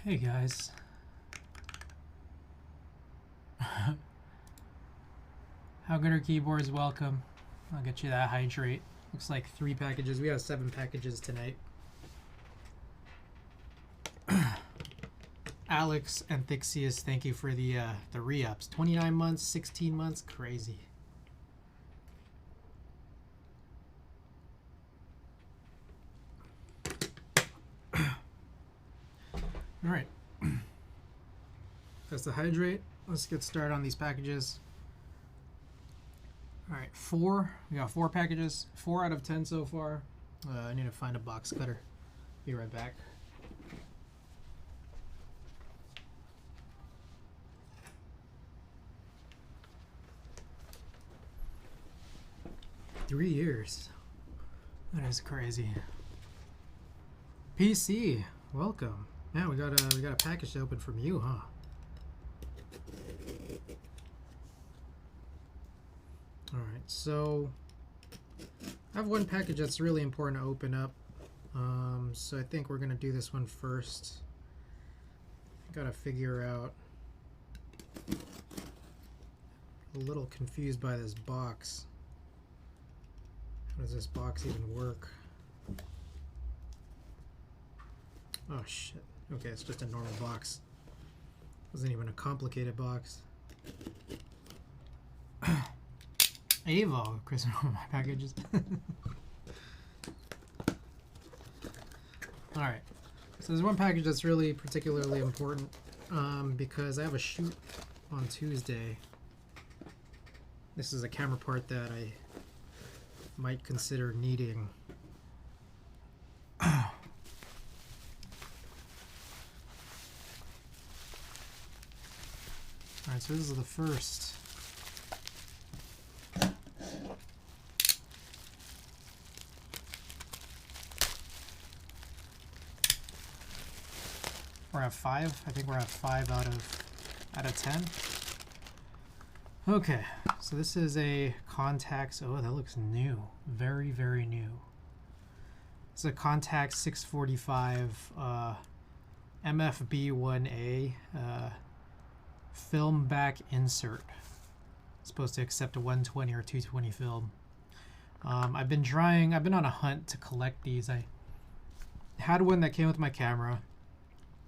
Hey guys. How good are keyboards? Welcome. I'll get you that hydrate. Looks like 3 packages. We have 7 packages tonight. Alex and Thixius, thank you for the re-ups. 29 months, 16 months, crazy. All right. That's the hydrate. Let's get started on these packages. All right, 4. We got 4 packages. 4 out of 10 so far. I need to find a box cutter. Be right back. Three years. That is crazy. PC, welcome. Yeah, we got a package to open from you, huh? All right, so I have one package that's really important to open up. So I think we're gonna do this one first. Gotta figure out. A little confused by this box. How does this box even work? Oh shit. Okay, it's just a normal box. Wasn't even a complicated box. Avo, Chris, one of my packages. Alright. So there's one package that's really particularly important because I have a shoot on Tuesday. This is a camera part that I might consider needing. Alright, so this is the first. We're at 5. I think we're at 5 out of 10. Okay, so this is a Contax. Oh, that looks new. Very, very new. It's a Contax 645 MFB1A film back insert. It's supposed to accept a 120 or 220 film. I've been on a hunt to collect these. I had one that came with my camera.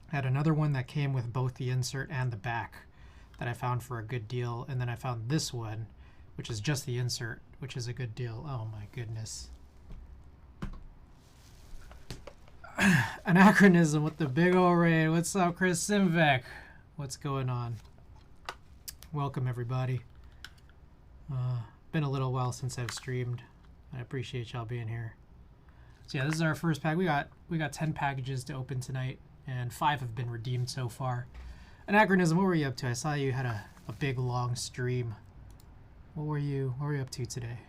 I had another one that came with both the insert and the back that I found for a good deal, and then I found this one, which is just the insert, which is a good deal. Oh my goodness. Anachronism with the big ol' raid. What's up, Chris Simvek? What's going on? Welcome, everybody. Been a little while since I've streamed. I appreciate y'all being here. So yeah, this is our first pack. We got 10 packages to open tonight, and 5 have been redeemed so far. Anachronism, what were you up to? I saw you had a big long stream. What were you up to today?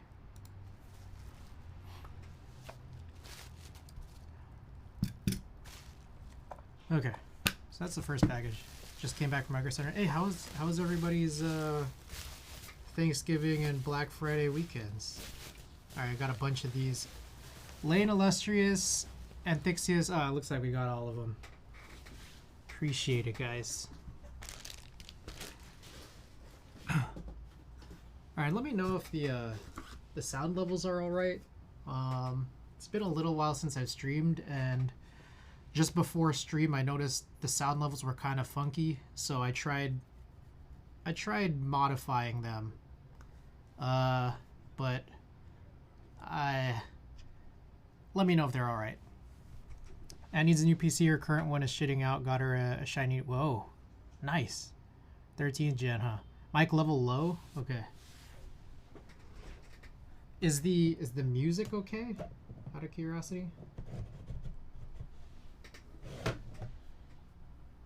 Okay, so that's the first package. Just came back from Micro Center. Hey, how's everybody's Thanksgiving and Black Friday weekends? All right, I got a bunch of these. Lane Illustrious and Thixius. Oh, it looks like we got all of them. Appreciate it, guys. All right, let me know if the sound levels are all right. It's been a little while since I've streamed, and just before stream, I noticed the sound levels were kind of funky, so I tried modifying them. But let me know if they're all right. Anne needs a new PC. Her current one is shitting out. Got her a shiny. Whoa, nice. 13th gen, huh? Mic level low. Okay. Is the music okay? Out of curiosity.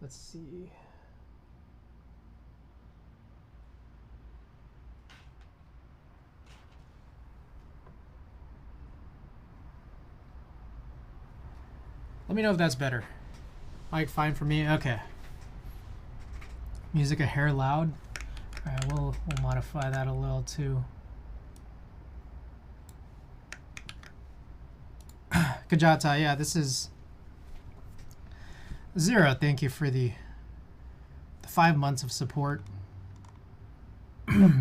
Let's see. Let me know if that's better. Mic fine for me. Okay. Music a hair loud. All right, we'll modify that a little too. Kajata, yeah, this is Zero, thank you for the 5 months of support. Okay,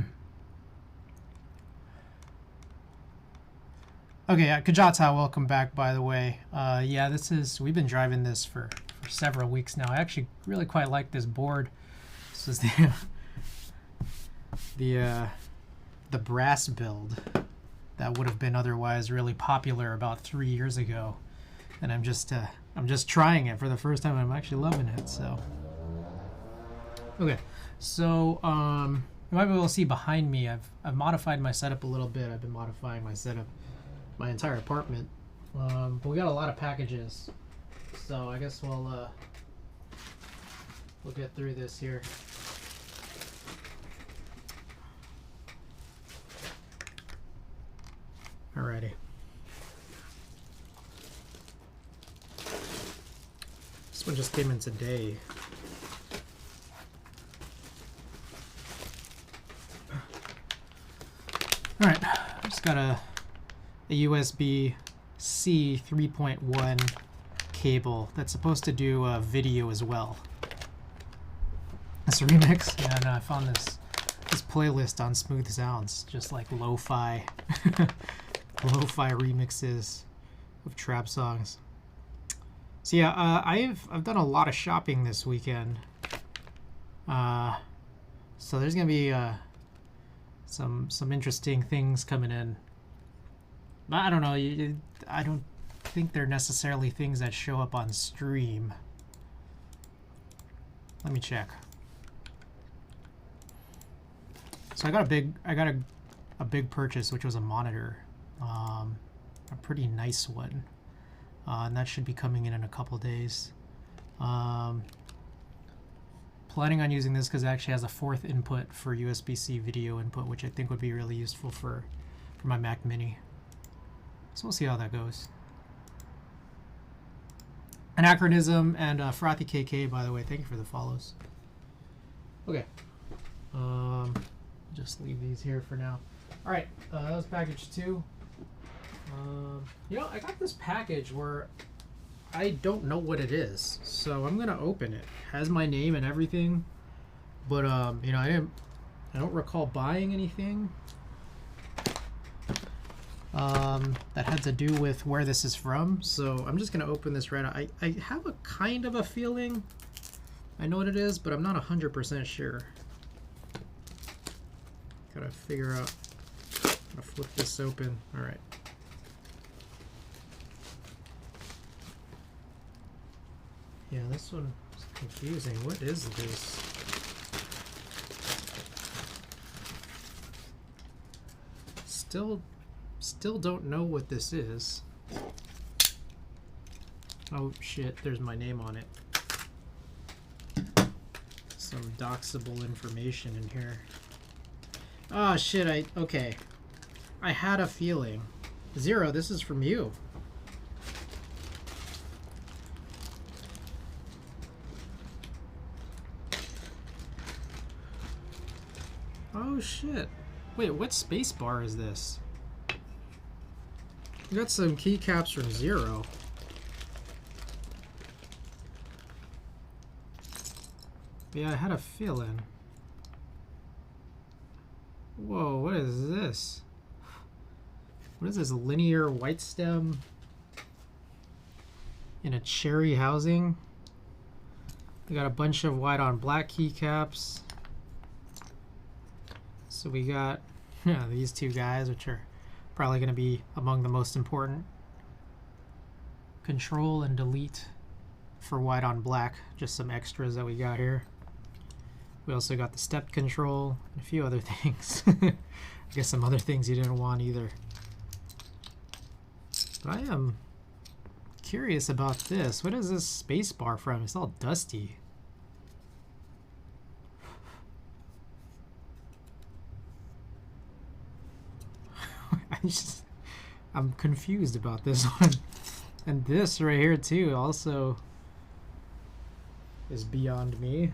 Kajata, welcome back, by the way. Yeah, we've been driving this for several weeks now. I actually really quite like this board. This is the brass build that would have been otherwise really popular about 3 years ago. And I'm just trying it for the first time. I'm actually loving it, so. Okay, so you might be able to see behind me, I've modified my setup a little bit. I've been modifying my setup, my entire apartment, but we got a lot of packages, so I guess we'll get through this here. Alrighty. This one just came in today. Alright, I just got a USB-C 3.1 cable that's supposed to do video as well. This remix? Yeah, no, I found this playlist on Smooth Sounds, just like lo-fi lo-fi remixes of trap songs. So yeah, I've done a lot of shopping this weekend. So there's gonna be some interesting things coming in. I don't know. I don't think they're necessarily things that show up on stream. Let me check. So I got a big purchase, which was a monitor, a pretty nice one, and that should be coming in a couple days. Planning on using this because it actually has a 4th input for USB-C video input, which I think would be really useful for my Mac Mini. So we'll see how that goes. Anachronism and Frothy KK, by the way, thank you for the follows. Okay. Just leave these here for now. All right, that was package 2. You know, I got this package where I don't know what it is, so I'm gonna open it. It has my name and everything, but you know, I don't recall buying anything that had to do with where this is from. So I'm just gonna open this right now. I have a kind of a feeling I know what it is, but I'm not 100% sure. Gotta figure out how to flip this open. All right. Yeah, this one is confusing. What is this? Still don't know what this is. Oh shit, there's my name on it. Some doxable information in here. Oh shit, okay. I had a feeling. Zero, this is from you. Oh shit. Wait, what space bar is this? We got some keycaps from Zero. Yeah, I had a feeling. Whoa, what is this? What is this, linear white stem in a cherry housing? We got a bunch of white on black keycaps. So we got these two guys, which are probably going to be among the most important. Control and delete for white on black, just some extras that we got here. We also got the step control and a few other things. I guess some other things you didn't want either. But I am curious about this. What is this space bar from? It's all dusty. I'm confused about this one. And this right here too also is beyond me.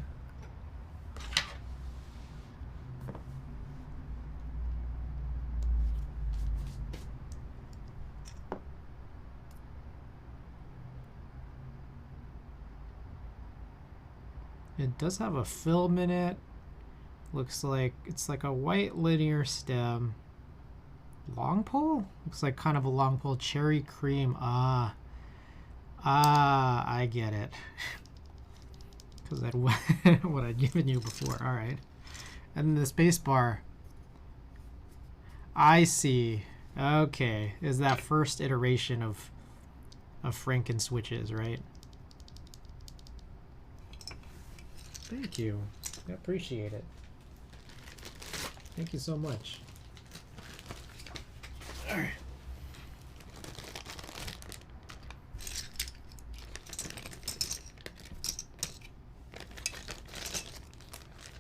It does have a film in it. Looks like it's like a white linear stem. Long pole? Looks like kind of a long pole. Cherry cream. Ah, I get it. Because that's what I'd given you before. All right. And then the space bar. I see. Okay. Is that first iteration of Franken switches, right? Thank you. I appreciate it. Thank you so much. All right.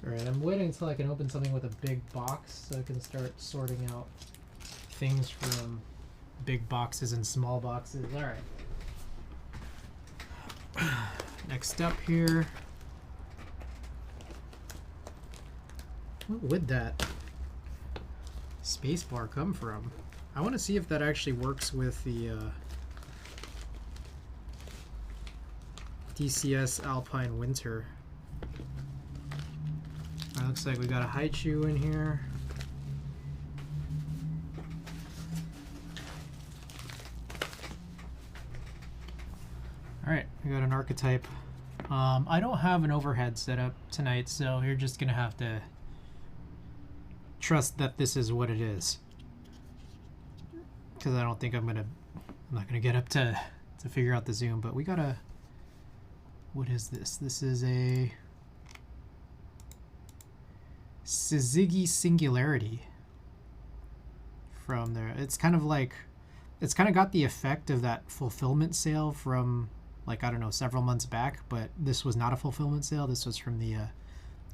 Alright, I'm waiting until I can open something with a big box so I can start sorting out things from big boxes and small boxes. Alright. Next up here. What would that spacebar come from? I want to see if that actually works with the DCS Alpine Winter. Looks like we got a Haichu in here. Alright, we got an archetype. I don't have an overhead set up tonight, so you're just gonna have to trust that this is what it is. Because I don't think I'm not gonna get up to figure out the zoom, but we got a, what is this? This is a Syzygy Singularity from there. It's kind of like, it's kind of got the effect of that fulfillment sale from, like, I don't know, several months back, but this was not a fulfillment sale. This was from the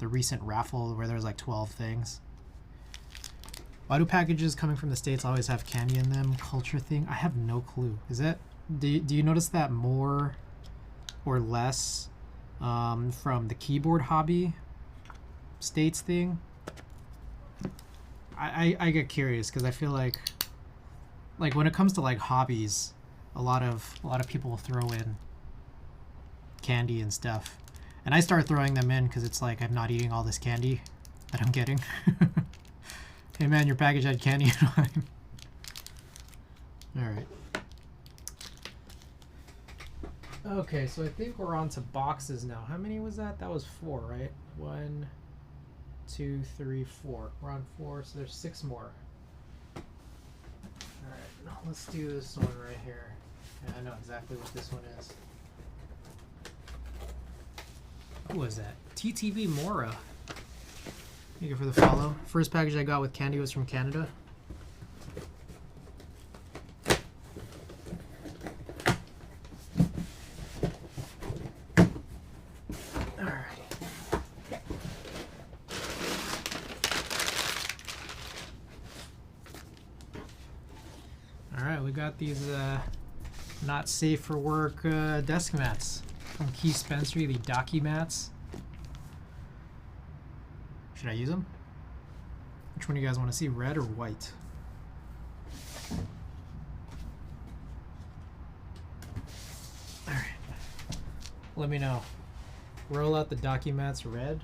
recent raffle where there was like 12 things. Why do packages coming from the States always have candy in them? Culture thing? I have no clue. Is that, do you notice that more or less from the keyboard hobby States thing? I get curious because I feel like when it comes to like hobbies, a lot of people will throw in candy and stuff, and I start throwing them in because it's like I'm not eating all this candy that I'm getting. Hey man, your package had candy in mine. All right. Okay, so I think we're on to boxes now. How many was that? That was 4, right? 1, 2, 3, 4. We're on 4, so there's 6 more. Alright, now let's do this one right here. Yeah, I know exactly what this one is. Who was that? TTV Mora. Thank you for the follow. First package I got with candy was from Canada. Got these not safe for work desk mats from Keith Spencer, the Docky mats. Should I use them? Which one do you guys want to see, red or white? Alright, let me know. Roll out the Docky mats red.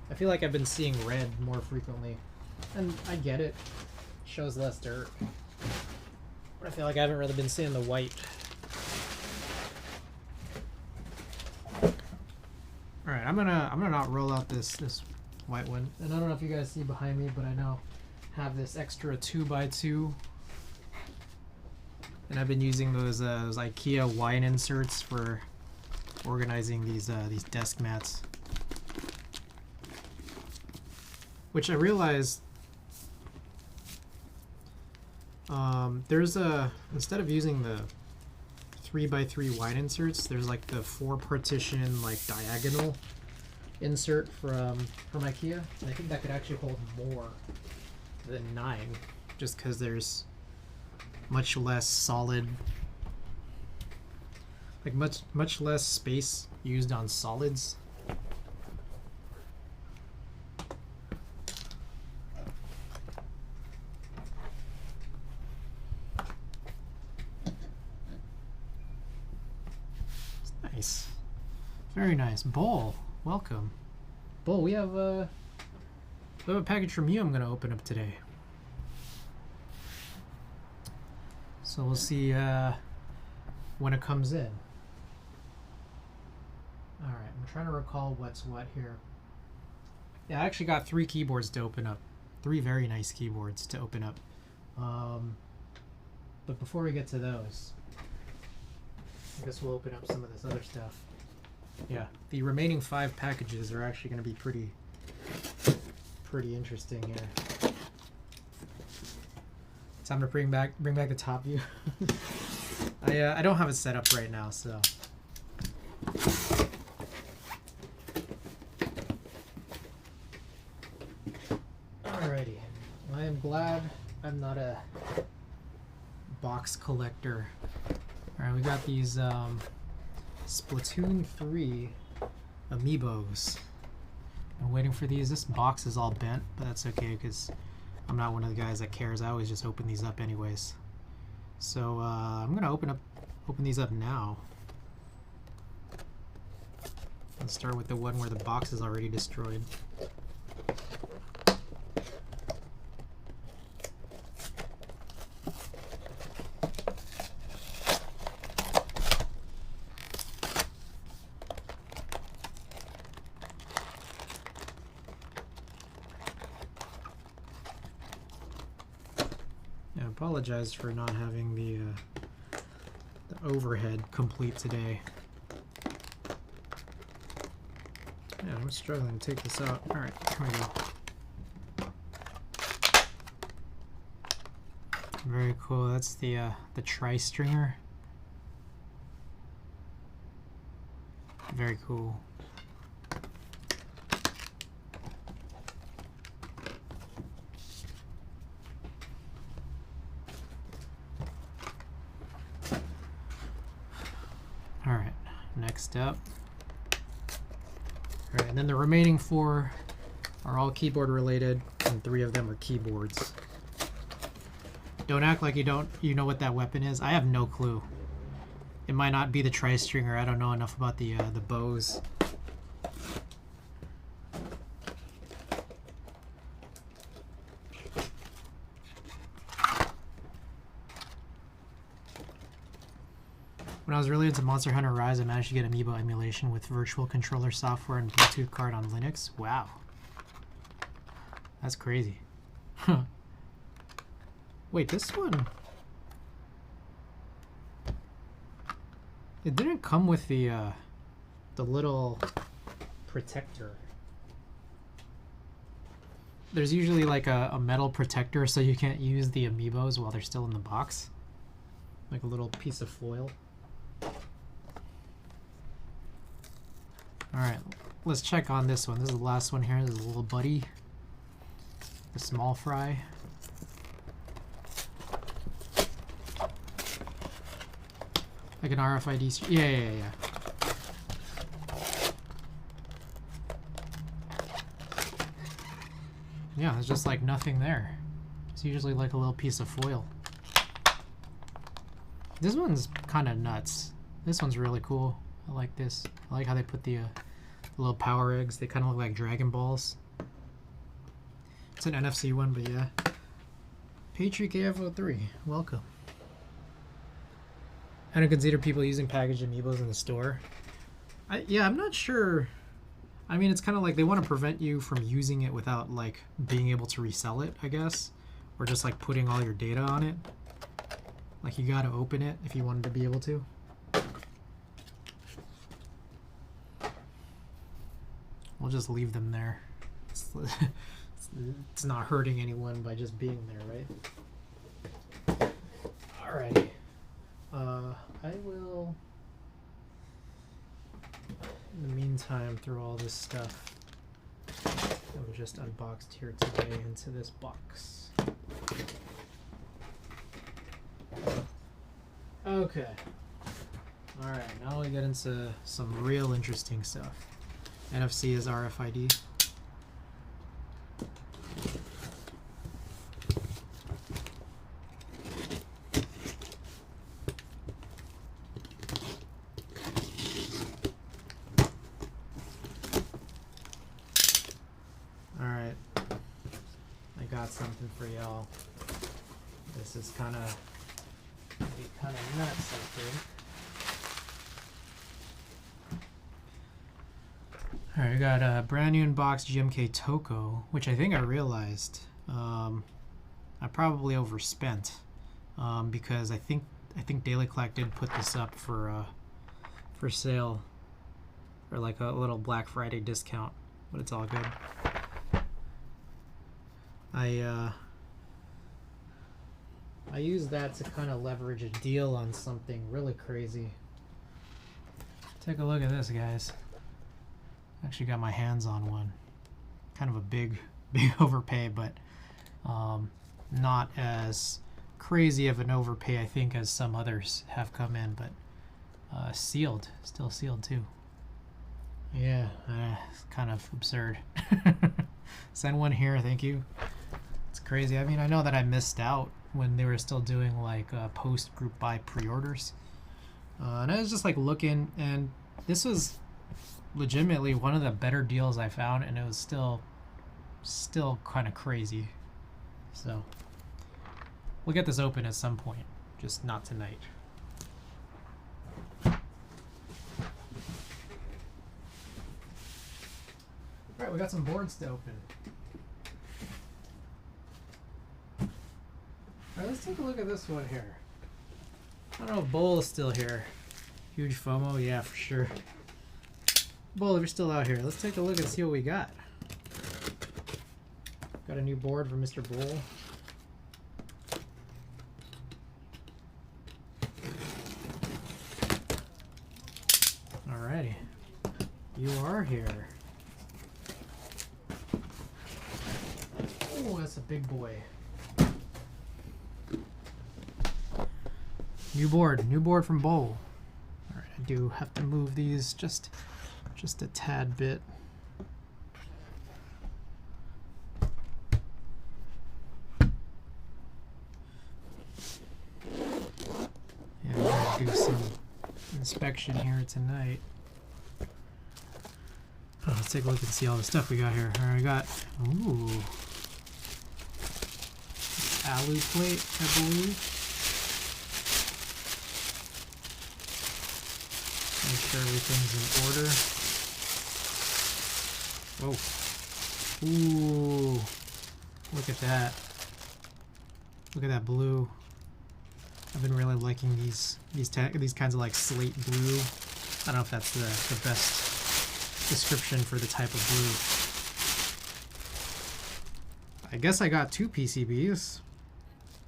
I feel like I've been seeing red more frequently, and I get it. Shows less dirt. I feel like I haven't really been seeing the white. All right, I'm gonna not roll out this white one. And I don't know if you guys see behind me, but I now have this extra 2x2, and I've been using those IKEA wine inserts for organizing these desk mats. Which I realized. There's instead of using the 3x3 wide inserts, there's like the 4 partition like diagonal insert from IKEA, and I think that could actually hold more than 9, just because there's much less solid, like much less space used on solids. Very nice. Bowl, welcome. Bull, we have a package from you I'm going to open up today. So we'll see when it comes in. Alright, I'm trying to recall what's what here. Yeah, I actually got 3 keyboards to open up. 3 very nice keyboards to open up. But before we get to those, I guess we'll open up some of this other stuff. Yeah, the remaining 5 packages are actually going to be pretty interesting here. Time to bring back the top view. I don't have it set up right now, so. Alrighty, I am glad I'm not a box collector. Alright, we got these Splatoon 3 amiibos. I'm waiting for these. This box is all bent, but that's okay because I'm not one of the guys that cares. I always just open these up anyways. So I'm gonna open these up now. Let's start with the one where the box is already destroyed. I apologize for not having the overhead complete today. Yeah, I'm struggling to take this out. Alright, here we go. Very cool. That's the tri-stringer. Very cool. Alright, next up. Alright, and then the remaining 4 are all keyboard related, and 3 of them are keyboards. Don't act like you know what that weapon is. I have no clue. It might not be the tri-stringer. I don't know enough about the bows. When I was really into Monster Hunter Rise, I managed to get amiibo emulation with virtual controller software and Bluetooth card on Linux. Wow. That's crazy. Huh. Wait, this one... It didn't come with the little protector. There's usually like a metal protector so you can't use the amiibos while they're still in the box. Like a little piece of foil. Alright, let's check on this one. This is the last one here. This is a little buddy. The small fry. Like an RFID. Yeah. Yeah, there's just like nothing there. It's usually like a little piece of foil. This one's kind of nuts. This one's really cool. I like this. I like how they put the little power eggs. They kind of look like Dragon Balls. It's an NFC one, but yeah. Patriot KF03, welcome. I don't consider people using packaged amiibos in the store. Yeah, I'm not sure. I mean, it's kind of like they want to prevent you from using it without like being able to resell it, I guess. Or just like putting all your data on it. Like you gotta open it if you wanted to be able to. We'll just leave them there. It's not hurting anyone by just being there, right? Alrighty. I will, in the meantime, throw all this stuff that we just unboxed here today into this box. Okay. Alright, now we get into some real interesting stuff. NFC is RFID. got something for y'all. This is kind of nuts, I think. All right, we got a brand new unboxed GMK Toko, which I think I realized I probably overspent because I think Daily Clack did put this up for sale, or like a little Black Friday discount, but it's all good. I use that to kind of leverage a deal on something really crazy. Take a look at this, guys. Actually got my hands on one. Kind of a big overpay, but not as crazy of an overpay, I think, as some others have come in, but sealed, still sealed too. Yeah, it's kind of absurd. Send one here, thank you. It's crazy. I mean, I know that I missed out when they were still doing like post group buy pre-orders, and I was just like looking, and this was legitimately one of the better deals I found, and it was still kind of crazy. So we'll get this open at some point, just not tonight. All right, we got some boards to open. All right, let's take a look at this one here. I don't know if Bowl is still here. Huge FOMO, yeah, for sure. Bowl, if you're still out here, let's take a look and see what we got. Got a new board for Mr. Bowl. Alrighty, you are here. Oh, that's a big boy. New board from Bowl. All right, I do have to move these just a tad bit. Yeah, we're gonna do some inspection here tonight. Oh, let's take a look and see all the stuff we got here. All right, we got alu plate, I believe. Make sure everything's in order. Whoa. Ooh. Look at that. Look at that blue. I've been really liking these kinds of like slate blue. I don't know if that's the best description for the type of blue. I guess I got 2 PCBs.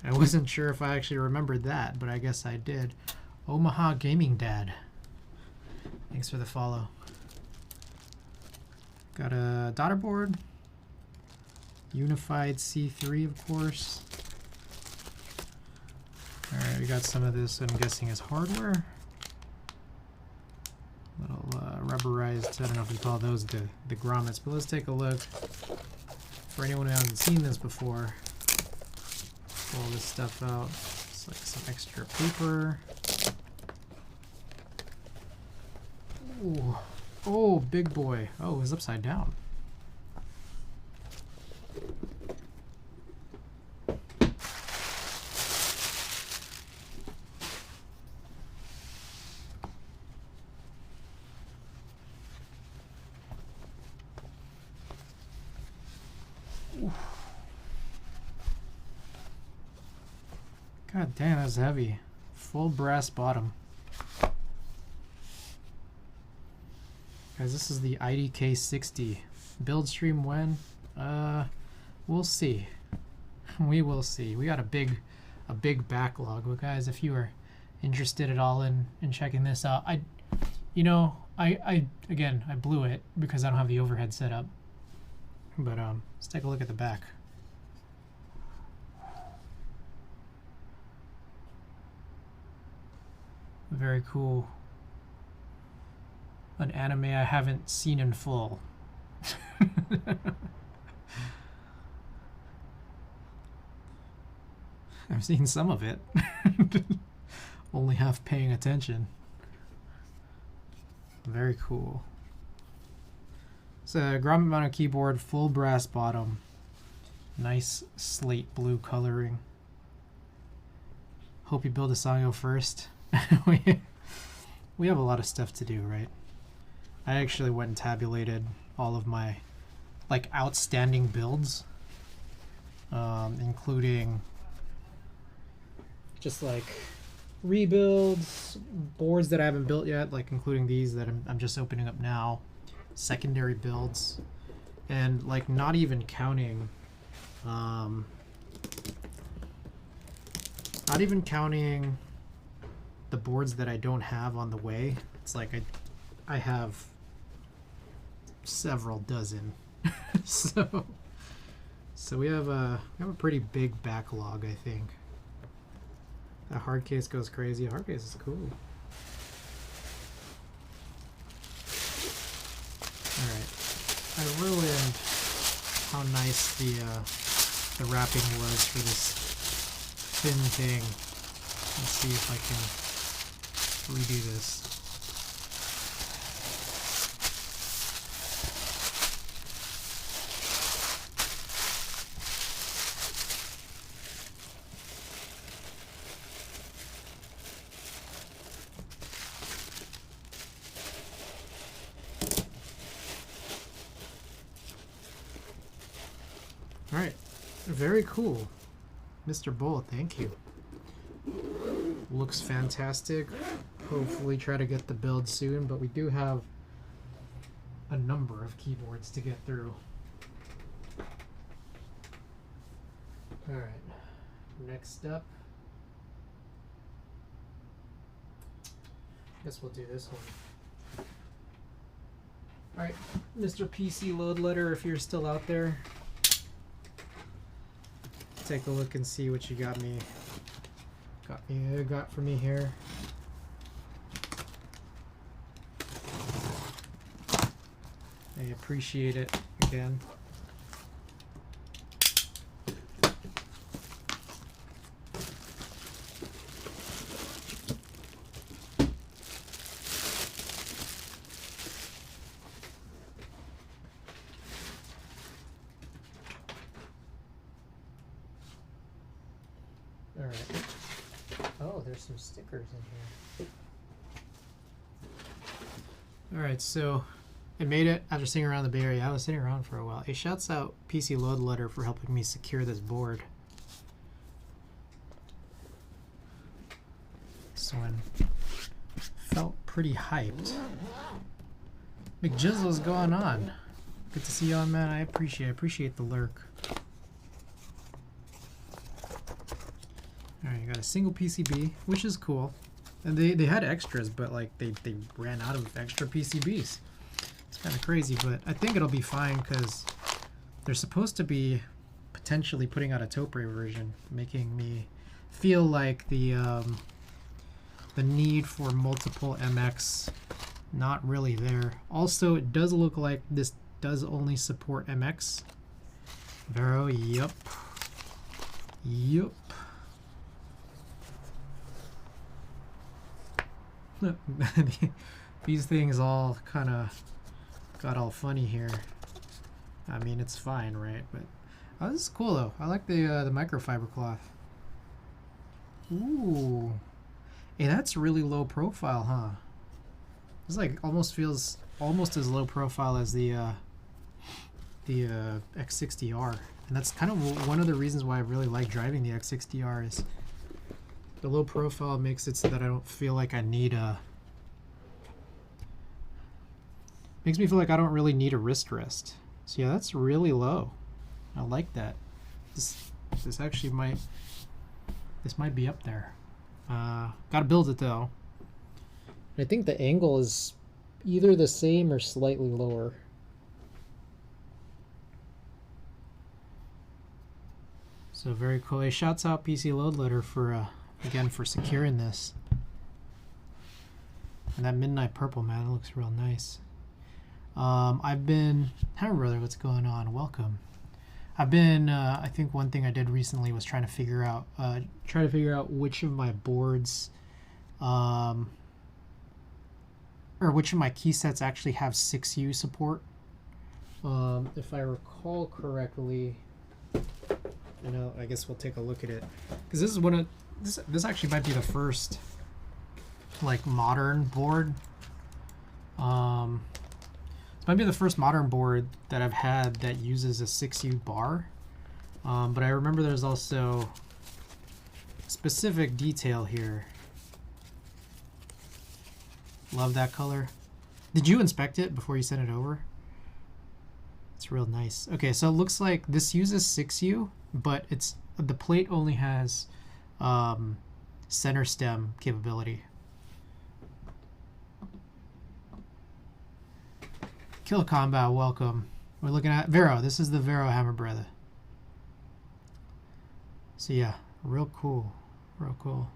I wasn't sure if I actually remembered that, but I guess I did. Omaha Gaming Dad. Thanks for the follow. Got a daughter board. Unified C3, of course. Alright, we got some of this, I'm guessing, is hardware. Little rubberized, I don't know if you call those the grommets, but let's take a look. For anyone who hasn't seen this before, pull all this stuff out. It's like some extra paper. Ooh. Oh, big boy. Oh, it's upside down. Ooh. God damn, that's heavy. Full brass bottom. Guys, this is the IDK60. Build stream when? We'll see. We will see. We got a big backlog. But guys, if you are interested at all in checking this out, I blew it because I don't have the overhead set up. But let's take a look at the back. Very cool. An anime I haven't seen in full. I've seen some of it. Only half paying attention. Very cool. It's a grommet mounted keyboard, full brass bottom. Nice slate blue coloring. Hope you build a Sanyo first. We have a lot of stuff to do, right? I actually went and tabulated all of my like outstanding builds, including just like rebuilds, boards that I haven't built yet, like including these that I'm just opening up now, secondary builds, and like not even counting the boards that I don't have on the way. It's like I have several dozen. so we have a pretty big backlog, I think. That hard case goes crazy. Hard case is cool. Alright. I ruined how nice the wrapping was for this thin thing. Let's see if I can redo this. Alright, very cool. Mr. Bull, thank you. Looks fantastic. Hopefully try to get the build soon, but we do have a number of keyboards to get through. Alright, next up. Guess we'll do this one. Alright, Mr. PC Load Letter, if you're still out there, take a look and see what you got for me here. I appreciate it again. Alright. Oh, there's some stickers in here. Alright, so I made it after sitting around the Bay Area. I was sitting around for a while. It shouts out PC Load Letter for helping me secure this board. This one felt pretty hyped. McJizzle's going on. Good to see you on, man. I appreciate the lurk. Alright, you got a single PCB, which is cool. And they had extras, but like they ran out of extra PCBs. It's kind of crazy, but I think it'll be fine because they're supposed to be potentially putting out a Topre version, making me feel like the need for multiple MX not really there. Also, it does look like this does only support MX. Vero, yup. Yup. These things all kind of got all funny here. I mean, it's fine, right? But oh, this is cool though. I like the microfiber cloth. Ooh, hey, that's really low profile, huh? This like almost feels almost as low profile as the X60R, and that's kind of one of the reasons why I really like driving the X60R is the low profile makes it so that I don't feel like I need a... Makes me feel like I don't really need a wrist rest. So yeah, that's really low. I like that. This actually might... This might be up there. Gotta build it though. I think the angle is either the same or slightly lower. So very cool. Hey, shouts out PC Load Letter for again for securing this. And that midnight purple, man, it looks real nice. I've been, hi brother, what's going on? Welcome. I've been, I think one thing I did recently was trying to figure out which of my boards, or which of my key sets actually have 6U support. If I recall correctly, You know, I guess we'll take a look at it, because this is one of this actually might be the first like modern board. This might be the first modern board that I've had that uses a 6U bar. But I remember there's also specific detail here. Love that color. Did you inspect it before you sent it over? It's real nice. Okay, so it looks like this uses 6U, but the plate only has center stem capability. Kill Combat, welcome. We're looking at Vero. This is the Vero Hammer Brother. So yeah, real cool, real cool.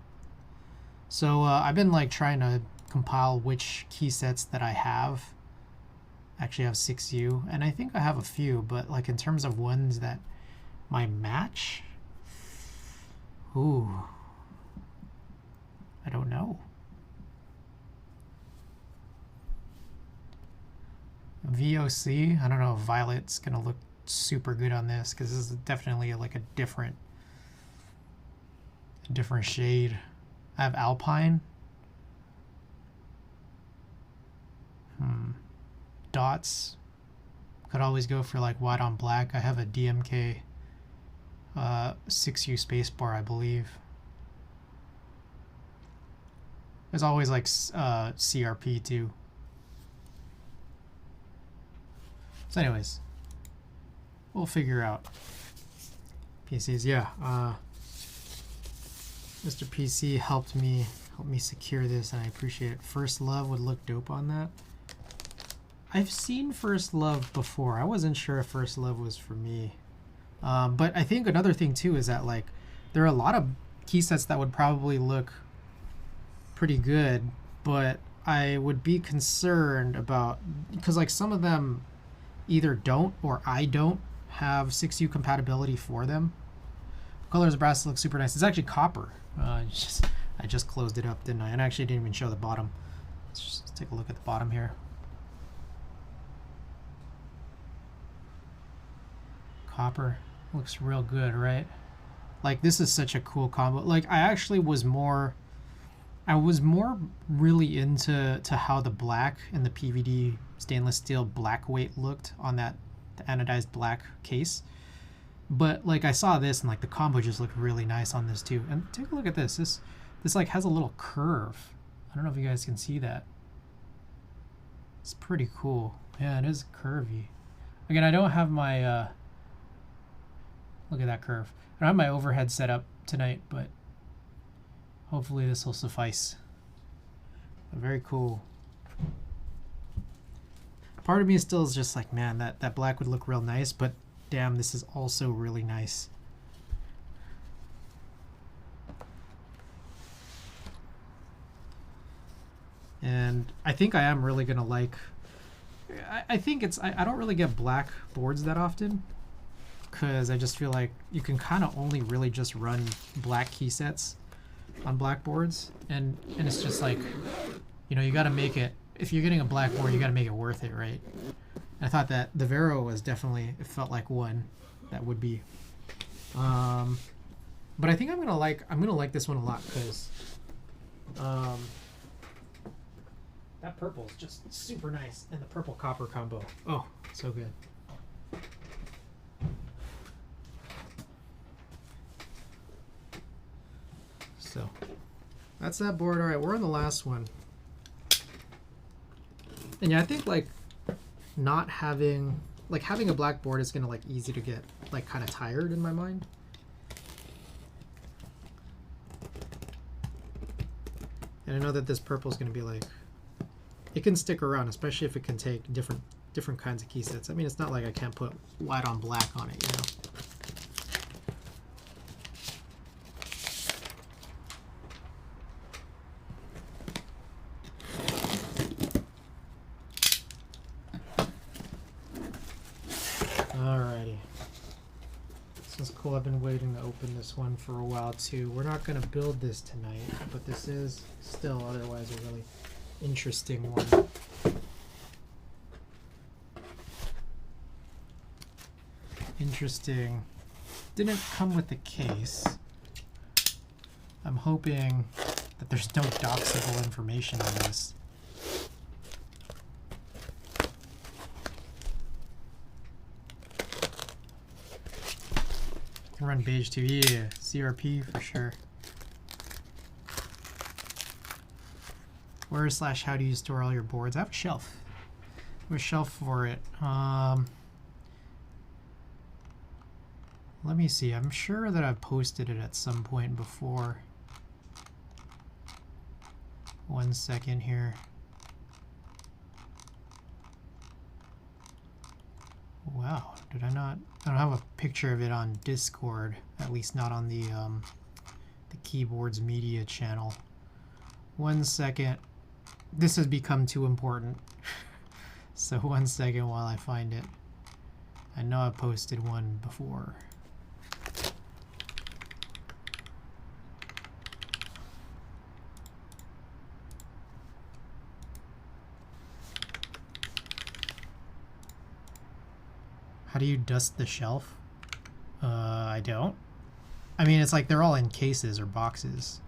So I've been like trying to compile which key sets that I have. Actually have 6U, and I think I have a few, but like in terms of ones that might match, ooh, I don't know. VOC, I don't know if Violet's gonna look super good on this, because this is definitely like a different shade. I have Alpine. Dots. Could always go for like white on black. I have a DMK 6U spacebar, I believe. There's always like CRP too. So anyways, we'll figure out. PCs, yeah. Mr. PC helped me secure this, and I appreciate it. First Love would look dope on that. I've seen First Love before. I wasn't sure if First Love was for me. But I think another thing too is that like there are a lot of key sets that would probably look pretty good, but I would be concerned about, because like some of them either don't or I don't have 6U compatibility for them. Colors of brass looks super nice. It's actually copper. I just closed it up, didn't I? And I actually didn't even show the bottom. Let's just take a look at the bottom here. Copper looks real good, right? Like this is such a cool combo. Like I actually was more really into how the black and the PVD stainless steel black weight looked on the anodized black case. But like I saw this and like the combo just looked really nice on this too. And take a look at this. This like has a little curve. I don't know if you guys can see that. It's pretty cool. Yeah, it is curvy. Again, I don't have my look at that curve. I don't have my overhead set up tonight, but hopefully this will suffice. Very cool. Part of me still is just like, man, that black would look real nice, but damn, this is also really nice. And I think I am really gonna like, I think I don't really get black boards that often, because I just feel like you can kind of only really just run black key sets on black boards, and it's just like, you know, you got to make it, if you're getting a black board, you got to make it worth it, right? And I thought that the Vero was definitely, it felt like one that would be. But I think I'm gonna like this one a lot, because that purple is just super nice, and the purple copper combo, oh, so good. So that's that board. All right, we're on the last one. And yeah, I think like not having, like having a black board is gonna like easy to get like kind of tired in my mind. And I know that this purple is gonna be like, it can stick around, especially if it can take different kinds of key sets. I mean, it's not like I can't put white on black on it, you know. Alrighty. This is cool. I've been waiting to open this one for a while too. We're not going to build this tonight, but this is still otherwise a really interesting one. Interesting didn't come with the case. I'm hoping that there's no doxable information on this. Can run beige too, yeah, CRP for sure. Where/how do you store all your boards? I have a shelf. I have a shelf for it. Let me see. I'm sure that I've posted it at some point before. 1 second here. Wow, did I not? I don't have a picture of it on Discord, at least not on the Keyboards Media channel. 1 second. This has become too important. So 1 second while I find it. I know I posted one before. How do you dust the shelf? I don't. I mean, it's like they're all in cases or boxes.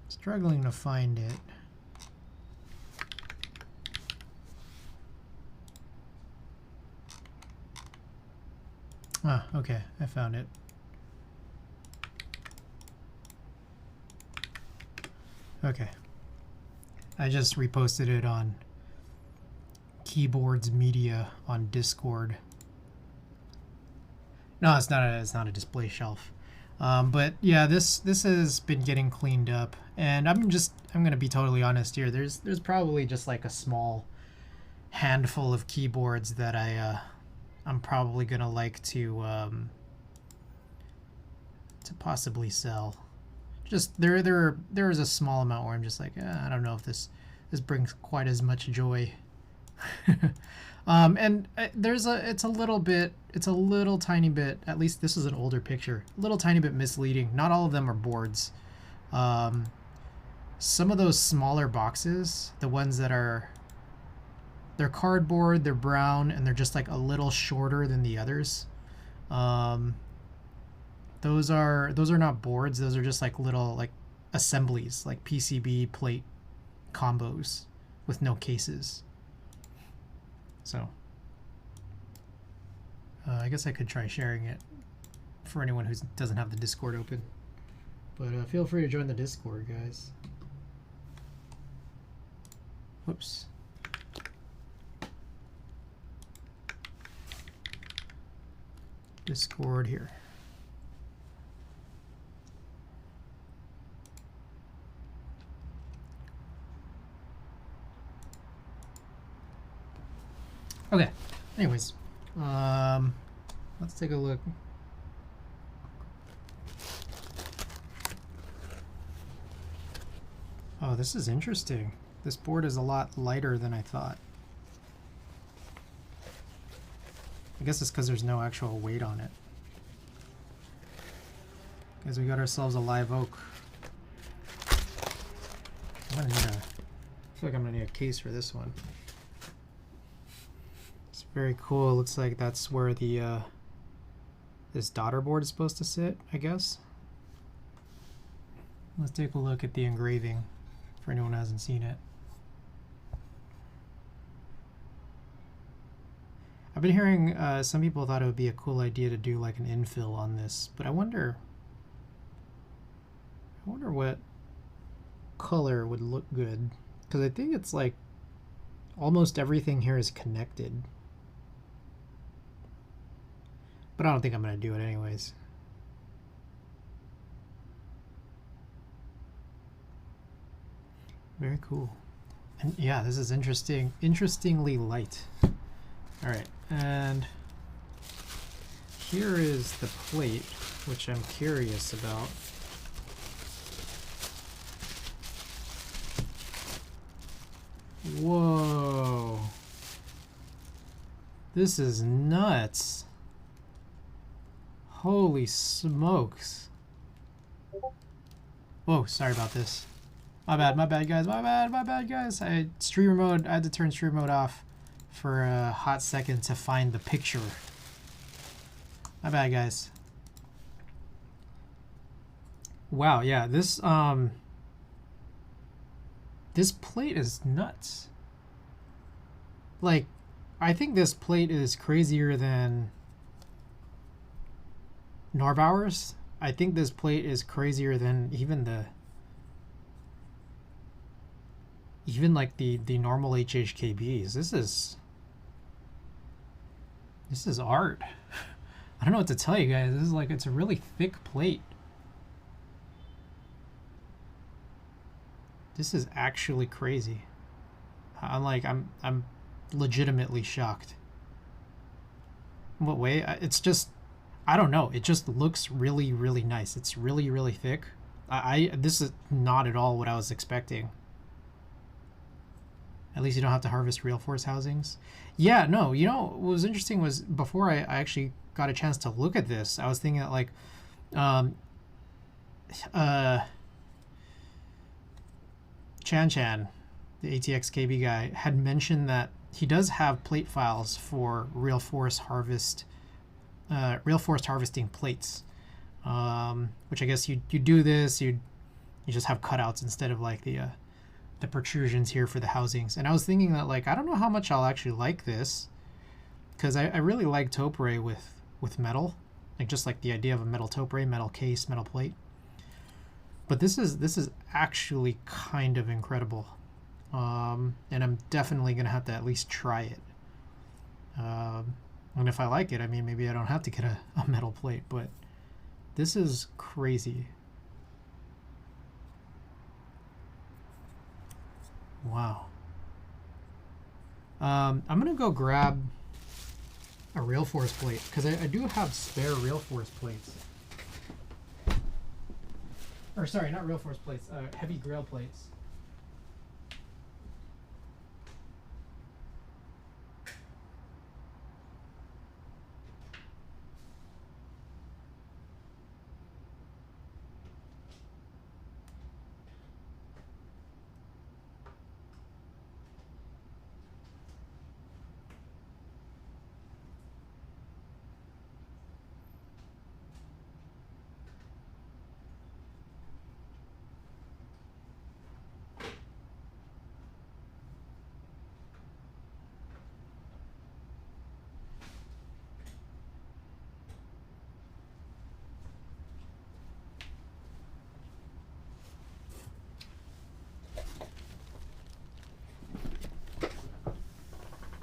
Struggling to find it. Ah, okay, I found it. Okay. I just reposted it on Keyboards Media on Discord. No, it's not a display shelf. But yeah, this has been getting cleaned up, and I'm gonna be totally honest here. There's probably just like a small handful of keyboards that I'm probably gonna like to possibly sell. Just there is a small amount where I'm just like, I don't know if this brings quite as much joy. And it's a little tiny bit, at least this is an older picture, a little tiny bit misleading. Not all of them are boards. Some of those smaller boxes, the ones that they're cardboard, they're brown, and they're just like a little shorter than the others. Those are not boards. Those are just like little like assemblies, like PCB plate combos with no cases. So I guess I could try sharing it for anyone who doesn't have the Discord open. But feel free to join the Discord, guys. Whoops. Discord here. Okay. Anyways, let's take a look. Oh, this is interesting. This board is a lot lighter than I thought. I guess it's because there's no actual weight on it. Because we got ourselves a live oak. I feel like I'm gonna need a case for this one. It's very cool. It looks like that's where the this daughter board is supposed to sit, I guess. Let's take a look at the engraving for anyone who hasn't seen it. I've been hearing some people thought it would be a cool idea to do like an infill on this, but I wonder what color would look good, because I think it's like almost everything here is connected, but I don't think I'm going to do it anyways. Very cool. And yeah, this is interestingly light. All right, and here is the plate, which I'm curious about. Whoa. This is nuts. Holy smokes. Whoa, sorry about this. My bad, guys. My bad, guys. I had to turn streamer mode off for a hot second to find the picture. My bad, guys. Wow, yeah, this plate is nuts. Like, I think this plate is crazier than Norbauer's. I think this plate is crazier than even like the normal HHKBs. This is art. I don't know what to tell you guys. This is like, it's a really thick plate. This is actually crazy. I'm legitimately shocked. In what way? It's just, I don't know. It just looks really, really nice. It's really, really thick. This is not at all what I was expecting. At least you don't have to harvest realforce housings. Yeah, no, you know, what was interesting was before I actually got a chance to look at this, I was thinking that, like, Chan, the ATX KB guy, had mentioned that he does have plate files for realforce harvesting plates, which I guess you do this, you just have cutouts instead of like the protrusions here for the housings. And I was thinking that, like, I don't know how much I'll actually like this, because I really like topiary with metal, like just like the idea of a metal topiary, metal case, metal plate. But this is actually kind of incredible, and I'm definitely gonna have to at least try it. And if I like it, I mean, maybe I don't have to get a metal plate, but this is crazy. Wow. I'm gonna go grab a realforce plate, because I do have spare realforce plates. Or sorry, not realforce plates, heavy grail plates.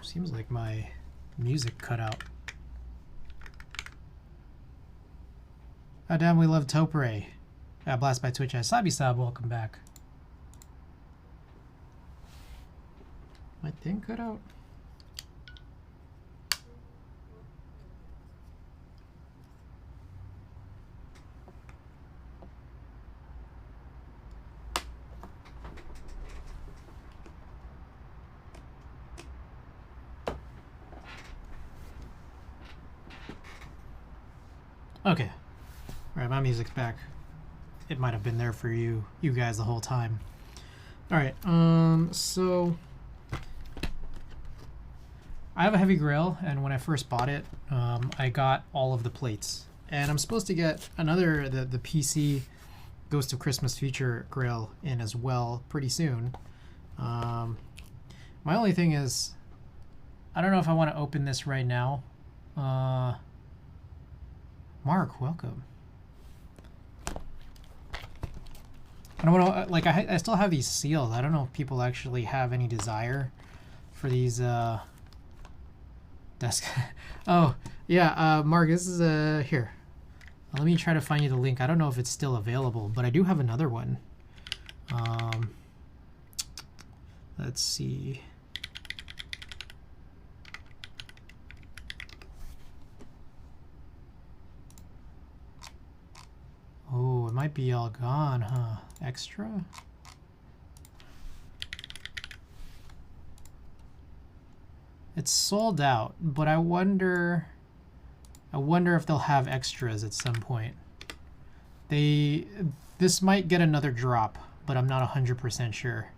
Seems like my music cut out. Oh damn, we love topiary. Blast by Twitch. Sabi-sab, welcome back. My thing cut out? Okay. Alright, my music's back. It might have been there for you guys the whole time. Alright, so I have a heavy grail, and when I first bought it, I got all of the plates. And I'm supposed to get another, the PC Ghost of Christmas Future grail in as well pretty soon. My only thing is, I don't know if I want to open this right now. Mark, welcome. I don't want to, like, I still have these sealed. I don't know if people actually have any desire for these desk. Oh, yeah, Mark, this is here. Let me try to find you the link. I don't know if it's still available, but I do have another one. Let's see. Oh, it might be all gone, huh? Extra? It's sold out, but I wonder if they'll have extras at some point. This might get another drop, but I'm not 100% sure.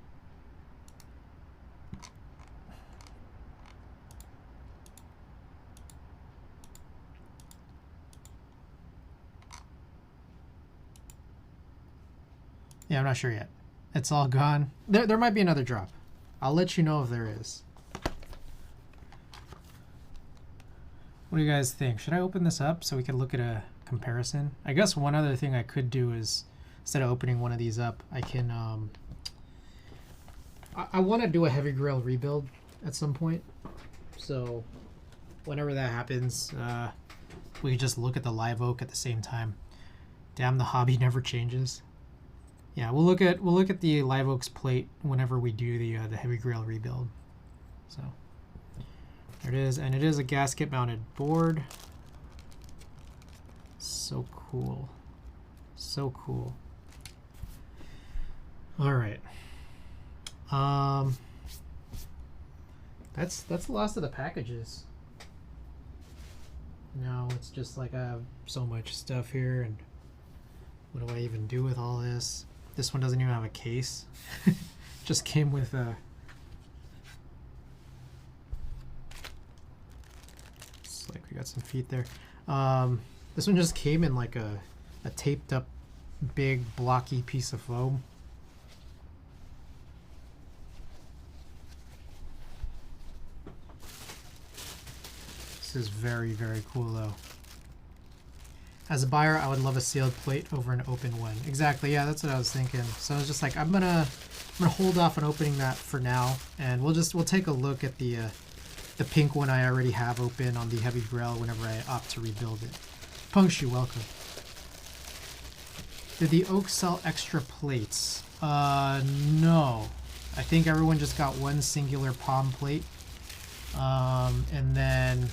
Yeah, I'm not sure yet. It's all gone. There might be another drop. I'll let you know if there is. What do you guys think? Should I open this up so we can look at a comparison? I guess one other thing I could do is, instead of opening one of these up, I can I want to do a heavy grail rebuild at some point. So whenever that happens, we can just look at the live oak at the same time. Damn, the hobby never changes. Yeah, we'll look at the live oak's plate whenever we do the heavy grail rebuild. So there it is, and it is a gasket mounted board. So cool, so cool. All right, that's the last of the packages. Now it's just like I have so much stuff here, and what do I even do with all this? This one doesn't even have a case. Just came with a... It's like we got some feet there. This one just came in like a taped up big blocky piece of foam. This is very, very cool though. As a buyer, I would love a sealed plate over an open one. Exactly, yeah, that's what I was thinking. So I was just like, I'm gonna hold off on opening that for now, and we'll take a look at the pink one I already have open on the heavy grail whenever I opt to rebuild it. Punkshu, welcome. Did the oak sell extra plates? No. I think everyone just got one singular palm plate, and then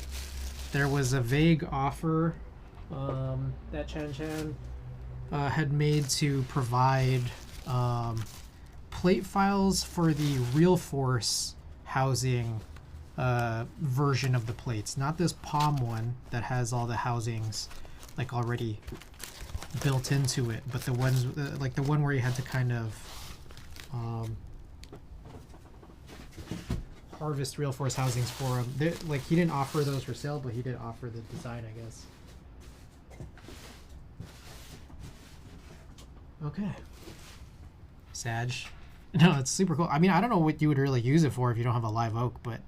there was a vague offer that Chan Chan had made to provide plate files for the realforce housing version of the plates, not this palm one that has all the housings like already built into it, but the ones like the one where you had to kind of harvest realforce housings for him. Like he didn't offer those for sale, but he did offer the design, I guess. Okay. Sag. No, it's super cool. I mean, I don't know what you would really use it for if you don't have a live oak, but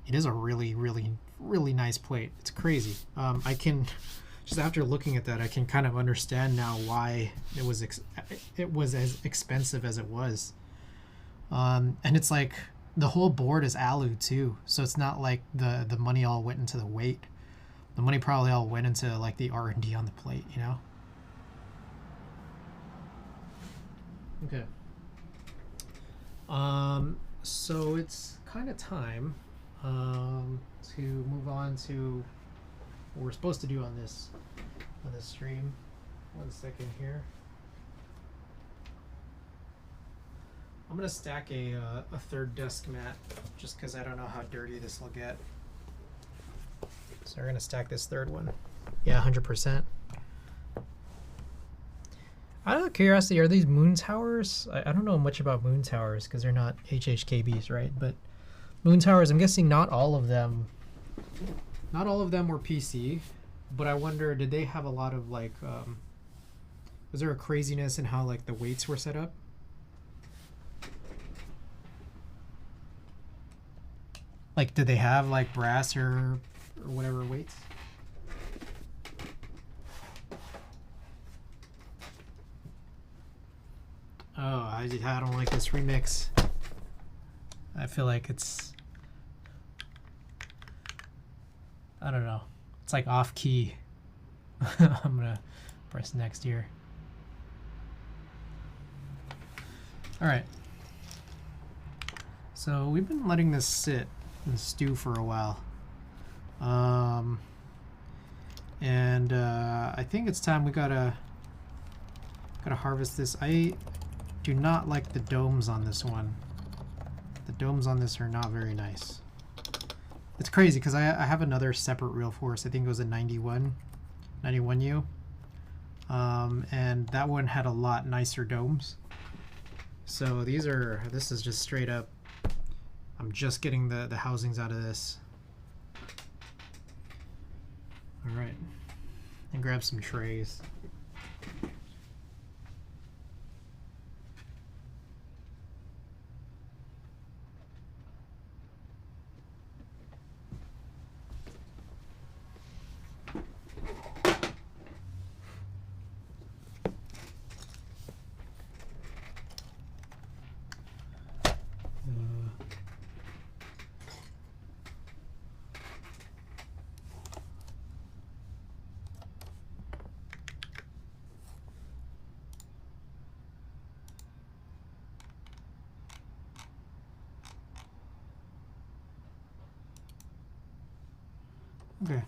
it is a really, really, really nice plate. It's crazy. I can, just after looking at that, I can kind of understand now why it was as expensive as it was. And it's like the whole board is alu too, so it's not like the money all went into the weight. The money probably all went into like the R&D on the plate, you know? Okay. So it's kind of time to move on to what we're supposed to do on this stream. 1 second here. I'm gonna stack a third desk mat just because I don't know how dirty this will get. So we're gonna stack this third one. Yeah, 100%. Out of curiosity, are these moon towers? I don't know much about moon towers because they're not HHKBs, right? But moon towers, I'm guessing not all of them were PC, but I wonder, did they have a lot of like, was there a craziness in how like the weights were set up? Like, did they have like brass or whatever weights? Oh, I don't like this remix. I feel like it's, I don't know. It's like off key. I'm gonna press next here. All right. So we've been letting this sit and stew for a while. And I think it's time we gotta harvest this. I do not like the domes on this one. The domes on this are not very nice. It's crazy because I have another separate realforce. I think it was a 91U. and that one had a lot nicer domes. So this is just straight up, I'm just getting the housings out of this. All right, and grab some trays. Okay.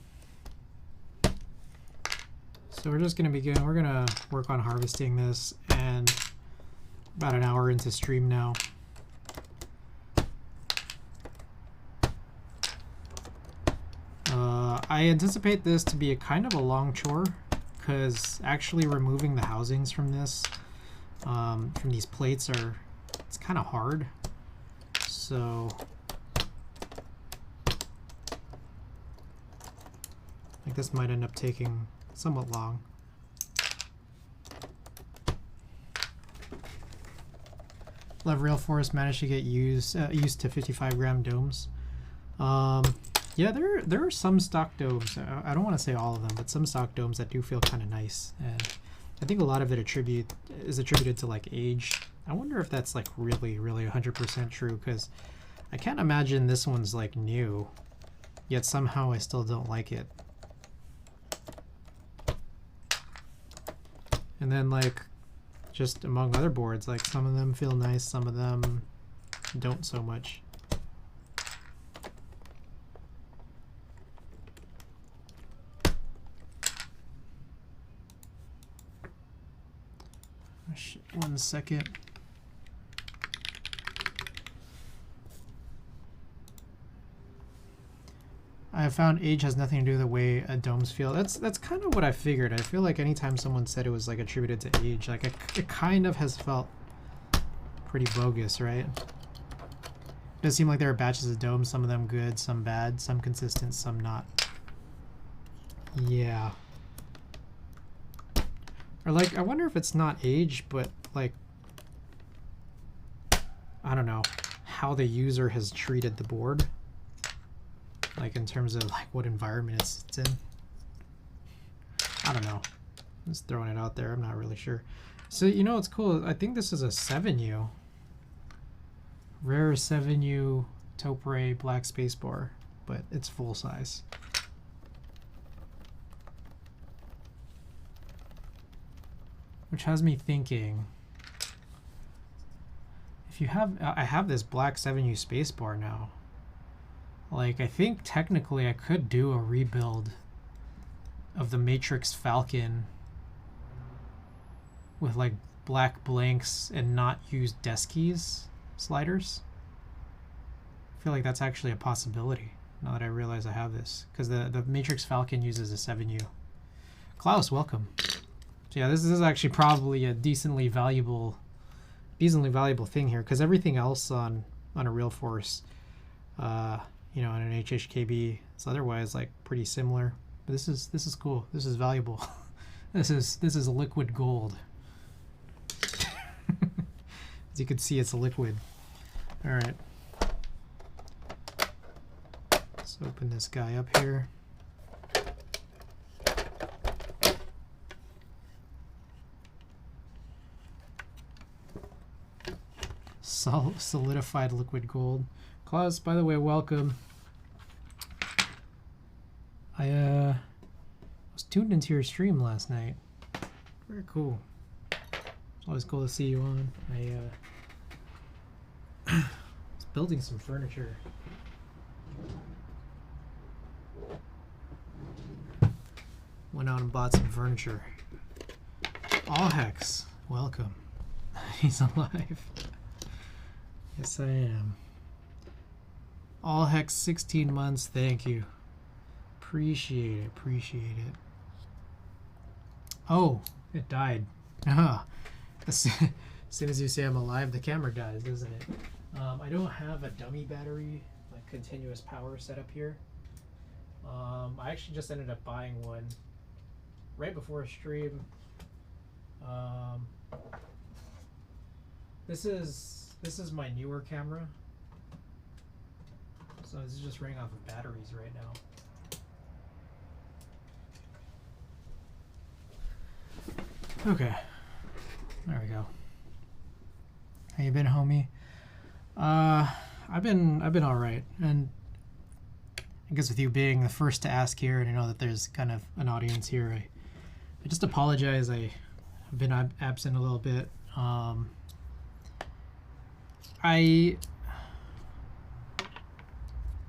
So we're just going to begin. We're going to work on harvesting this, and about an hour into stream now. I anticipate this to be a kind of a long chore, because actually removing the housings from this, from these plates, it's kind of hard. So I think this might end up taking somewhat long. Love realforce managed to get used to 55-gram domes. Yeah, there are some stock domes. I don't want to say all of them, but some stock domes that do feel kind of nice. And I think a lot of it is attributed to like age. I wonder if that's like really 100% true, because I can't imagine this one's like new, yet somehow I still don't like it. And then like just among other boards, like some of them feel nice, some of them don't so much. One second. I have found age has nothing to do with the way domes feel. That's kind of what I figured. I feel like anytime someone said it was like attributed to age, like it kind of has felt pretty bogus, right? It does seem like there are batches of domes, some of them good, some bad, some consistent, some not. Yeah. Or like, I wonder if it's not age, but like, I don't know, how the user has treated the board. Like in terms of like what environment it's in. I don't know. I'm just throwing it out there. I'm not really sure. So you know what's cool? I think this is a 7U. Rare 7U Taupe black spacebar, but it's full size. Which has me thinking, if you have, I have this black 7U spacebar now. Like, I think technically I could do a rebuild of the Matrix Falcon with like black blanks and not use desk keys sliders. I feel like that's actually a possibility now that I realize I have this, because the Matrix Falcon uses a 7U. Klaus, welcome. So yeah, this is actually probably a decently valuable thing here, because everything else on a realforce, you know, on an HHKB, it's otherwise like pretty similar. But this is cool. This is valuable. This is liquid gold. As you can see, it's a liquid. All right. Let's open this guy up here. Solidified liquid gold. Klaus, by the way, welcome. I was tuned into your stream last night. Very cool. It's always cool to see you on. I was building some furniture. Went out and bought some furniture. All Hex, welcome. He's alive. Yes, I am. All Hex 16 months, thank you. Appreciate it. Oh, It died. Ah, as soon as you say I'm alive, the camera dies, doesn't it? I don't have a dummy battery, like continuous power set up here. I actually just ended up buying one right before a stream. This is my newer camera, so this is just running off of batteries right now. Okay, there we go. How you been, homie? I've been all right, and I guess with you being the first to ask here, and I know that there's kind of an audience here, I just apologize. I've been absent a little bit. I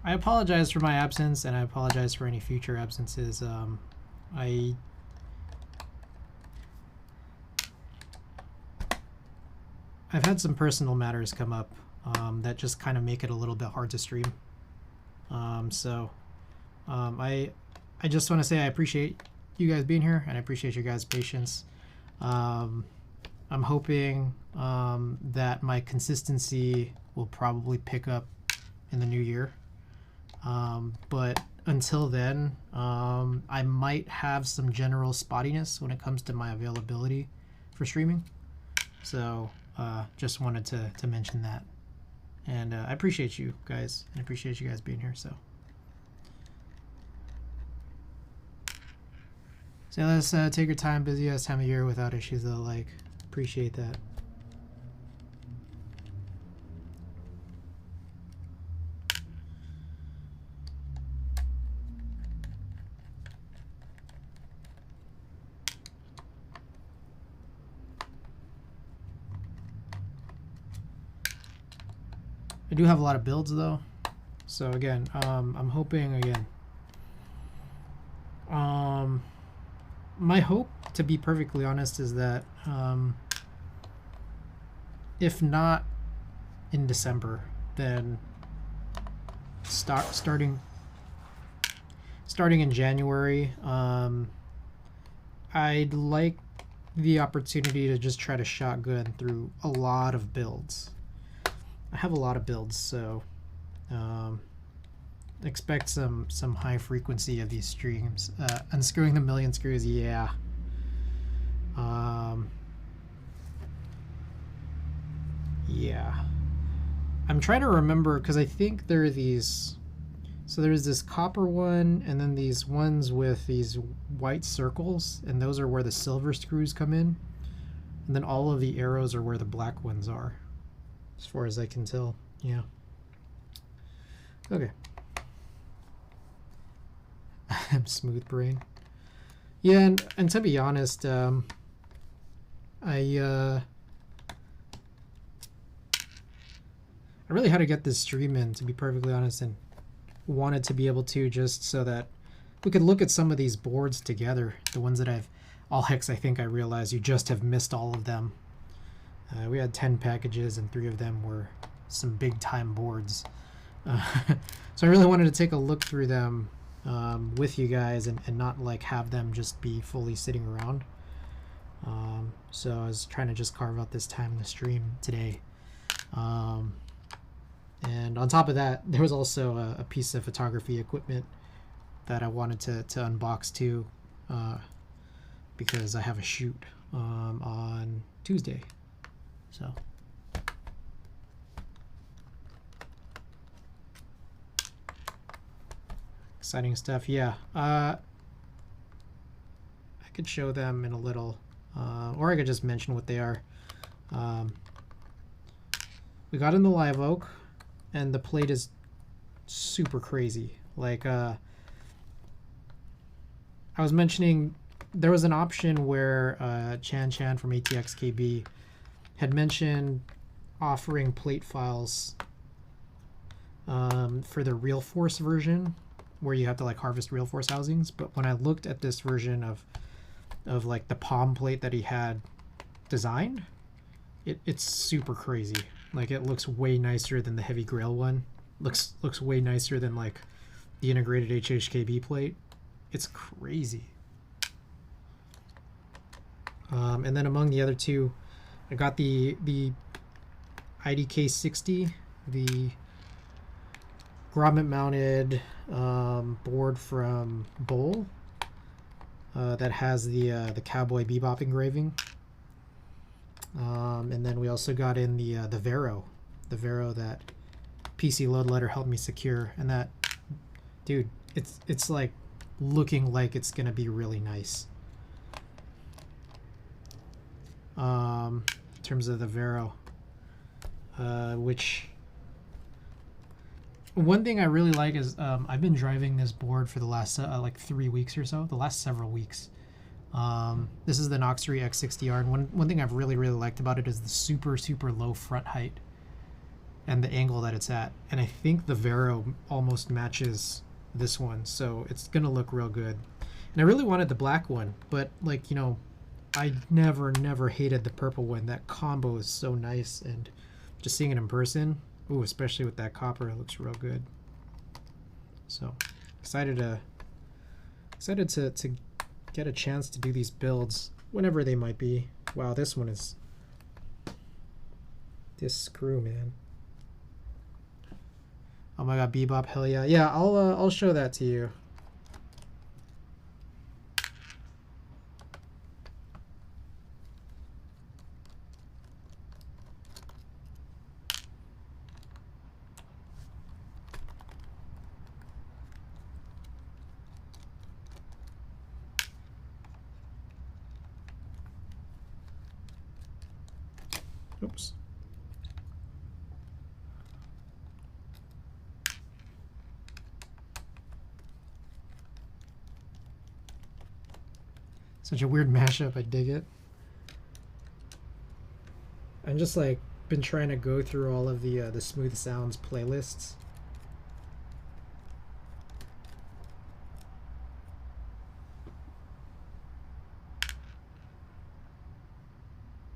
apologize for my absence, and I apologize for any future absences. I've had some personal matters come up that just kind of make it a little bit hard to stream. I just want to say I appreciate you guys being here, and I appreciate your guys' patience. I'm hoping that my consistency will probably pick up in the new year. But until then, I might have some general spottiness when it comes to my availability for streaming. So just wanted to mention that. And I appreciate you guys, and I appreciate you guys being here. So let's take your time, busiest time of year without issues though. Like, appreciate that. I do have a lot of builds though, so again, I'm hoping again. My hope, to be perfectly honest, is that if not in December, then starting in January, I'd like the opportunity to just try to shotgun through a lot of builds. I have a lot of builds, so expect some high frequency of these streams. Unscrewing the million screws, yeah. Yeah. I'm trying to remember, because I think there are these. So there's this copper one, and then these ones with these white circles, and those are where the silver screws come in. And then all of the arrows are where the black ones are, as far as I can tell. Yeah. Okay. I'm smooth brain. Yeah, and to be honest, I really had to get this stream in, to be perfectly honest, and wanted to be able to, just so that we could look at some of these boards together. The ones that all hex, I think I realized you just have missed all of them. We had 10 packages, and 3 of them were some big time boards. So I really wanted to take a look through them with you guys, and not like have them just be fully sitting around. So I was trying to just carve out this time in the stream today. And on top of that, there was also a piece of photography equipment that I wanted to unbox too, because I have a shoot on Tuesday. So exciting stuff. Yeah, I could show them in a little, or I could just mention what they are. We got in the live oak, and the plate is super crazy. Like I was mentioning, there was an option where Chan from ATXKB had mentioned offering plate files for the realforce version, where you have to like harvest realforce housings. But when I looked at this version of like the palm plate that he had designed, it's super crazy. Like, it looks way nicer than the heavy grail one. Looks way nicer than like the integrated HHKB plate. It's crazy. And then among the other two, I got the IDK 60, the grommet mounted board from Bowl that has the Cowboy Bebop engraving. And then we also got in the Vero that PC Load Letter helped me secure, and that, dude, it's like looking like it's gonna be really nice. In terms of the Vero, which one thing I really like is I've been driving this board for the last like 3 weeks or so, the last several weeks. This is the Noxery X60R, and one thing I've really liked about it is the super low front height and the angle that it's at. And I think the Vero almost matches this one, so it's gonna look real good. And I really wanted the black one, but like, you know, I never hated the purple one. That combo is so nice, and just seeing it in person, ooh, especially with that copper, it looks real good. So excited to get a chance to do these builds whenever they might be. Wow, this one is this screw, man. Oh my god, Bebop, hell yeah. Yeah, I'll show that to you. Oops. Such a weird mashup, I dig it. I'm just like been trying to go through all of the Smooth Sounds playlists.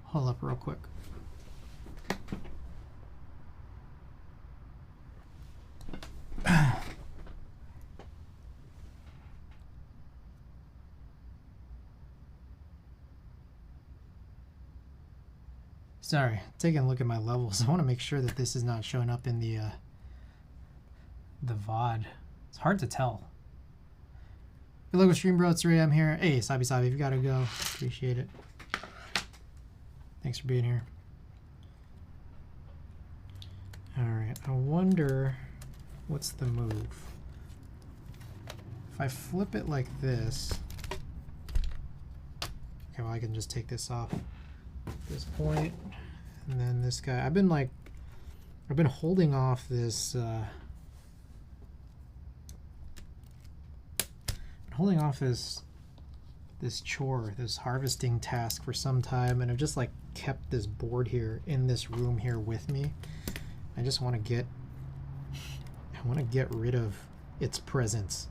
Hold up real quick. Sorry, taking a look at my levels. I want to make sure that this is not showing up in the VOD. It's hard to tell. Good luck with stream, bro. It's 3 AM here. Hey, Sabi, if you gotta go, appreciate it. Thanks for being here. All right, I wonder what's the move. If I flip it like this, okay, well I can just take this off at this point, and then this guy. I've been holding off this. This chore, this harvesting task for some time, and I've just like kept this board here in this room here with me. I just want to get rid of its presence.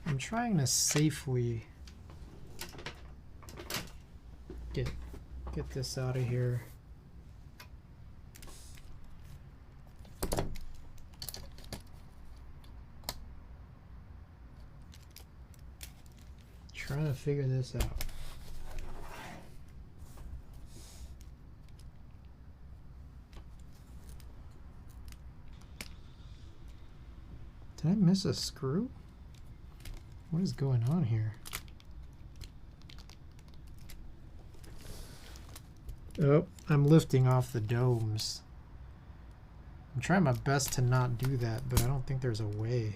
I'm trying to safely get this out of here. Trying to figure this out. Did I miss a screw? What is going on here? Oh, I'm lifting off the domes. I'm trying my best to not do that, but I don't think there's a way.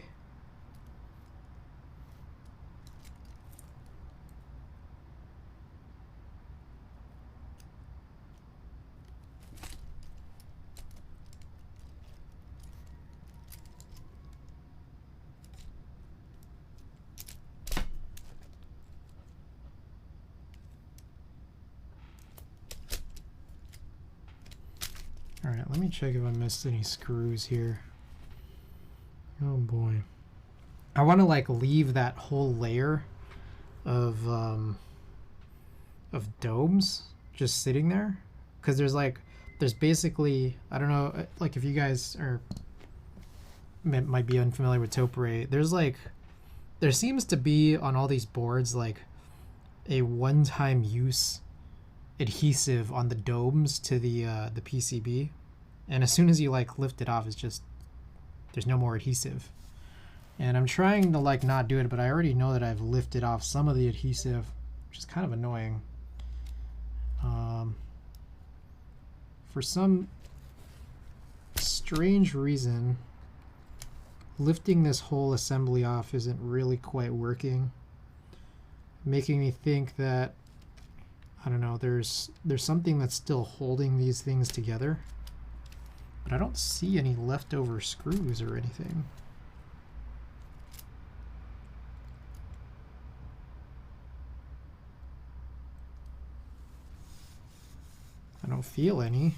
Alright, let me check if I missed any screws here. Oh boy. I want to like leave that whole layer of domes just sitting there, because there's basically, I don't know, like if you guys are might be unfamiliar with topiary, there seems to be on all these boards like a one-time use adhesive on the domes to the PCB, and as soon as you like lift it off, it's just there's no more adhesive. And I'm trying to like not do it, but I already know that I've lifted off some of the adhesive, which is kind of annoying. For some strange reason, lifting this whole assembly off isn't really quite working, making me think that, I don't know, there's something that's still holding these things together, but I don't see any leftover screws or anything. I don't feel any.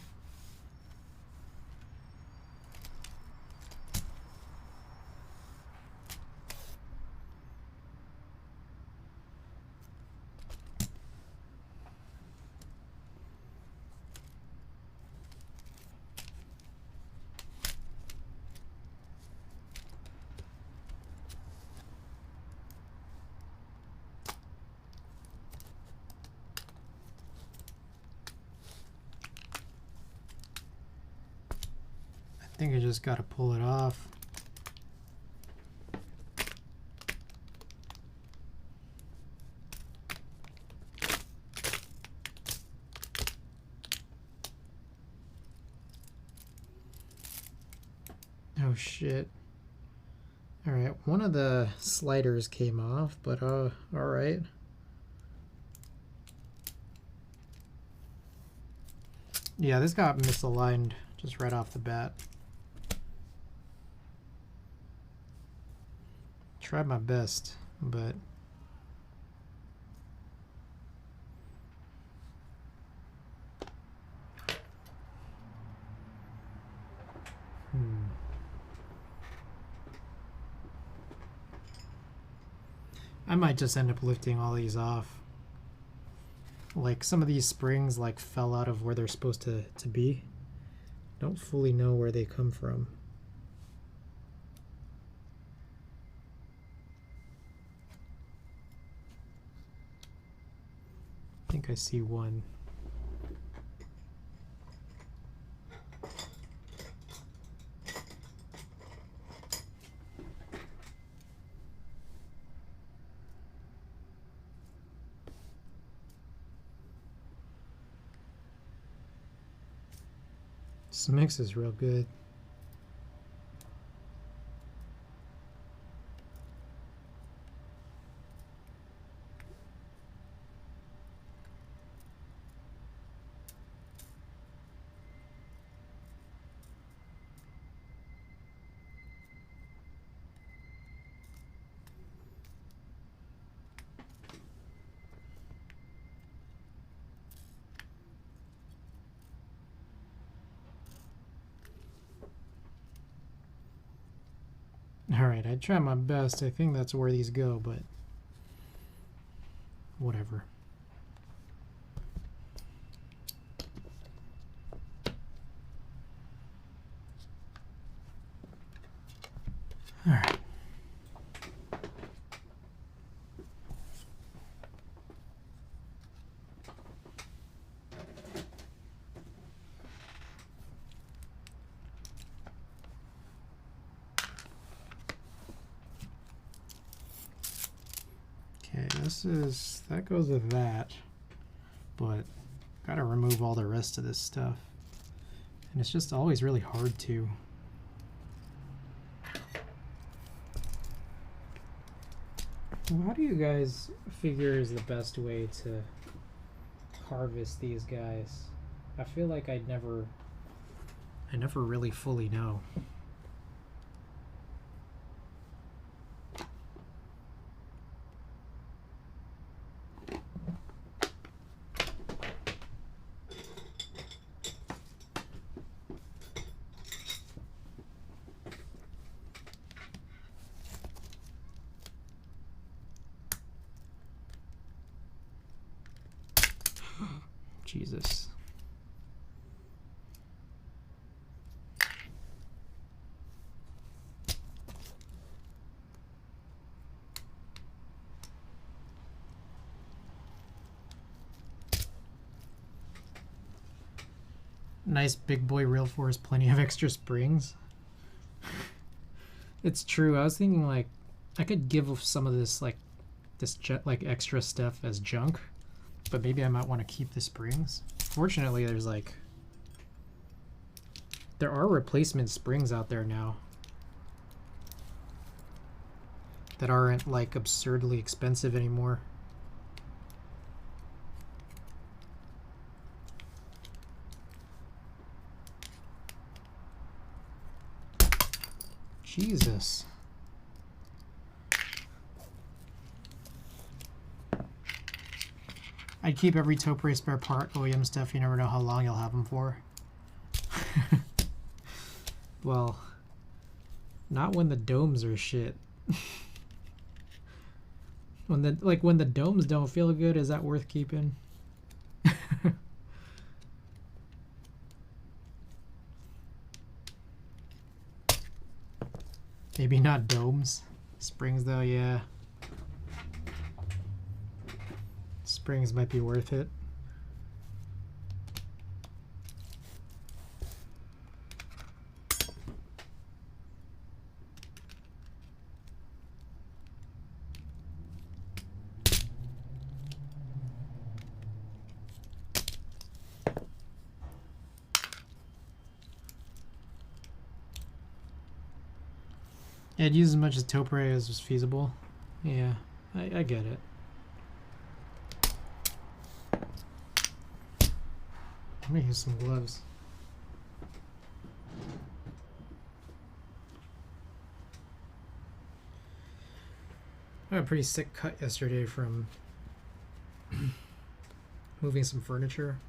I think I just got to pull it off. Oh shit. Alright, one of the sliders came off, but alright. Yeah, this got misaligned just right off the bat. Tried my best, but I might just end up lifting all these off. Like some of these springs like fell out of where they're supposed to be. Don't fully know where they come from. I think I see one. This mix is real good. Alright, I try my best. I think that's where these go, but whatever. Alright. That goes with that, but gotta remove all the rest of this stuff, and it's just always really hard to. How do you guys figure is the best way to harvest these guys? I feel like I never really fully know. Jesus. Nice big boy real force, plenty of extra springs. It's true. I was thinking like I could give some of this like extra stuff as junk, but maybe I might want to keep the springs. Fortunately, there are replacement springs out there now that aren't like absurdly expensive anymore. Jesus. I'd keep every Topre spare part OEM stuff. You never know how long you'll have them for. Well, not when the domes are shit. when the domes don't feel good, is that worth keeping? Maybe not domes. Springs though, yeah. Springs might be worth it. Yeah, I'd use as much as Topre as was feasible. Yeah, I get it. I'm gonna use some gloves. I had a pretty sick cut yesterday from moving some furniture.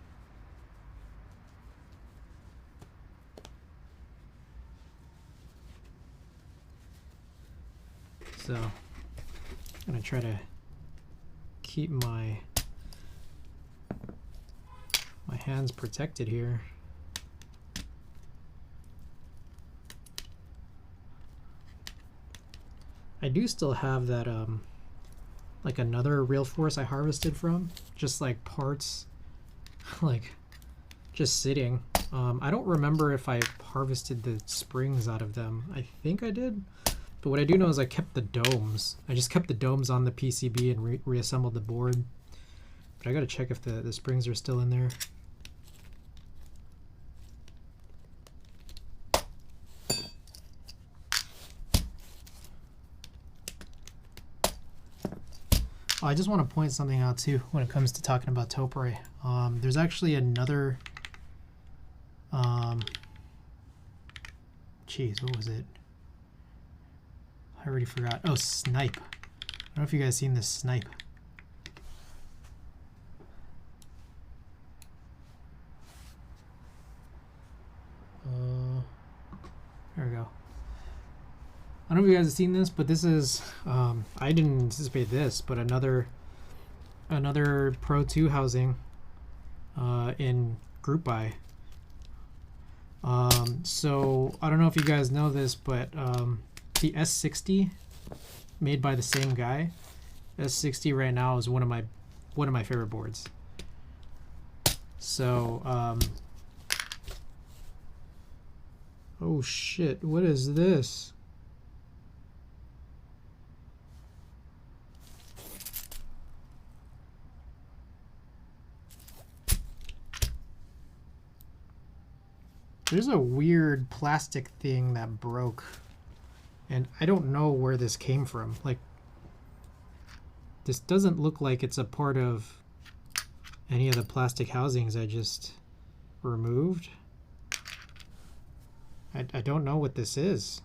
So I'm gonna try to keep my hands protected here. I do still have that like another real force I harvested from, just like parts like just sitting. I don't remember if I harvested the springs out of them. I think I did, but what I do know is I kept the domes. I just kept the domes on the PCB and reassembled the board, but I gotta check if the springs are still in there. I just want to point something out too when it comes to talking about Topre. There's actually another, geez, what was it? I already forgot. Oh, snipe. I don't know if you guys seen this snipe. There we go. I don't know if you guys have seen this, but this is, I didn't anticipate this, but another Pro 2 housing in group buy. So I don't know if you guys know this, but the S60 made by the same guy, S60 right now is one of my favorite boards. So oh shit, what is this? There's a weird plastic thing that broke, and I don't know where this came from. Like, this doesn't look like it's a part of any of the plastic housings I just removed. I don't know what this is.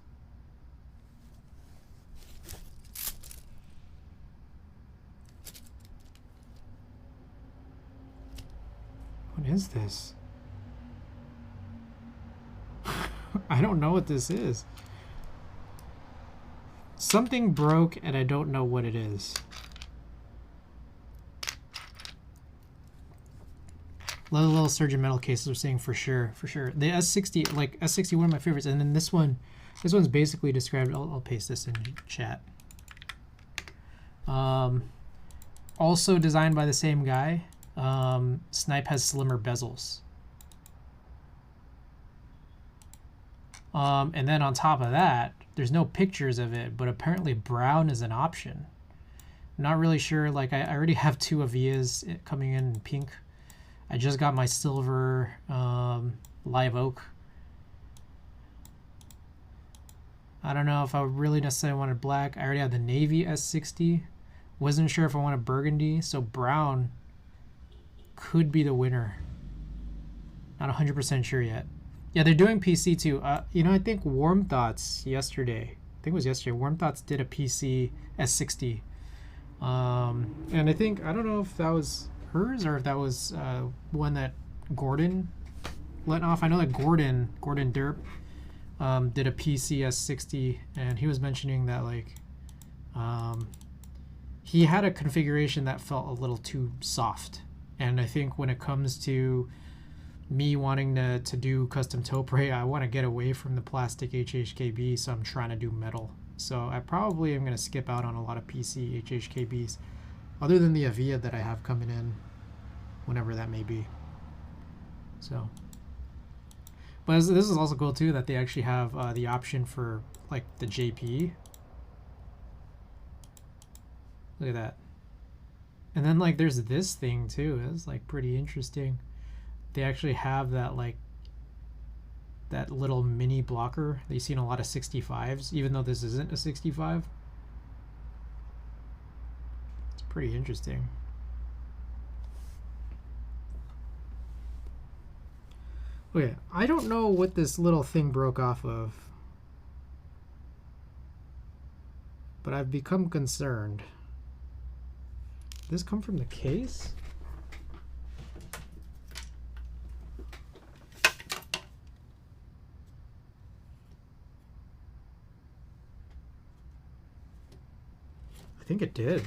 What is this? I don't know what this is. Something broke and I don't know what it is. Little surgeon metal cases are saying for sure, for sure. The S60, like S60, one of my favorites, and then this one's basically described. I'll paste this in chat. Also designed by the same guy. Snipe has slimmer bezels. And then on top of that, there's no pictures of it, but apparently brown is an option. I'm not really sure. Like I already have two Avias coming in pink. I just got my silver live oak. I don't know if I really necessarily wanted black. I already had the navy S60. Wasn't sure if I wanted burgundy, so brown could be the winner. Not 100% sure yet. Yeah, they're doing PC too. You know, I think Warm Thoughts yesterday, Warm Thoughts did a PC S60. And I think, I don't know if that was hers or if that was one that Gordon let off. I know that Gordon Derp did a PC S60, and he was mentioning that like he had a configuration that felt a little too soft. And I think when it comes to me wanting to do custom topre, I want to get away from the plastic HHKB, so I'm trying to do metal. So I probably am going to skip out on a lot of PC HHKBs, other than the Avia that I have coming in, whenever that may be. So, but this is also cool too, that they actually have the option for like the JP. Look at that. And then like there's this thing too. It's like pretty interesting. They actually have that like that little mini blocker that you see in a lot of 65s, even though this isn't a 65. It's pretty interesting. Okay, I don't know what this little thing broke off of, but I've become concerned. Did this come from the case? I think it did.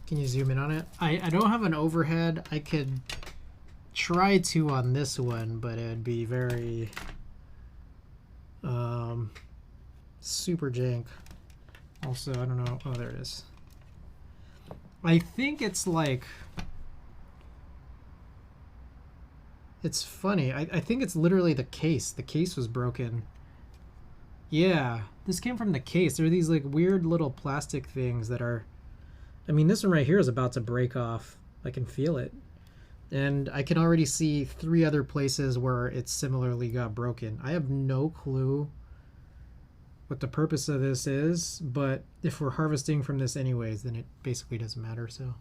Can you zoom in on it? I don't have an overhead. I could try to on this one, but it'd be very super jank. Also, I don't know. Oh, there it is. I think it's like, it's funny. I think it's literally the case. The case was broken. Yeah, this came from the case. There are these like weird little plastic things that are, I mean, this one right here is about to break off. I can feel it. And I can already see 3 other places where it similarly got broken. I have no clue what the purpose of this is, but if we're harvesting from this anyways, then it basically doesn't matter. So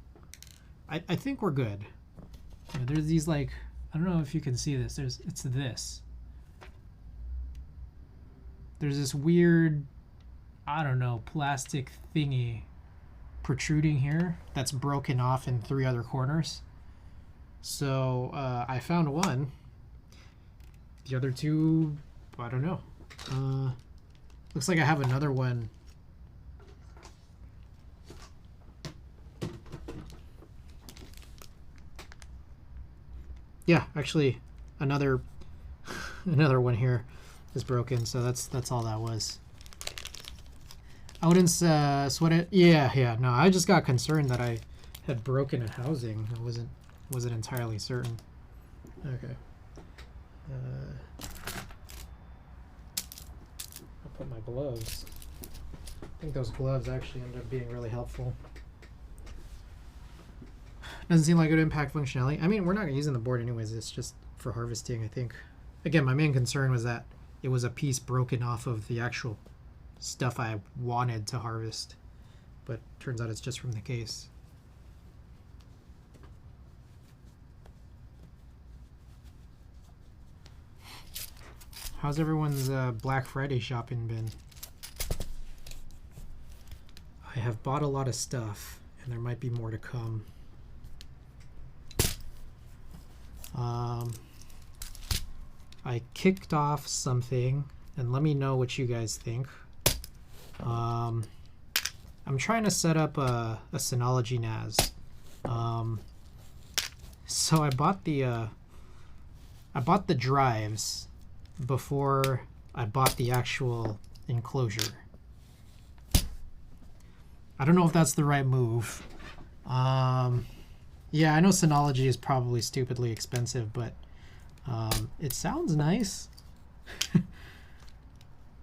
I think we're good. You know, there's these like, I don't know if you can see this. It's this. There's this weird, I don't know, plastic thingy protruding here that's broken off in 3 other corners. So I found one. The other 2, I don't know. Looks like I have another one. Yeah, actually, another one here is broken. So that's all that was. I wouldn't sweat it. Yeah. No, I just got concerned that I had broken a housing. I wasn't entirely certain. Okay. I'll put my gloves. I think those gloves actually end up being really helpful. Doesn't seem like it would impact functionality. I mean, we're not using the board anyways. It's just for harvesting, I think. Again, my main concern was that it was a piece broken off of the actual stuff I wanted to harvest. But turns out it's just from the case. How's everyone's Black Friday shopping been? I have bought a lot of stuff, and there might be more to come. I kicked off something, and let me know what you guys think. I'm trying to set up a Synology NAS. So I bought the drives before I bought the actual enclosure. I don't know if that's the right move. Yeah, I know Synology is probably stupidly expensive, but it sounds nice.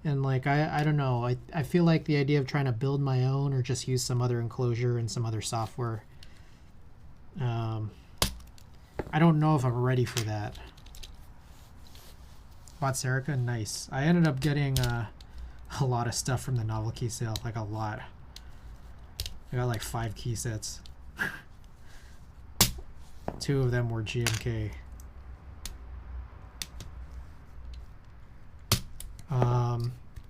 And like, I don't know, I feel like the idea of trying to build my own or just use some other enclosure and some other software, I don't know if I'm ready for that. Bought Serica, nice. I ended up getting a lot of stuff from the novelty sale, like a lot. I got like 5 key sets. 2 of them were GMK.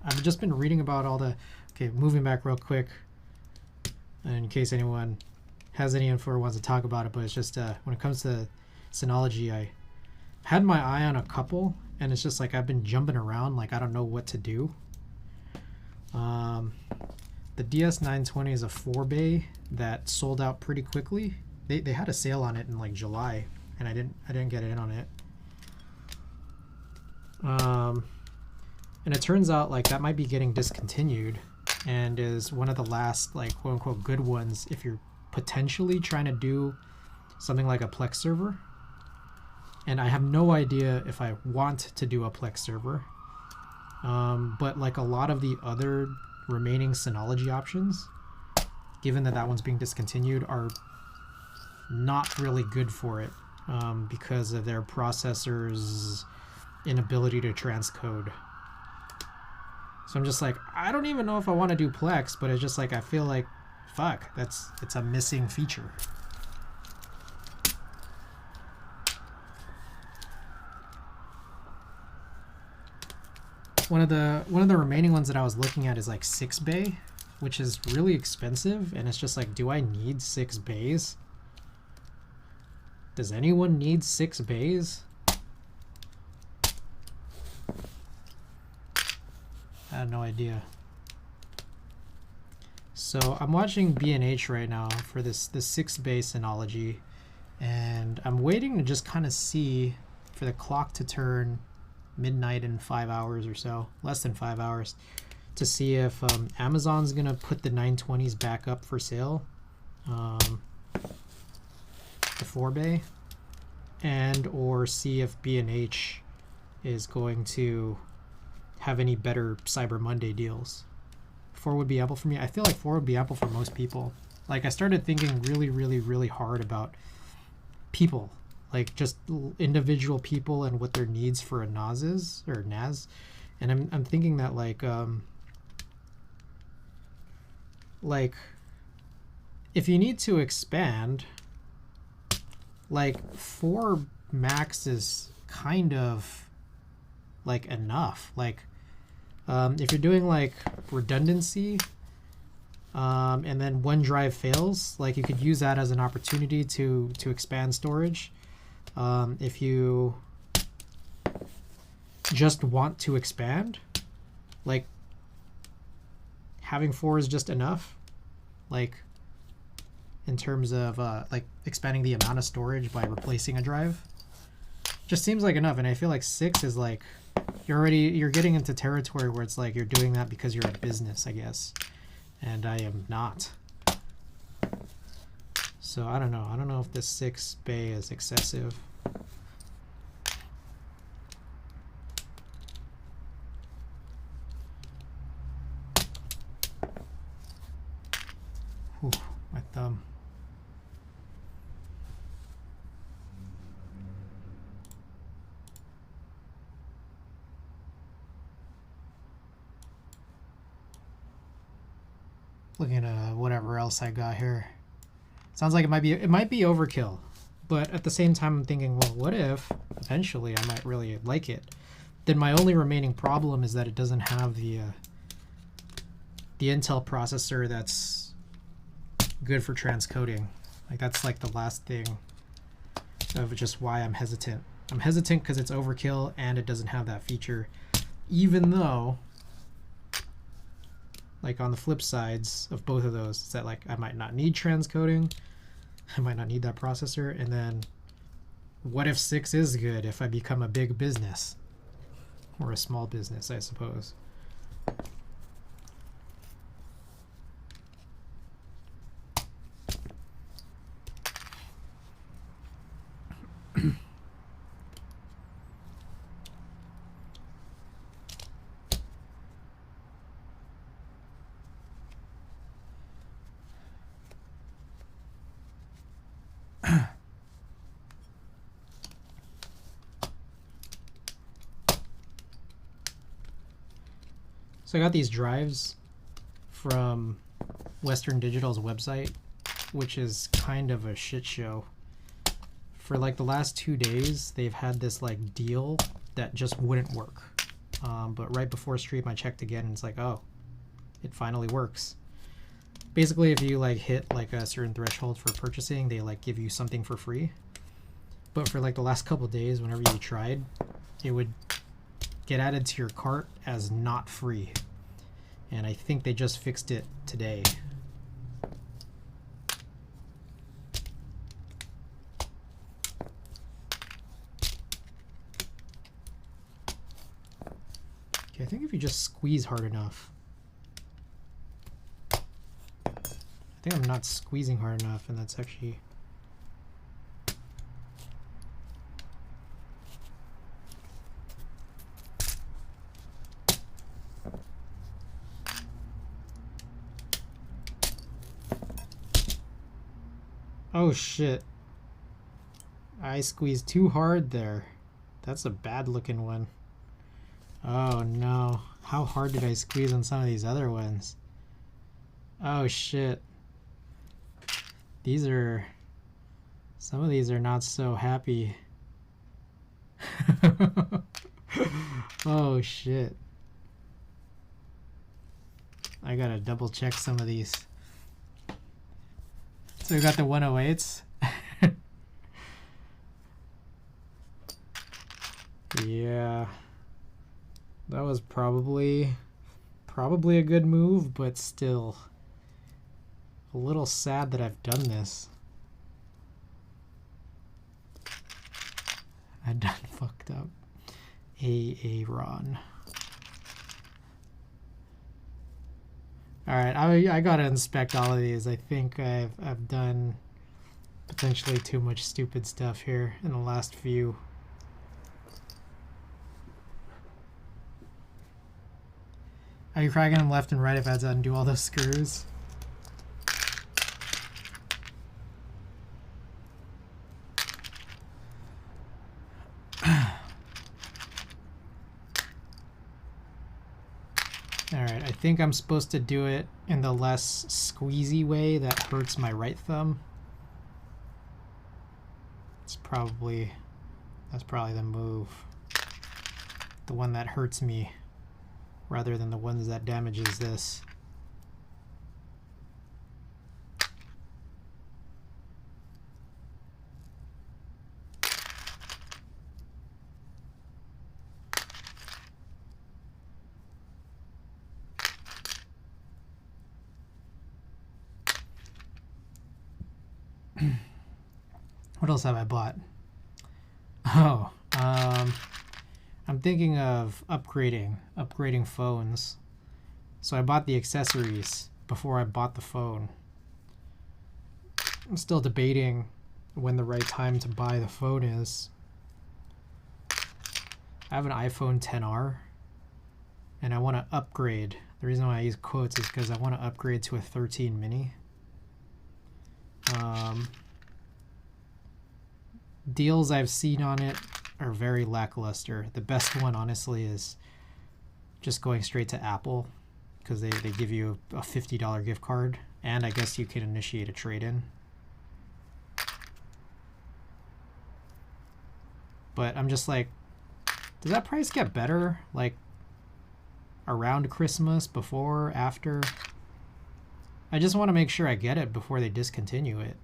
I've just been reading about all the... Okay, moving back real quick, in case anyone has any info or wants to talk about it, but it's just when it comes to Synology, I had my eye on a couple, and it's just like I've been jumping around, like I don't know what to do. The DS920 is a 4-bay that sold out pretty quickly. They had a sale on it in like July, and I didn't get in on it. And it turns out like that might be getting discontinued, and is one of the last like quote unquote good ones if you're potentially trying to do something like a Plex server. And I have no idea if I want to do a Plex server, but like a lot of the other remaining Synology options, given that one's being discontinued, are not really good for it because of their processor's inability to transcode. So I'm just like, I don't even know if I want to do Plex, but it's just like I feel like, fuck, it's a missing feature. One of the remaining ones that I was looking at is like 6-bay, which is really expensive, and it's just like, do I need 6 bays? Does anyone need 6 bays? I have no idea. So I'm watching B&H right now for this 6-bay Synology, and I'm waiting to just kind of see for the clock to turn midnight in 5 hours or so, less than 5 hours, to see if Amazon's gonna put the 920s back up for sale, the 4-bay, and or see if B&H is going to have any better Cyber Monday deals. 4 would be Apple for me. I feel like 4 would be Apple for most people. Like I started thinking really hard about people, like just individual people and what their needs for a NAS is, or NAS. And I'm thinking that like if you need to expand, like 4 max is kind of like enough. Like if you're doing like redundancy and then one drive fails, like you could use that as an opportunity to expand storage. If you just want to expand, like having 4 is just enough, like in terms of like expanding the amount of storage by replacing a drive. Just seems like enough. And I feel like 6 is like you're getting into territory where it's like you're doing that because you're a business, I guess, and I am not. So I don't know if this 6-bay is excessive. Whew, my thumb. Looking at whatever else I got here. Sounds like it might be overkill, but at the same time I'm thinking, well, what if eventually I might really like it? Then my only remaining problem is that it doesn't have the Intel processor that's good for transcoding. Like that's like the last thing of just why I'm hesitant. I'm hesitant because it's overkill and it doesn't have that feature, even though like on the flip sides of both of those, it's that like I might not need transcoding, I might not need that processor, and then what if 6 is good if I become a big business or a small business, I suppose. So I got these drives from Western Digital's website, which is kind of a shit show. For like the last 2 days, they've had this like deal that just wouldn't work. But right before stream, I checked again and it's like, oh, it finally works. Basically, if you like hit like a certain threshold for purchasing, they like give you something for free. But for like the last couple of days, whenever you tried, it would get added to your cart as not free. And I think they just fixed it today. Okay, I think if you just squeeze hard enough. I think I'm not squeezing hard enough, and that's actually... Oh shit. I squeezed too hard there. That's a bad looking one. Oh no. How hard did I squeeze on some of these other ones? Oh shit. These are... Some of these are not so happy. Oh shit. I gotta double check some of these. So we got the 108s. Yeah. That was probably a good move, but still a little sad that I've done this. I done fucked up. Aaron. Alright, I gotta inspect all of these. I think I've done potentially too much stupid stuff here in the last few. Are you cracking them left and right if I had to undo all those screws? Alright, I think I'm supposed to do it in the less squeezy way that hurts my right thumb. That's probably the move. The one that hurts me rather than the ones that damages this. What else have I bought? Oh, I'm thinking of upgrading phones. So I bought the accessories before I bought the phone. I'm still debating when the right time to buy the phone is. I have an iPhone XR and I want to upgrade. The reason why I use quotes is because I want to upgrade to a 13 mini. Deals I've seen on it are very lackluster. The best one, honestly, is just going straight to Apple because they give you a $50 gift card, and I guess you can initiate a trade-in. But I'm just like, does that price get better? Like, around Christmas, before, after? I just want to make sure I get it before they discontinue it.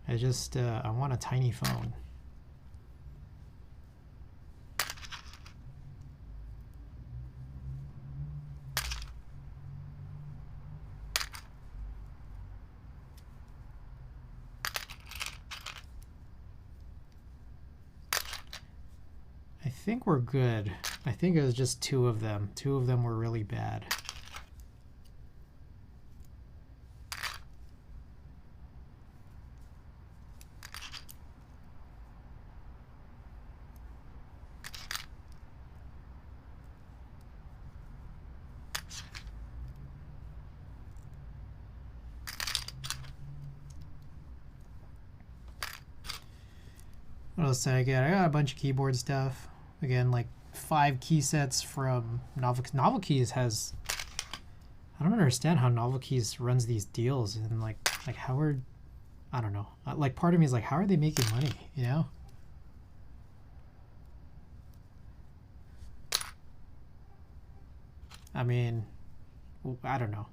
I want a tiny phone. I think we're good. I think it was just 2 of them. 2 of them were really bad. What else did I get? I got a bunch of keyboard stuff. Again, like 5 key sets from Novel. Novel Keys has... I don't understand how Novel Keys runs these deals, and like how are... I don't know. Like, part of me is like, how are they making money, you know? I mean, I don't know.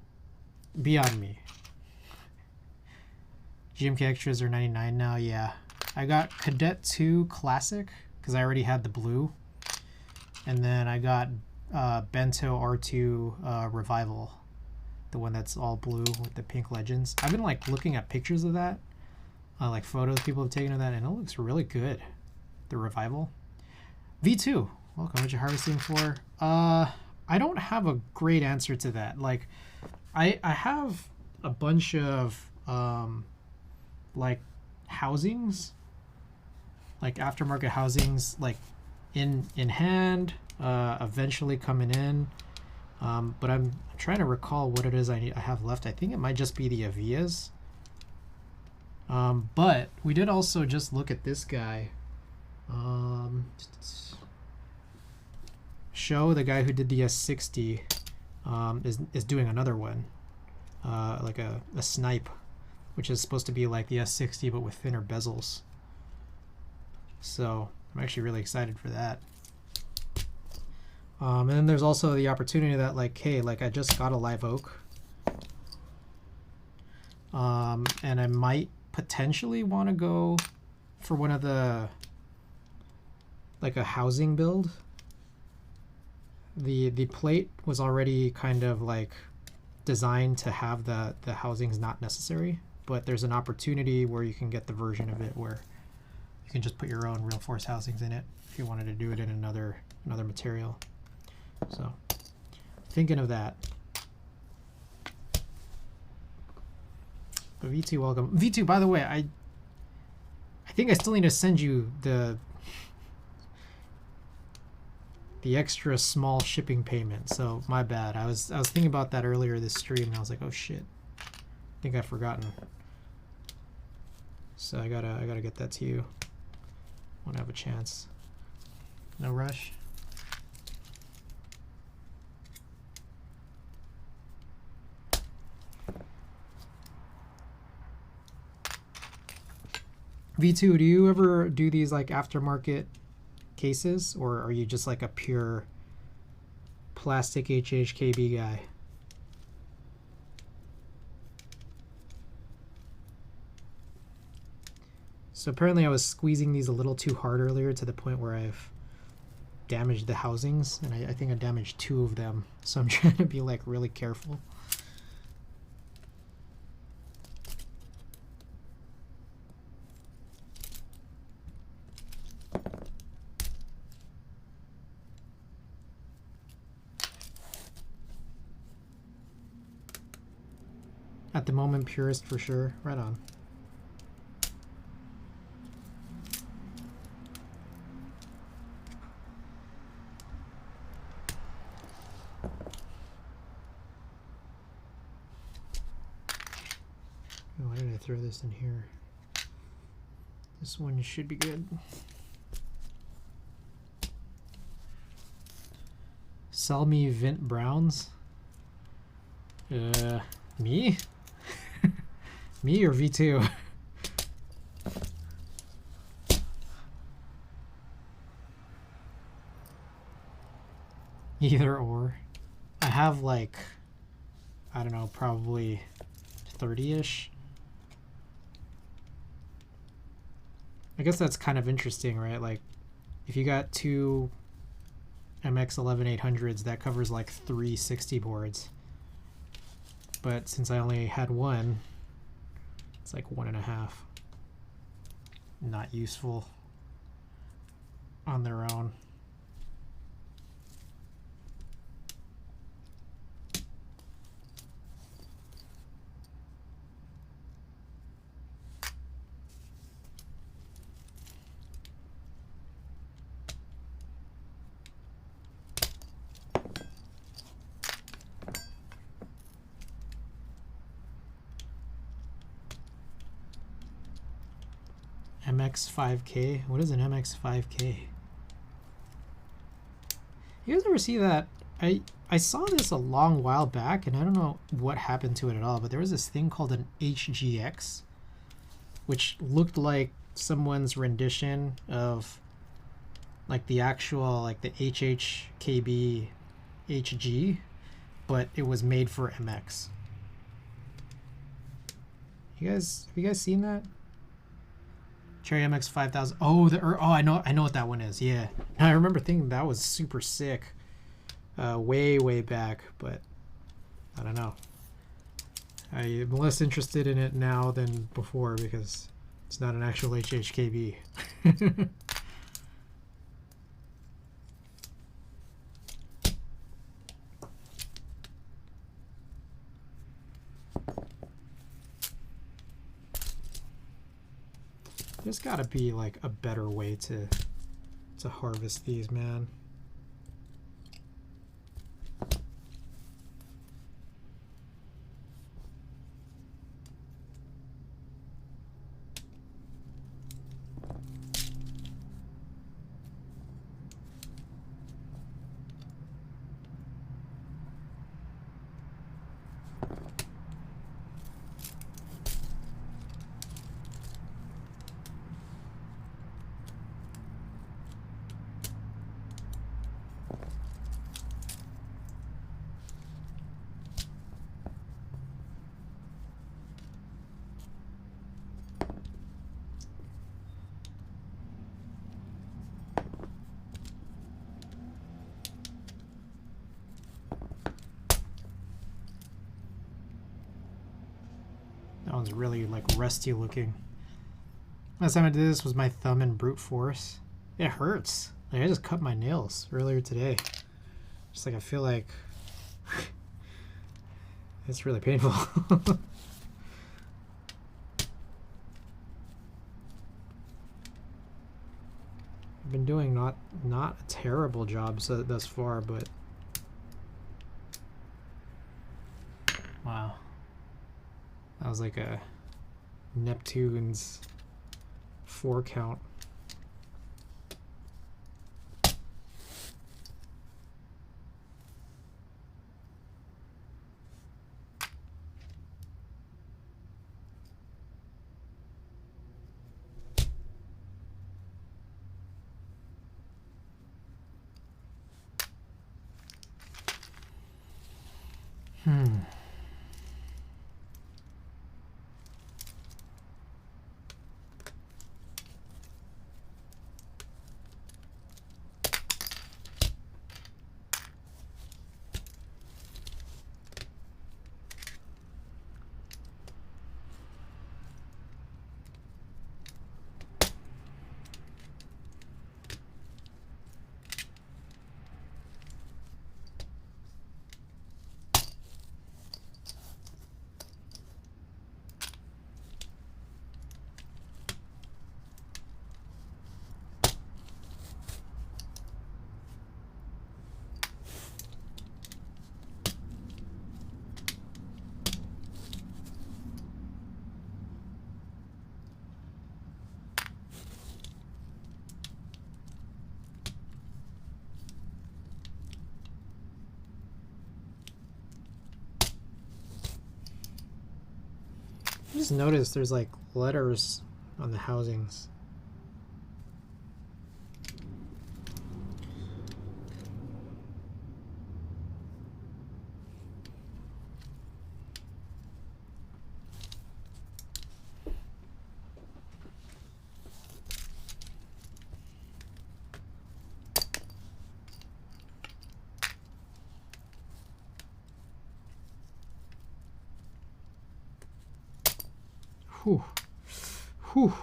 Beyond me. GMK extras are 99 now, yeah. I got Cadet 2 Classic, because I already had the blue. And then I got Bento R2 Revival, the one that's all blue with the pink legends. I've been like looking at pictures of that, like photos people have taken of that, and it looks really good. The Revival. V2, welcome. What you harvesting for? I don't have a great answer to that. Like, I have a bunch of like housings, like aftermarket housings, like in hand, eventually coming in, but I'm trying to recall what it is I have left. I think it might just be the Avias, but we did also just look at this guy. Show the guy who did the S60 is doing another one, like a snipe, which is supposed to be like the S60 but with thinner bezels. So I'm actually really excited for that. And then there's also the opportunity that, like, hey, like I just got a live oak, and I might potentially want to go for one of the, like a housing build. The plate was already kind of like designed to have the housings not necessary, but there's an opportunity where you can get the version of it where you can just put your own realforce housings in it if you wanted to do it in another material. So thinking of that. But V2, welcome. V2, by the way, I think I still need to send you the extra small shipping payment. So my bad. I was thinking about that earlier this stream, and I was like, oh shit, I think I've forgotten. So I gotta get that to you when I have a chance. No rush. V2, do you ever do these like aftermarket cases, or are you just like a pure plastic HHKB guy? So apparently I was squeezing these a little too hard earlier, to the point where I've damaged the housings, and I think I damaged 2 of them. So I'm trying to be like really careful. At the moment, purist for sure. Right on. Oh, why did I throw this in here? This one should be good. Sell me Vint Browns. Me? Me or V2? Either or. I have like I don't know, probably 30-ish. I guess that's kind of interesting, right? Like, if you got two MX11800s, that covers like 360 boards. But since I only had one, it's like 1.5. Not useful on their own. MX5K? What is an MX5K? You guys ever see that? I saw this a long while back, and I don't know what happened to it at all, but there was this thing called an HGX, which looked like someone's rendition of like the actual, like the HHKB HG, but it was made for MX. Have you guys seen that? Cherry MX 5000. Oh, I know what that one is. Yeah, I remember thinking that was super sick, way back. But I don't know. I'm less interested in it now than before because it's not an actual HHKB. There's got to be like a better way to harvest these, man. That one's really like rusty looking. Last time I did this was my thumb in brute force. It hurts. Like I just cut my nails earlier today. Just like I feel like it's really painful. I've been doing not a terrible job thus far, but wow. That was like a Neptune's 4 count. I just noticed there's like letters on the housings. Whew. Whew.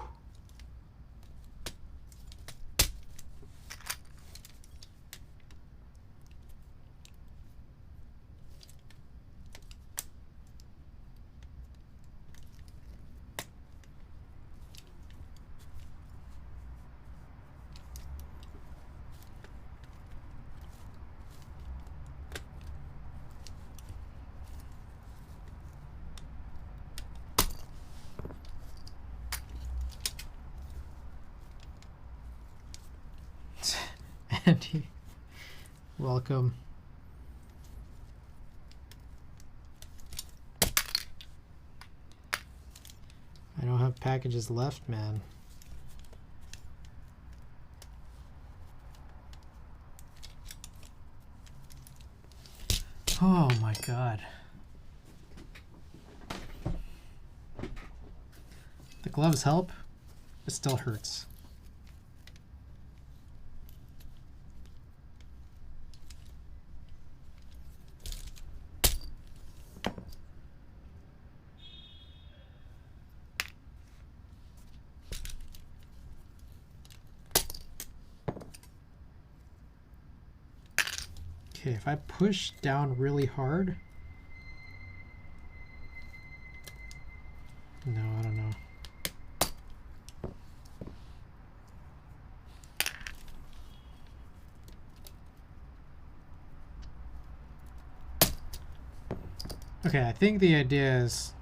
Andy, welcome. I don't have packages left, man. Oh my god. The gloves help. It still hurts. Okay, if I push down really hard. No, I don't know. Okay, I think the idea is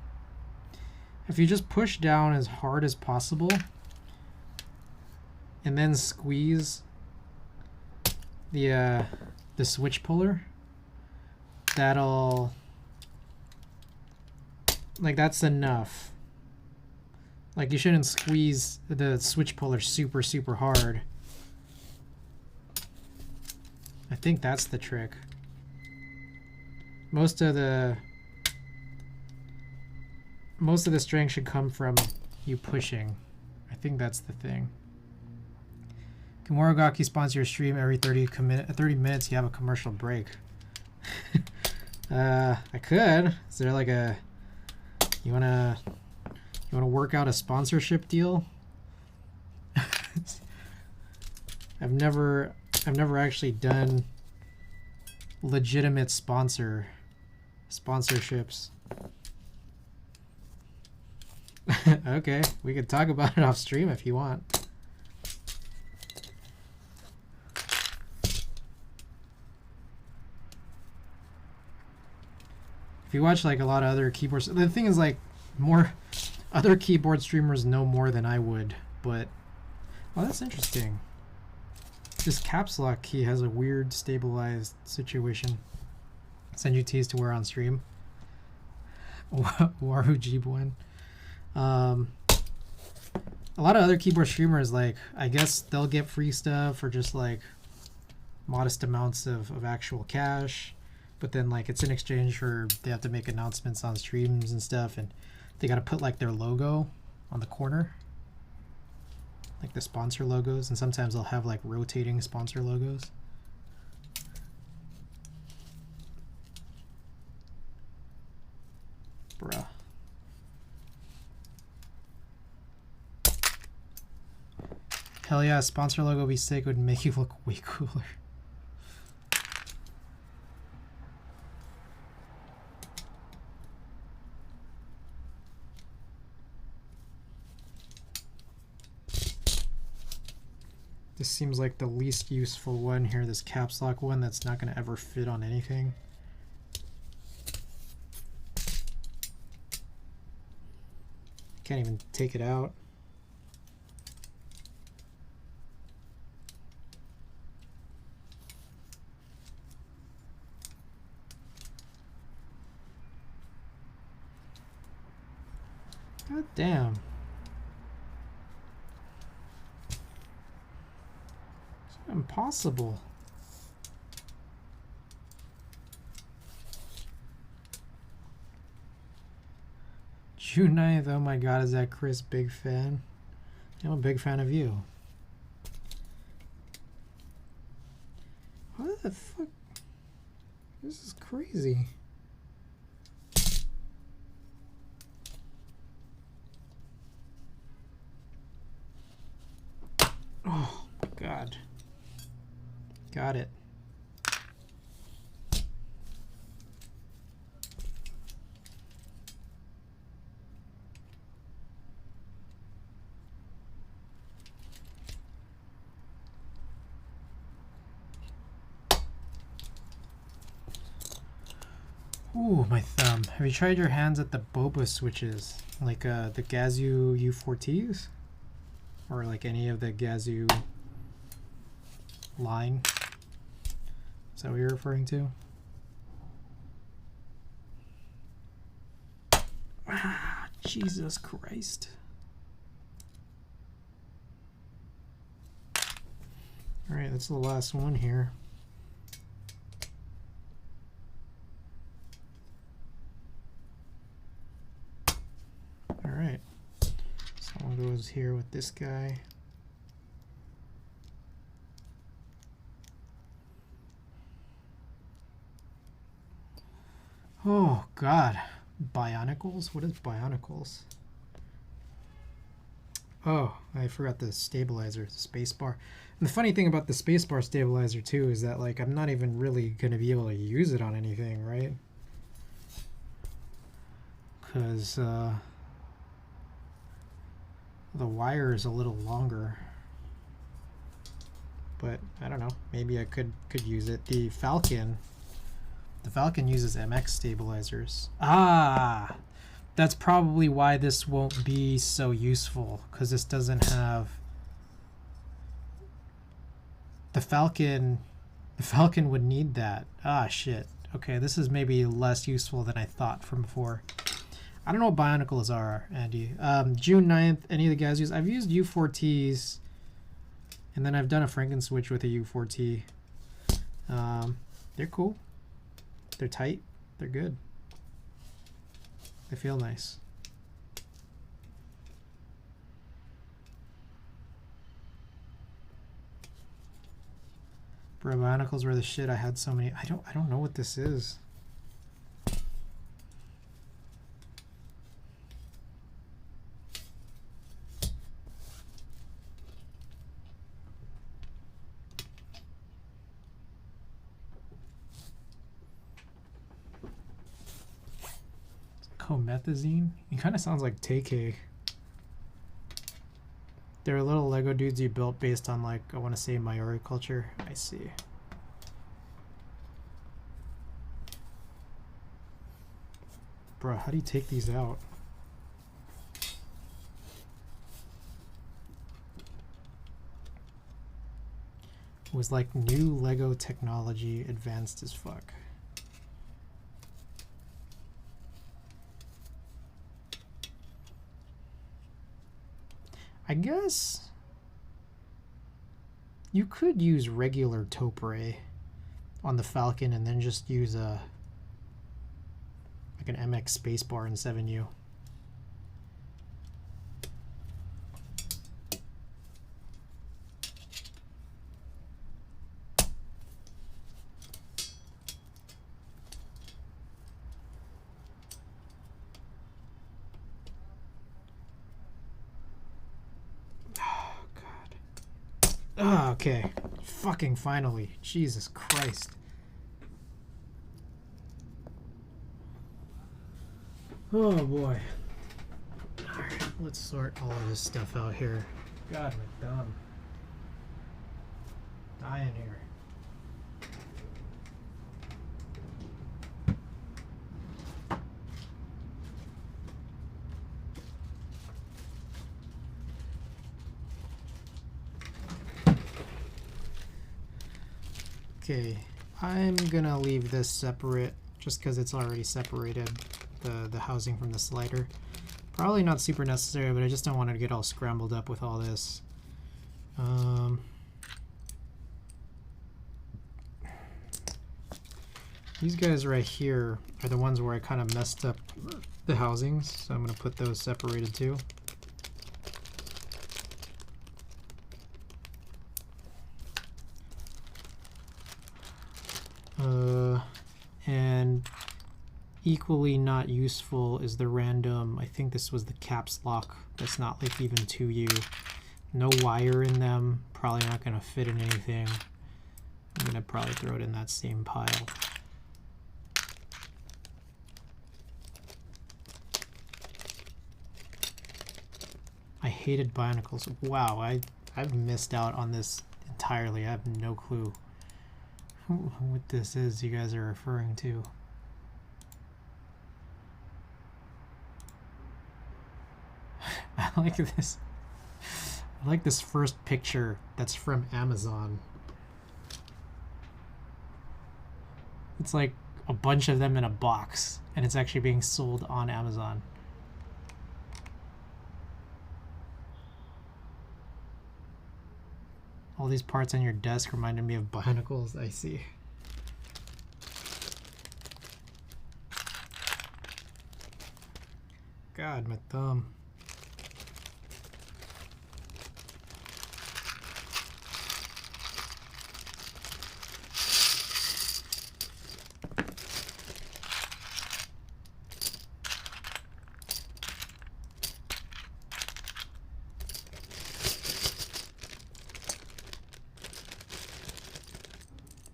if you just push down as hard as possible and then squeeze the switch puller, that'll, like, that's enough. Like, you shouldn't squeeze the switch puller super, super hard. I think that's the trick. Most of the strength should come from you pushing. I think that's the thing. Can Morogaki sponsor your stream every 30 minutes? You have a commercial break. I could. Is there like a you wanna work out a sponsorship deal? I've never actually done legitimate sponsorships. Okay, we could talk about it off stream if you want. If you watch like a lot of other keyboards, the thing is like more other keyboard streamers know more than I would, but oh, that's interesting. This caps lock key has a weird stabilized situation. Send you teas to wear on stream. Waru Jibuan. A lot of other keyboard streamers, like, I guess they'll get free stuff or just like modest amounts of actual cash, but then like it's in exchange for they have to make announcements on streams and stuff, and they got to put like their logo on the corner, like the sponsor logos, and sometimes they'll have like rotating sponsor logos. Bruh. Hell yeah, sponsor logo be sick, would make you look way cooler. This seems like the least useful one here, this caps lock one that's not going to ever fit on anything. Can't even take it out. God damn. It's impossible. June 9th, oh my god, is that Chris big fan? I'm a big fan of you. What the fuck? This is crazy. Got it. Ooh, my thumb. Have you tried your hands at the boba switches? Like the Gazoo U4Ts? Or like any of the Gazoo line? Is that what you're referring to? Ah, Jesus Christ. Alright, that's the last one here. Alright, someone goes here with this guy. Oh God, Bionicles? What is Bionicles? Oh, I forgot the stabilizer, the spacebar. And the funny thing about the spacebar stabilizer too is that like I'm not even really going to be able to use it on anything, right? Because the wire is a little longer. But I don't know, maybe I could use it. The Falcon uses MX stabilizers. Ah, that's probably why this won't be so useful, because this doesn't have the Falcon would need that. Ah, shit. Okay, this is maybe less useful than I thought from before. I don't know what Bionicles are, Andy. June 9th, any of the guys use? I've used U4Ts, and then I've done a Frankenswitch with a U4T. They're cool. They're tight. They're good. They feel nice. Bro, Bionicles were the shit. I had so many. I don't know what this is. Comethazine? It kind of sounds like Teike. They're little Lego dudes you built based on, like, I want to say Maori culture. I see. Bro, how do you take these out? It was like new Lego technology, advanced as fuck. I guess you could use regular taupe ray on the Falcon and then just use a like an MX spacebar in 7U. Oh, okay. Fucking finally. Jesus Christ. Oh boy. Alright, let's sort all of this stuff out here. God, my thumb. Dying here. Okay, I'm gonna leave this separate just because it's already separated the housing from the slider. Probably not super necessary, but I just don't want it to get all scrambled up with all this. These guys right here are the ones where I kind of messed up the housings, so I'm gonna put those separated too. And equally not useful is the random, I think this was the caps lock, that's not like even 2U. No wire in them, probably not going to fit in anything. gonna probably throw it in that same pile. I hated Bionicles. Wow, I've missed out on this entirely. I have no clue what this is you guys are referring to. I like this. I like this first picture that's from Amazon. It's like a bunch of them in a box, and it's actually being sold on Amazon. All these parts on your desk reminded me of Bionicles. I see. God, my thumb.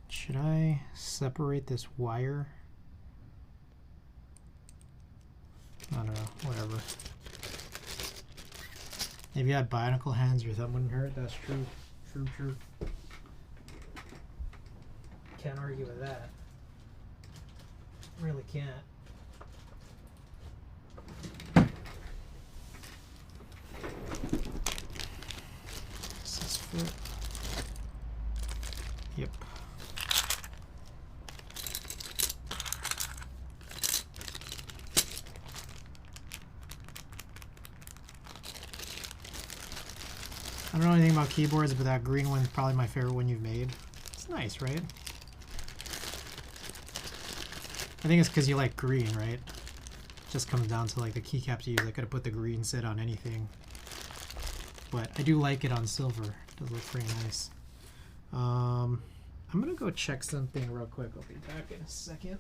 Should I separate this wire? I don't know, whatever. Maybe I had Bionicle hands, your thumb wouldn't hurt. That's true. True. Can't argue with that. Really can't. Does this fit? Yep. I don't know anything about keyboards, but that green one's probably my favorite one you've made. It's nice, right? I think it's because you like green, right? It just comes down to like the keycaps you use. I could have put the green set on anything. But I do like it on silver. It does look pretty nice. I'm going to go check something real quick. I'll be back in a second.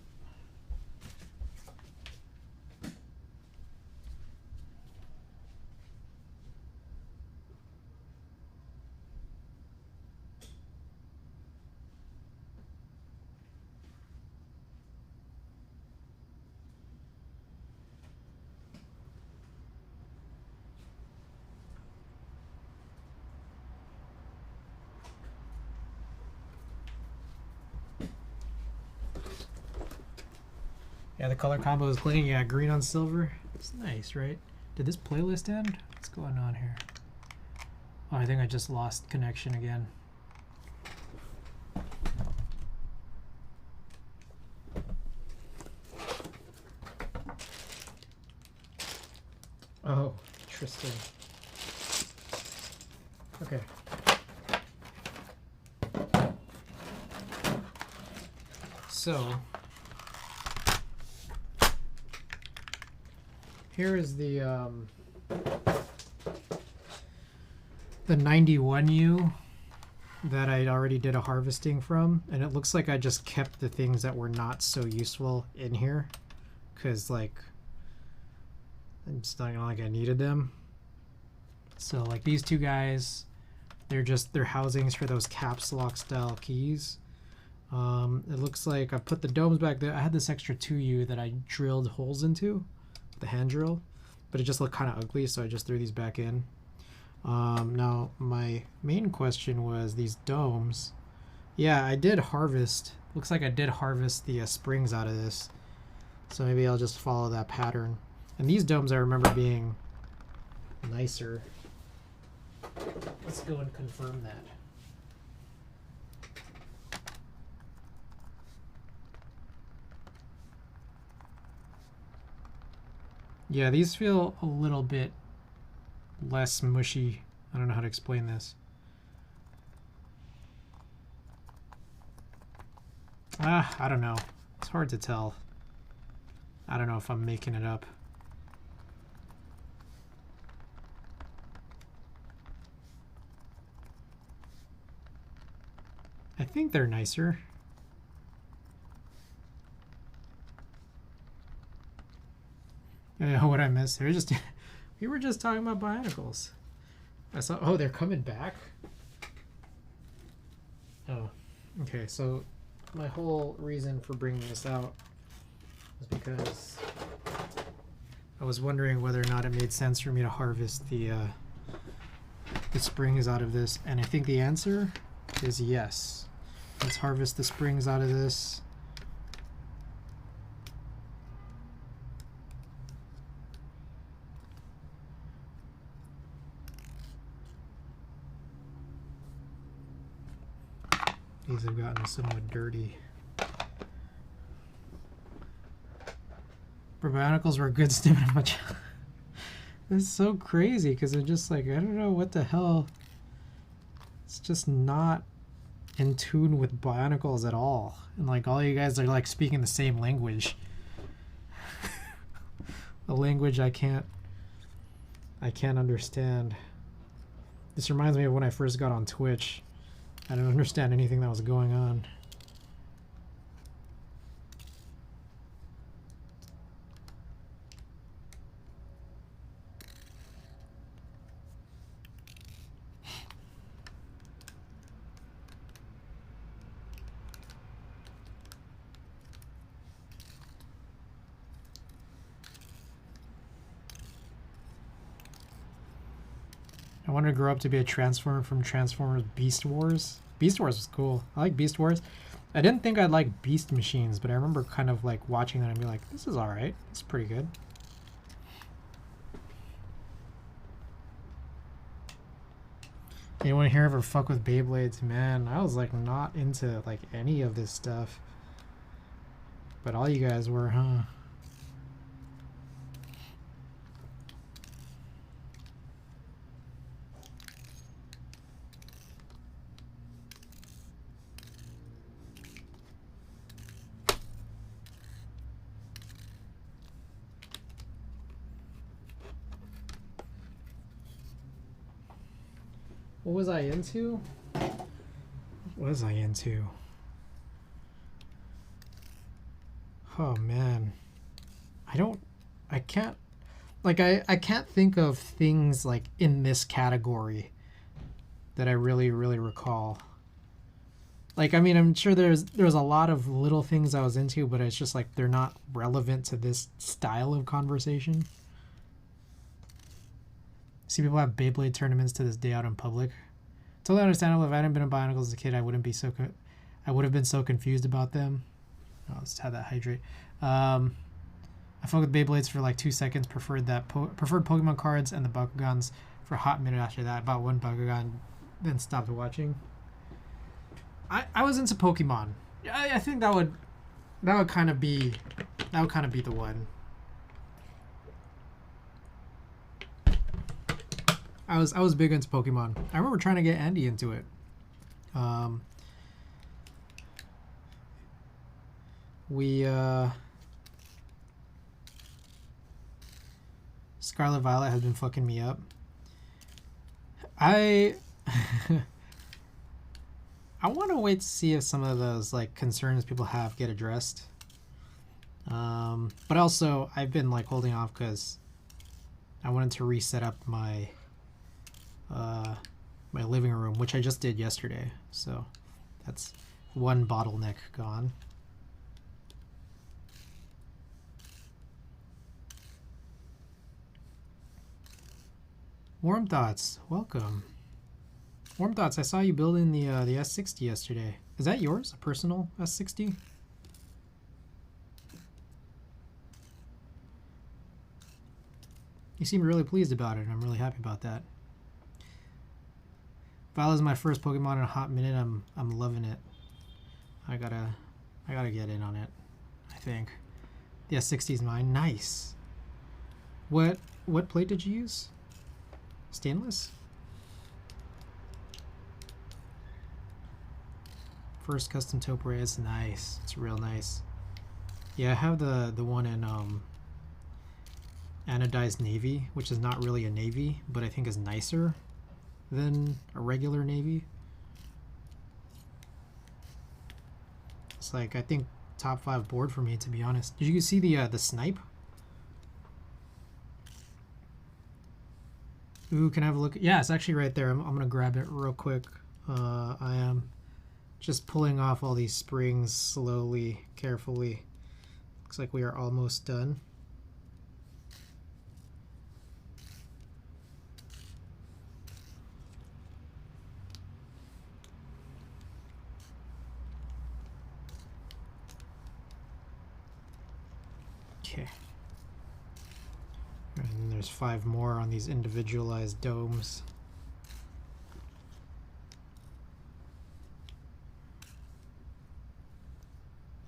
Yeah, the color combo is clean. Yeah, green on silver. It's nice, right? Did this playlist end? What's going on here? Oh, I think I just lost connection again. Oh, interesting. Okay. So here is the 91U that I already did a harvesting from, and it looks like I just kept the things that were not so useful in here because like it's not like I needed them. So like these two guys, they're housings for those caps lock style keys. It looks like I put the domes back there. I had this extra 2U that I drilled holes into with the hand drill, but it just looked kind of ugly, so I just threw these back in. Now my main question was these domes. Yeah, I did harvest. Looks like I did harvest the springs out of this, so maybe I'll just follow that pattern. And these domes I remember being nicer. Let's go and confirm that. Yeah, these feel a little bit less mushy. I don't know how to explain this. I don't know. It's hard to tell. I don't know if I'm making it up. I think they're nicer. What I missed? We were just talking about Bionicles. I saw. Oh, they're coming back. Oh, Okay, so my whole reason for bringing this out was because I was wondering whether or not it made sense for me to harvest the springs out of this, and I think the answer is yes. Let's harvest the springs out of this. These have gotten somewhat dirty. Bionicles were a good stamina much. It's so crazy because I'm just like, I don't know what the hell. It's just not in tune with Bionicles at all. And like all you guys are like speaking the same language. A language I can't understand. This reminds me of when I first got on Twitch. I didn't understand anything that was going on. I wanted to grow up to be a Transformer from Transformers Beast Wars. Beast Wars was cool. I like Beast Wars. I didn't think I'd like Beast Machines, but I remember kind of like watching that and be like, this is alright. It's pretty good. Anyone here ever fuck with Beyblades? Man, I was like not into like any of this stuff. But all you guys were, huh? What was I into? What was I into? Oh man. I can't think of things like in this category that I really recall. Like, I mean, I'm sure there's a lot of little things I was into, but it's just like they're not relevant to this style of conversation. See people have Beyblade tournaments to this day out in public. Totally understandable. If I hadn't been in Bionicles as a kid, I would have been so confused about them. Oh, let's have that hydrate. I fucked with Beyblades for like 2 seconds. Preferred Pokemon cards and the Bakugans for a hot minute after that. I bought one Bakugan, then stopped watching. I was into Pokemon. I think that would kind of be the one. I was big into Pokemon. I remember trying to get Andy into it. Scarlet Violet has been fucking me up. I want to wait to see if some of those like concerns people have get addressed. But also I've been like holding off because I wanted to reset up my my living room, which I just did yesterday. So that's one bottleneck gone. Warm Thoughts, welcome. Warm Thoughts, I saw you building the S60 yesterday. Is that yours? A personal S60? You seem really pleased about it, and I'm really happy about that. Violet's my first Pokemon in a hot minute. I'm loving it. I gotta get in on it, I think. The S60's mine. Nice. What plate did you use? Stainless? First custom taupe ray. It's nice. It's real nice. Yeah, I have the one in anodized navy, which is not really a navy, but I think is nicer than a regular navy. It's like, I think top 5 board for me, to be honest. Did you see the snipe? Ooh, can I have a look? Yeah, it's actually right there. I'm gonna grab it real quick. I am Just pulling off all these springs slowly, carefully. Looks like we are almost done. Okay. And then there's 5 more on these individualized domes.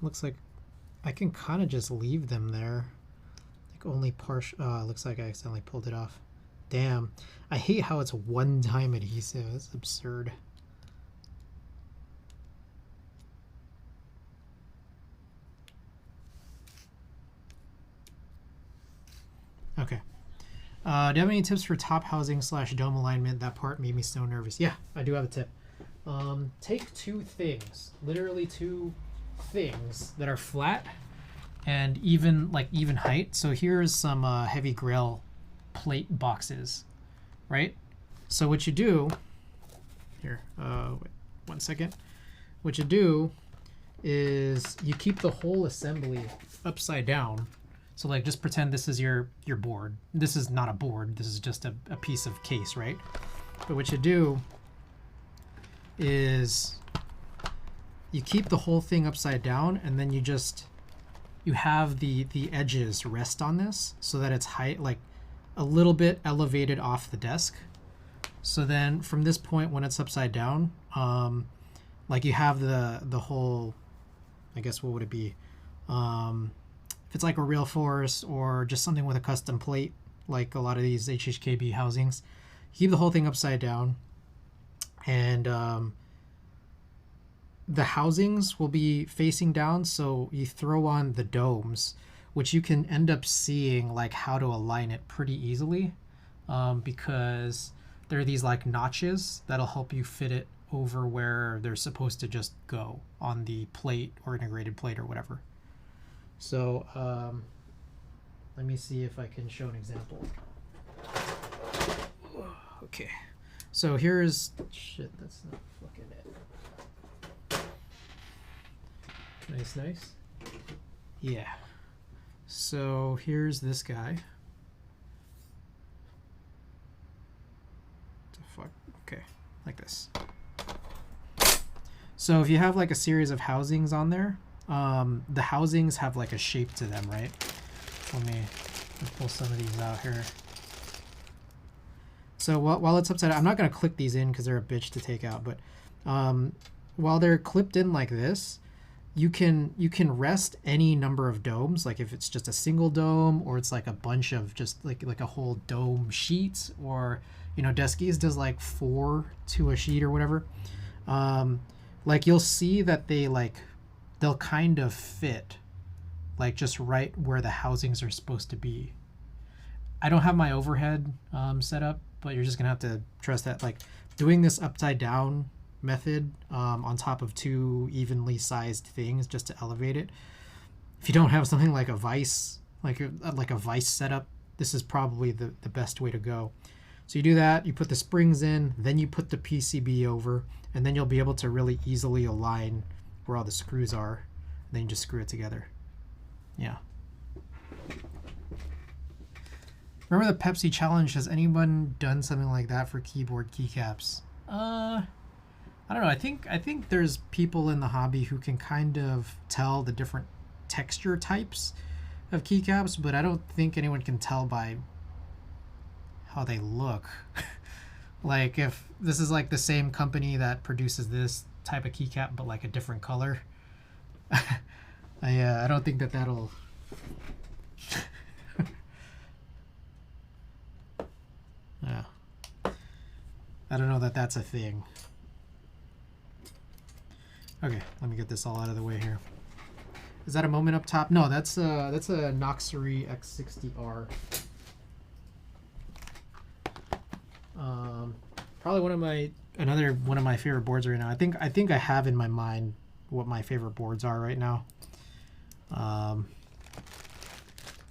Looks like I can kind of just leave them there. Like only partial. Oh, it looks like I accidentally pulled it off. Damn. I hate how it's one-time adhesive. It's absurd. Okay. Do you have any tips for top housing / dome alignment? That part made me so nervous. Yeah, I do have a tip. Take 2 things, literally 2 things that are flat and even height. So here's some heavy grail plate boxes, right? So what you do here, wait, 1 second. What you do is you keep the whole assembly upside down. So like just pretend this is your board. This is not a board, this is just a piece of case, right? But what you do is you keep the whole thing upside down, and then you have the edges rest on this so that it's height, like a little bit elevated off the desk. So then from this point when it's upside down, like you have the whole, I guess what would it be? If it's like a realforce or just something with a custom plate, like a lot of these HHKB housings, keep the whole thing upside down, and the housings will be facing down. So you throw on the domes, which you can end up seeing like how to align it pretty easily, because there are these like notches that'll help you fit it over where they're supposed to just go on the plate or integrated plate or whatever. So let me see if I can show an example. Okay, so here's shit. That's not fucking it. Nice. Yeah. So here's this guy. What the fuck? Okay, like this. So if you have like a series of housings on there, the housings have like a shape to them, right? Let me pull some of these out here. So while it's upside down, I'm not going to click these in because they're a bitch to take out, but while they're clipped in like this, you can rest any number of domes, like if it's just a single dome or it's like a bunch of just like a whole dome sheet, or you know, Deskies does like 4 to a sheet or whatever. Like you'll see that they'll kind of fit like just right where the housings are supposed to be. I don't have my overhead set up, but you're just gonna have to trust that, like doing this upside down method on top of 2 evenly sized things just to elevate it. If you don't have something like a vise, like a vise setup, this is probably the best way to go. So you do that, you put the springs in, then you put the PCB over, and then you'll be able to really easily align where all the screws are. And then you just screw it together. Yeah. Remember the Pepsi challenge? Has anyone done something like that for keyboard keycaps? I don't know. I think there's people in the hobby who can kind of tell the different texture types of keycaps, but I don't think anyone can tell by how they look. Like if this is like the same company that produces this type of keycap but like a different color, I don't think that'll yeah, I don't know that that's a thing. Okay, let me get this all out of the way here. Is that a Moment up top? No, that's a Noxery X60R. Probably one of my favorite boards right now. I think I have in my mind what my favorite boards are right now. I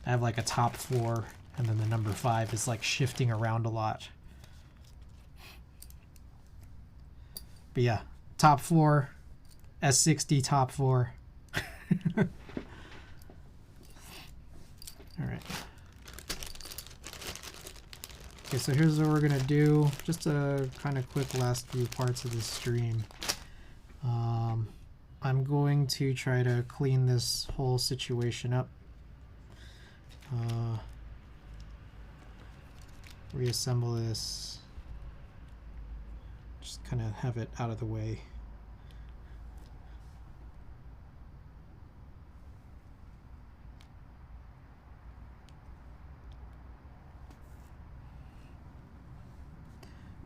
have like a top 4, and then the number 5 is like shifting around a lot. But yeah, top 4, S60 top 4. All right. Okay, so here's what we're gonna do. Just a kind of quick last few parts of the stream. I'm going to try to clean this whole situation up. Reassemble this. Just kind of have it out of the way.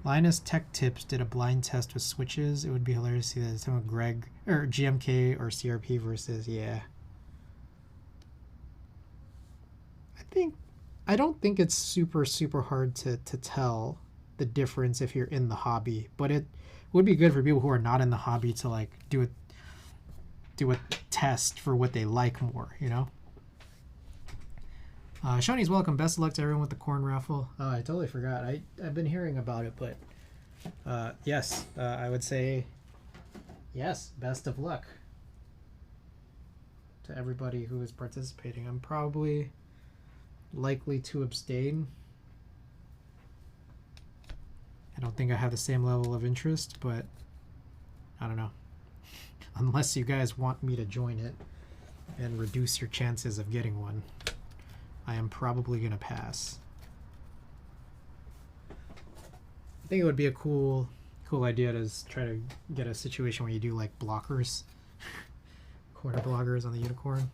Linus Tech Tips did a blind test with switches. It would be hilarious to see that someone Greg or GMK or CRP versus, yeah. I don't think it's super hard to tell the difference if you're in the hobby, but it would be good for people who are not in the hobby to like do a test for what they like more, you know. Shawnee's welcome. Best of luck to everyone with the corn raffle. Oh, I totally forgot. I've been hearing about it, but yes, I would say yes. Best of luck to everybody who is participating. I'm probably likely to abstain. I don't think I have the same level of interest, but I don't know. Unless you guys want me to join it and reduce your chances of getting one, I am probably going to pass. I think it would be a cool idea to try to get a situation where you do like blockers, corner blockers on the unicorn.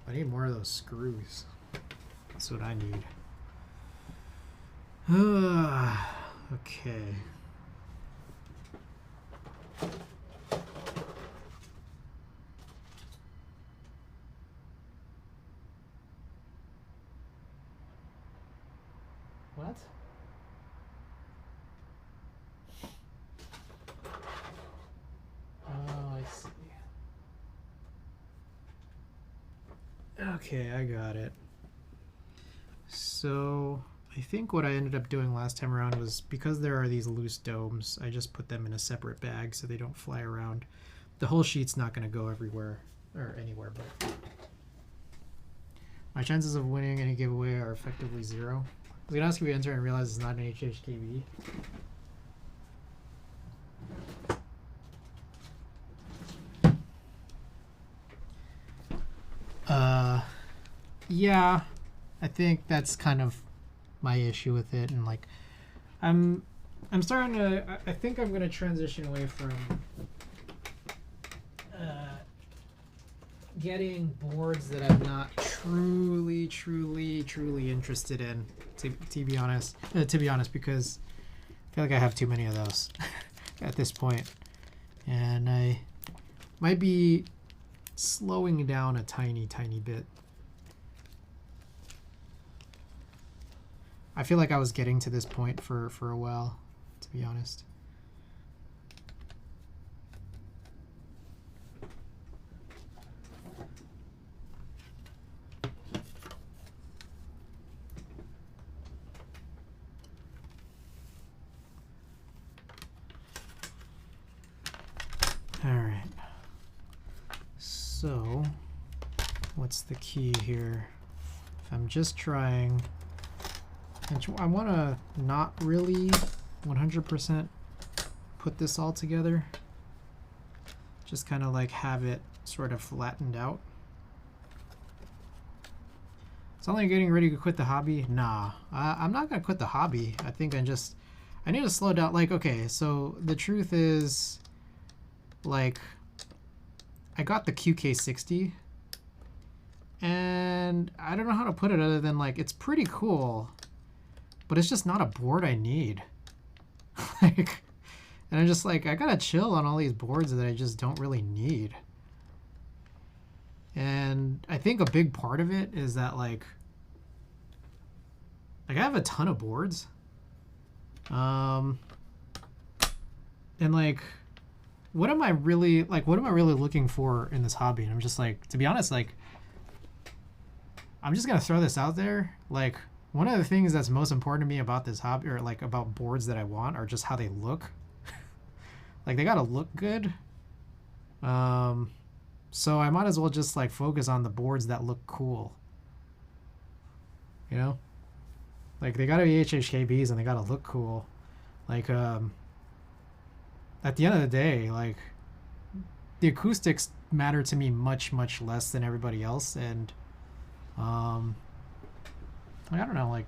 I need more of those screws. That's what I need. Okay. What? Oh, I see. Okay, I got it. So I think what I ended up doing last time around was, because there are these loose domes, I just put them in a separate bag so they don't fly around. The whole sheet's not going to go everywhere or anywhere, but my chances of winning any giveaway are effectively 0. I was going to ask if you enter and realize it's not an HHKB. Yeah, I think that's kind of my issue with it, and like I'm starting to, I think I'm going to transition away from getting boards that I'm not truly interested in, to be honest, because I feel like I have too many of those at this point, and I might be slowing down a tiny bit. I feel like I was getting to this point for a while, to be honest. All right. So, what's the key here? If I'm just trying, I want to not really 100% put this all together. Just kind of like have it sort of flattened out. It's only getting ready to quit the hobby. Nah, I'm not going to quit the hobby. I think I need to slow down. Like, okay, so the truth is, like, I got the QK60, and I don't know how to put it other than like, it's pretty cool, but it's just not a board I need. Like, and I'm just like, I gotta chill on all these boards that I just don't really need. And I think a big part of it is that like I have a ton of boards. And like, what am I really looking for in this hobby? And I'm just like, to be honest, like, I'm just gonna throw this out there. Like, one of the things that's most important to me about this hobby, or like about boards that I want, are just how they look. Like they gotta look good. So I might as well just like focus on the boards that look cool. You know? Like they gotta be HHKBs and they gotta look cool. Like at the end of the day, like the acoustics matter to me much less than everybody else, and like, I don't know, like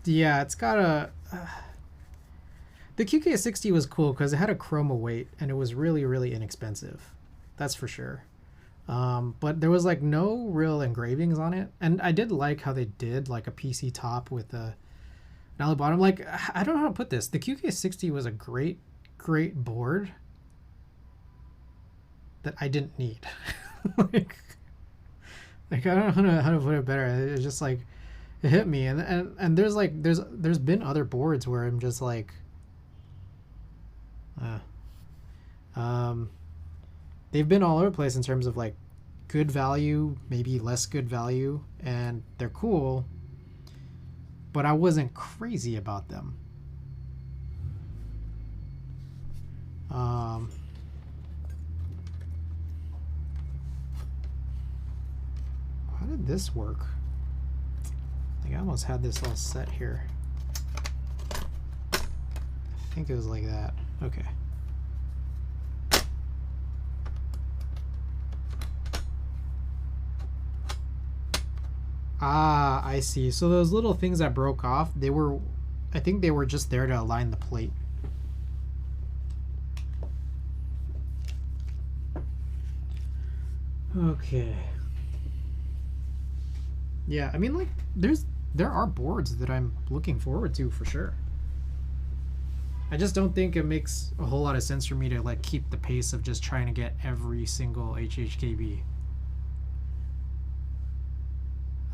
yeah, it's got a the QK60 was cool because it had a chroma weight and it was really inexpensive. That's for sure. But there was like no real engravings on it, and I did like how they did like a PC top with a nally bottom. Like I don't know how to put this. The QK60 was a great board that I didn't need. like I don't know how to put it better. It's just like it hit me, and there's like there's been other boards where I'm just like they've been all over the place in terms of like good value, maybe less good value, and they're cool, but I wasn't crazy about them. How did this work? Like I almost had this all set here. I think it was like that. Okay. Ah, I see. So those little things that broke off, they were, I think they were just there to align the plate. Okay. Yeah, I mean, like, there are boards that I'm looking forward to for sure. I just don't think it makes a whole lot of sense for me to like keep the pace of just trying to get every single HHKB.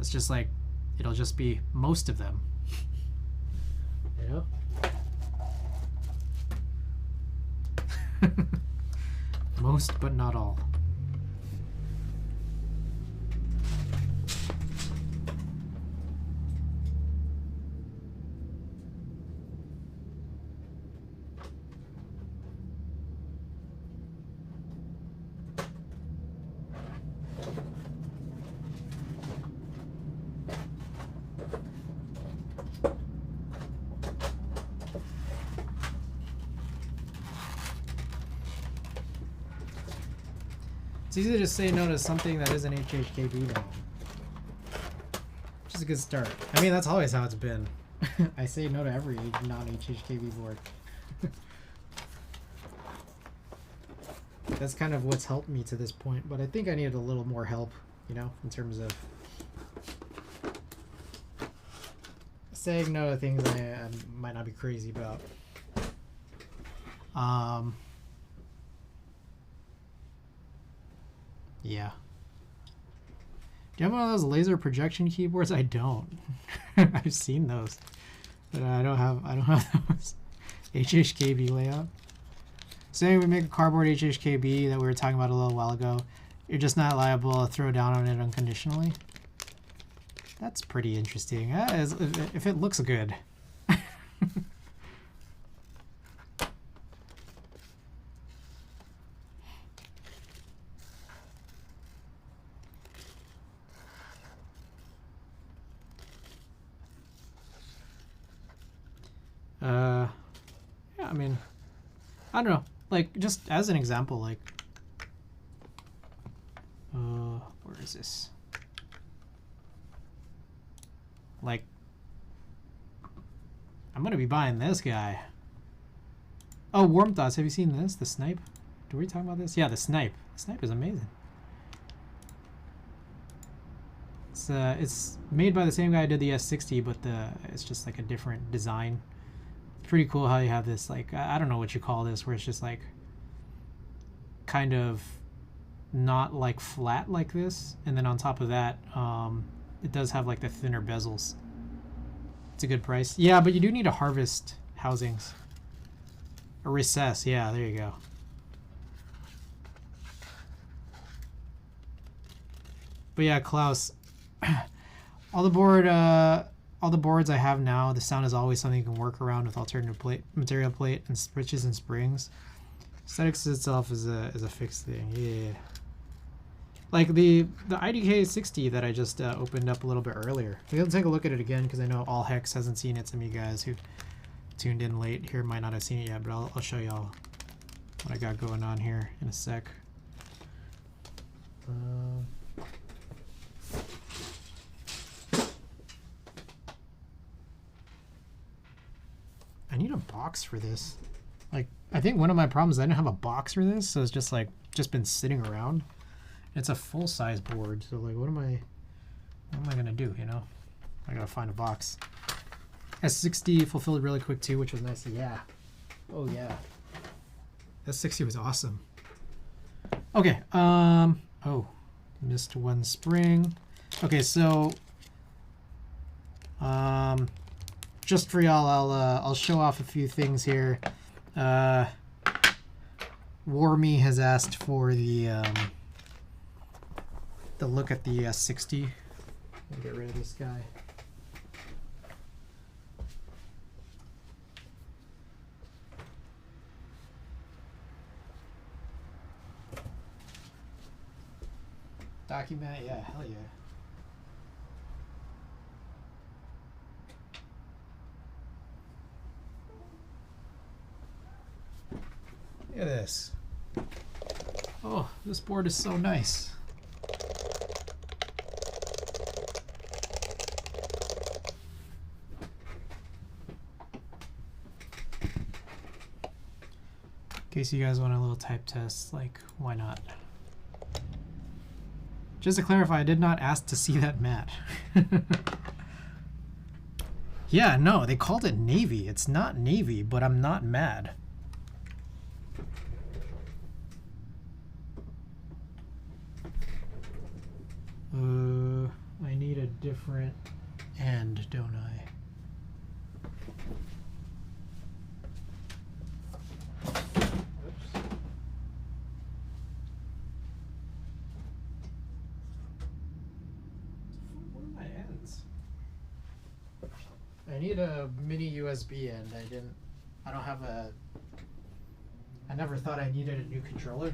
It's just like, it'll just be most of them. You know? Most, but not all. It's easy to say no to something that isn't HHKB though. Which is a good start. I mean, that's always how it's been. I say no to every non-HHKB board. That's kind of what's helped me to this point, but I think I needed a little more help, you know, in terms of saying no to things I might not be crazy about. Yeah. Do you have one of those laser projection keyboards? I don't. I've seen those, but I don't have those. HHKB layout. Say we make a cardboard HHKB that we were talking about a little while ago. You're just not liable to throw down on it unconditionally. That's pretty interesting. If it looks good. Yeah, I mean, I don't know. Like, just as an example, like, where is this? Like, I'm gonna be buying this guy. Oh, Warm Thoughts. Have you seen this? The Snipe? Were we talking about this? Yeah, the Snipe. The Snipe is amazing. It's made by the same guy who did the S60, but it's just like a different design. It's pretty cool how you have this, like, I don't know what you call this, where it's just like kind of not like flat like this, and then on top of that, it does have like the thinner bezels. It's a good price. Yeah, but you do need to harvest housings. A recess, yeah, there you go. But yeah, Klaus, all the boards I have now, the sound is always something you can work around with alternative material plate and switches and springs. Aesthetics itself is a fixed thing. Yeah. Like the IDK 60 that I just opened up a little bit earlier. We'll take a look at it again because I know All Hex hasn't seen it. Some of you guys who tuned in late here might not have seen it yet, but I'll show y'all what I got going on here in a sec. I need a box for this. Like, I think one of my problems is I didn't have a box for this, so it's just like been sitting around. It's a full-size board, so like, what am I gonna do? You know, I gotta find a box. S60 fulfilled really quick too, which was nice. Yeah. Oh yeah. S60 was awesome. Okay. Oh, missed one spring. Okay, so just for y'all, I'll show off a few things here. Warmy has asked for the look at the S60. I'll get rid of this guy. Document, yeah, hell yeah. Look at this. Oh, this board is so nice. In case you guys want a little type test, like, why not? Just to clarify, I did not ask to see that mat. Yeah, no, they called it navy. It's not navy, but I'm not mad. I need a different end, don't I? I need a mini USB end. I don't have a, I never thought I needed a new controller.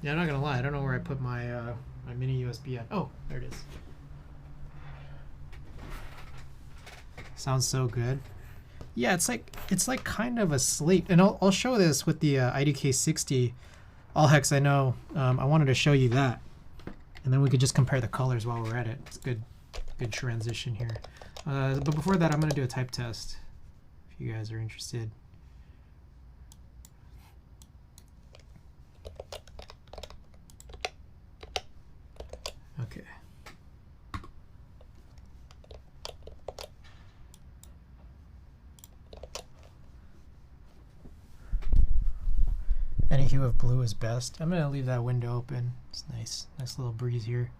Yeah, I'm not gonna lie, I don't know where I put my my mini USB end. Oh, there it is. Sounds so good. Yeah, it's like kind of a slate, and I'll show this with the IDK 60. All Hex, I know. I wanted to show you that, and then we could just compare the colors while we're at it. It's good transition here. But before that, I'm gonna do a type test. If you guys are interested. Okay. Any hue of blue is best. I'm gonna leave that window open. It's nice little breeze here.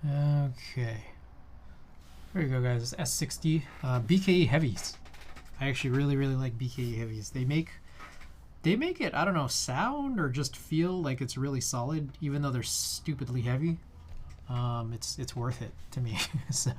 Okay, there you go, guys. It's S60 BKE heavies. I actually really like BKE heavies. They make it, I don't know, sound or just feel like it's really solid, even though they're stupidly heavy. It's worth it to me. So.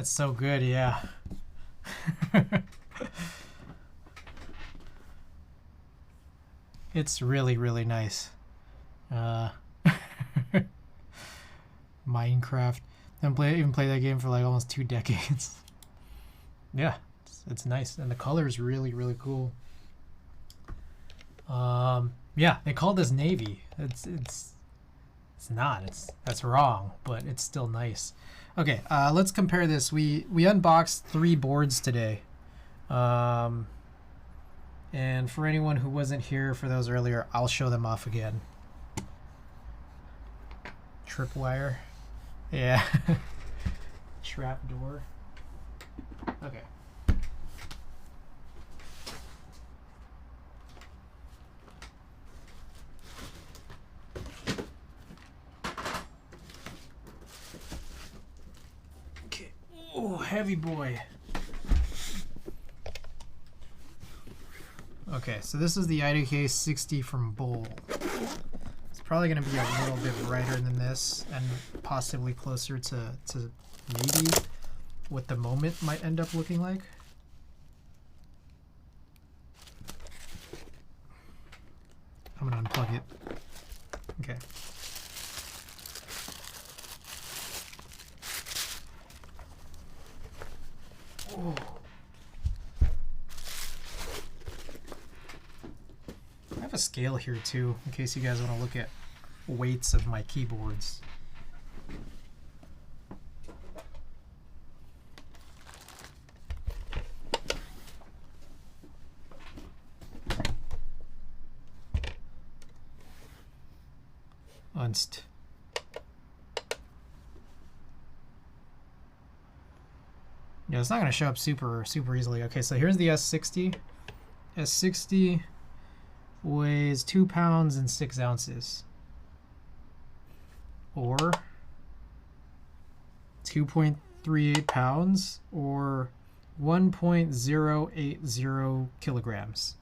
That's so good, yeah. It's really, really nice. Minecraft. I haven't even played that game for like almost 2 decades. Yeah, it's nice, and the color is really, really cool. Yeah, they call this navy. It's not. That's wrong, but it's still nice. Okay, let's compare this. We unboxed 3 boards today. And for anyone who wasn't here for those earlier, I'll show them off again. Tripwire. Yeah. Trap door. Okay. Okay. Oh, heavy boy. Okay, so this is the IDK 60 from Bowl. It's probably going to be a little bit brighter than this, and possibly closer to maybe what the moment might end up looking like. I'm going to unplug it. Okay. Oh. I have a scale here too, in case you guys want to look at weights of my keyboards. Unst. Yeah, it's not going to show up super easily. Okay, so here's the S60. S60 weighs 2 pounds and 6 ounces. Or 2.38 pounds or 1.080 kilograms.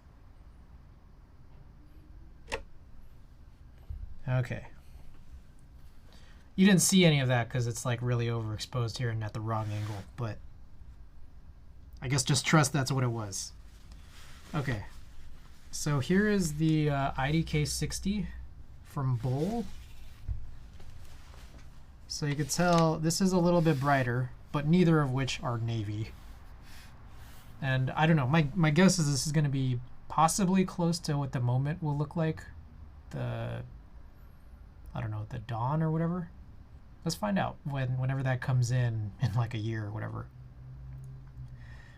Okay. You didn't see any of that because it's like really overexposed here and at the wrong angle, but I guess just trust that's what it was. Okay. So here is the IDK 60 from Bowl. So you can tell this is a little bit brighter, but neither of which are navy. And I don't know, my guess is this is going to be possibly close to what the moment will look like. I don't know, the dawn or whatever. Let's find out whenever that comes in like a year or whatever.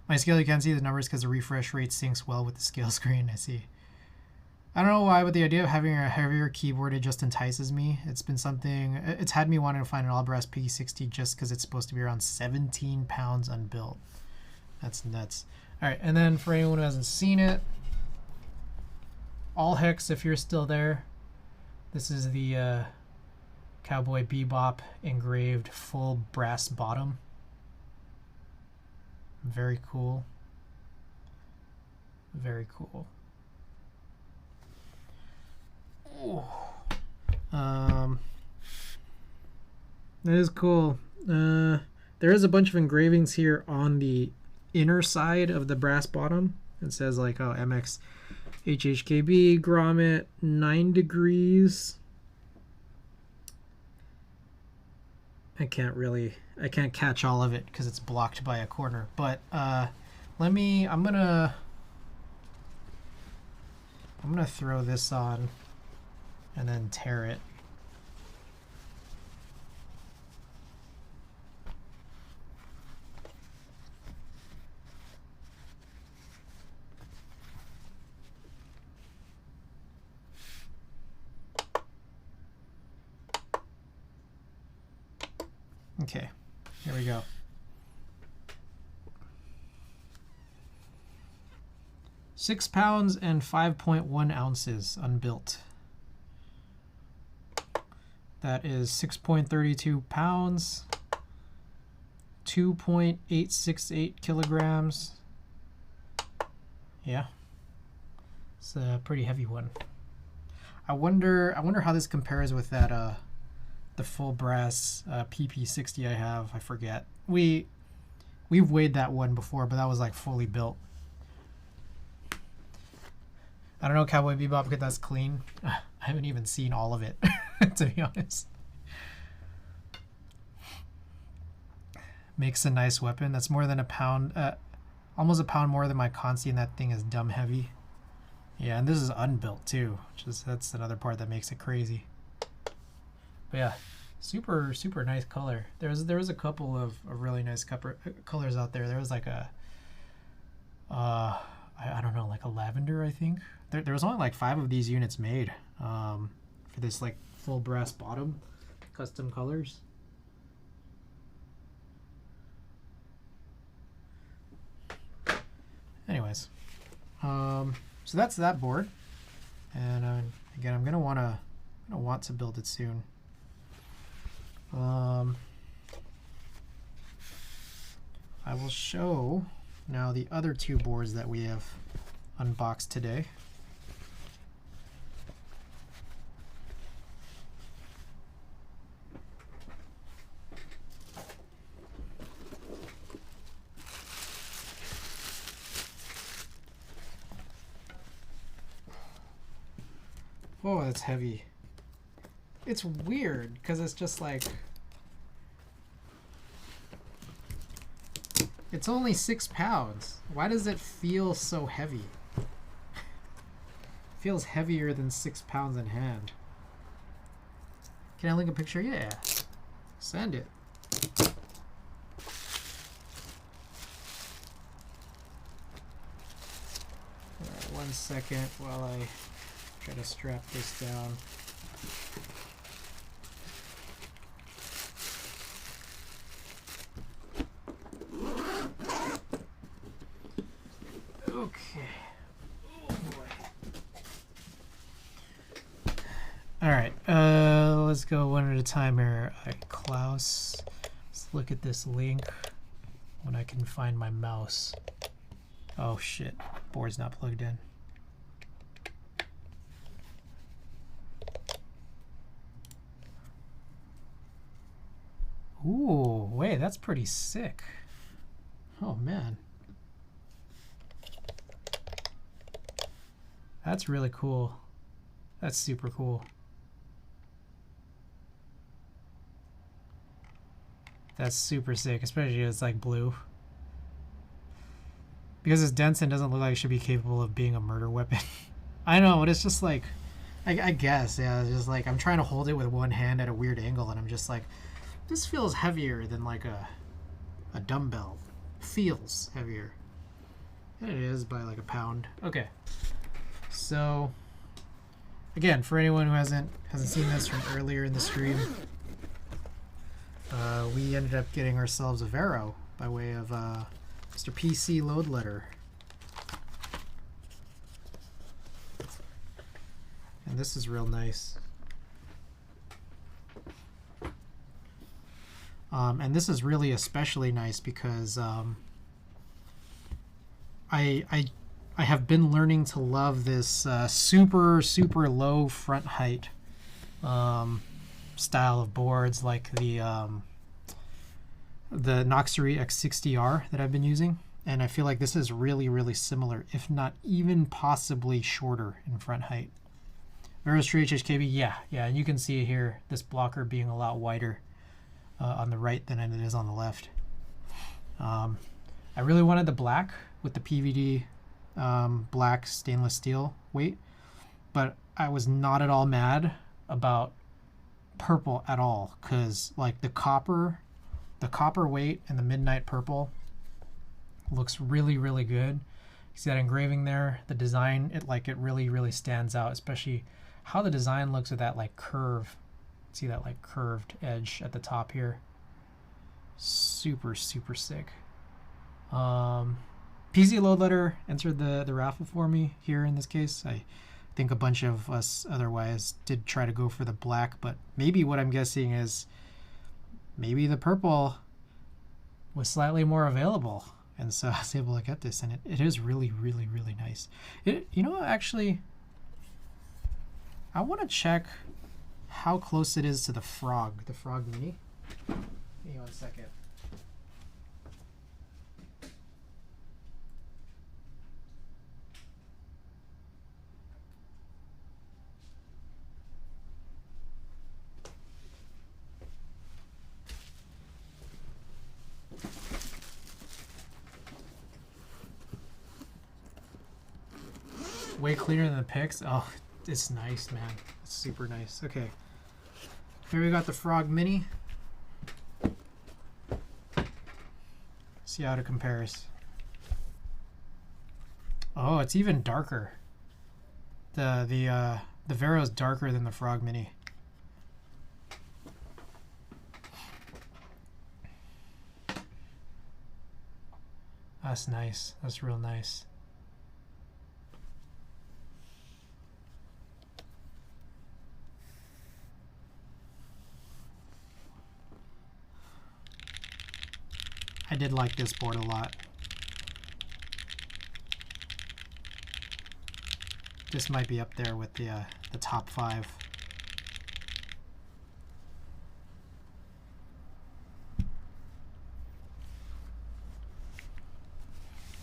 My scale, you can't see the numbers because the refresh rate syncs well with the scale screen. I see. I don't know why, but the idea of having a heavier keyboard, it just entices me. It's been something, it's had me wanting to find an all brass P60 just because it's supposed to be around 17 pounds unbuilt. That's nuts. All right, and then for anyone who hasn't seen it, all hex if you're still there. This is the Cowboy Bebop engraved full brass bottom. Very cool. Very cool. That is cool. There is a bunch of engravings here on the inner side of the brass bottom. It says like, oh, MX HHKB, grommet, 9 degrees. I can't catch all of it because it's blocked by a corner. But I'm gonna throw this on and then tear it. Okay, here we go. £6 pounds and 5.1 ounces unbuilt. That is 6.32 pounds, 2.868 kilograms. Yeah, it's a pretty heavy one. I wonder how this compares with that the full brass PP60 I have. I forget. We We've weighed that one before, but that was like fully built. I don't know, Cowboy Bebop, because that's clean. I haven't even seen all of it, to be honest. Makes a nice weapon. That's more than a pound, almost a pound more than my Consi, and that thing is dumb heavy. Yeah, and this is unbuilt too, that's another part that makes it crazy. But yeah, super nice color. There was a couple of really nice colors out there. There was like a I don't know, like a lavender, I think. There was only like 5 of these units made for this like full brass bottom, custom colors. Anyways, so that's that board, and again, I'm gonna want to build it soon. I will show now the other 2 boards that we have unboxed today. Oh, that's heavy. It's weird because it's just like, it's only 6 pounds. Why does it feel so heavy? It feels heavier than 6 pounds in hand. Can I link a picture? Yeah. Send it. Alright, 1 second while I try to strap this down. Okay. Oh boy. All right. Let's go one at a time here. All right, Klaus. Let's look at this link when I can find my mouse. Oh shit! Board's not plugged in. Ooh, wait, that's pretty sick. Oh man. That's really cool. That's super cool. That's super sick, especially if it's like blue. Because it's dense and doesn't look like it should be capable of being a murder weapon. I know, but it's just like, I guess, yeah, it's just like, I'm trying to hold it with one hand at a weird angle, and I'm just like, this feels heavier than like a dumbbell. Feels heavier. And it is by like a pound. Okay. So, again, for anyone who hasn't seen this from earlier in the stream, we ended up getting ourselves a Vero by way of Mr. PC Load Letter. And this is real nice. And this is really especially nice because I have been learning to love this super low front height style of boards, like the Noxery X60R that I've been using, and I feel like this is really similar, if not even possibly shorter in front height. Vero's True HHKB, yeah, and you can see here this blocker being a lot wider on the right than it is on the left. I really wanted the black with the PVD black stainless steel weight, but I was not at all mad about purple at all, because like the copper weight and the midnight purple looks really good. You see that engraving there, the design, it really stands out, especially how the design looks with that like curve. See that like curved edge at the top here. Super sick. PZ Load Letter entered the raffle for me here in this case. I think a bunch of us otherwise did try to go for the black, but maybe what I'm guessing is maybe the purple was slightly more available, and so I was able to get this, and it is really nice. You know, actually, I want to check how close it is to the Frog Mini. Give me 1 second. Way cleaner than the pics. Oh, it's nice, man. It's super nice. Okay. Here we got the Frog Mini. See how it compares. Oh, it's even darker. The Vero is darker than the Frog Mini. That's nice. That's real nice. I did like this board a lot. This might be up there with the top 5.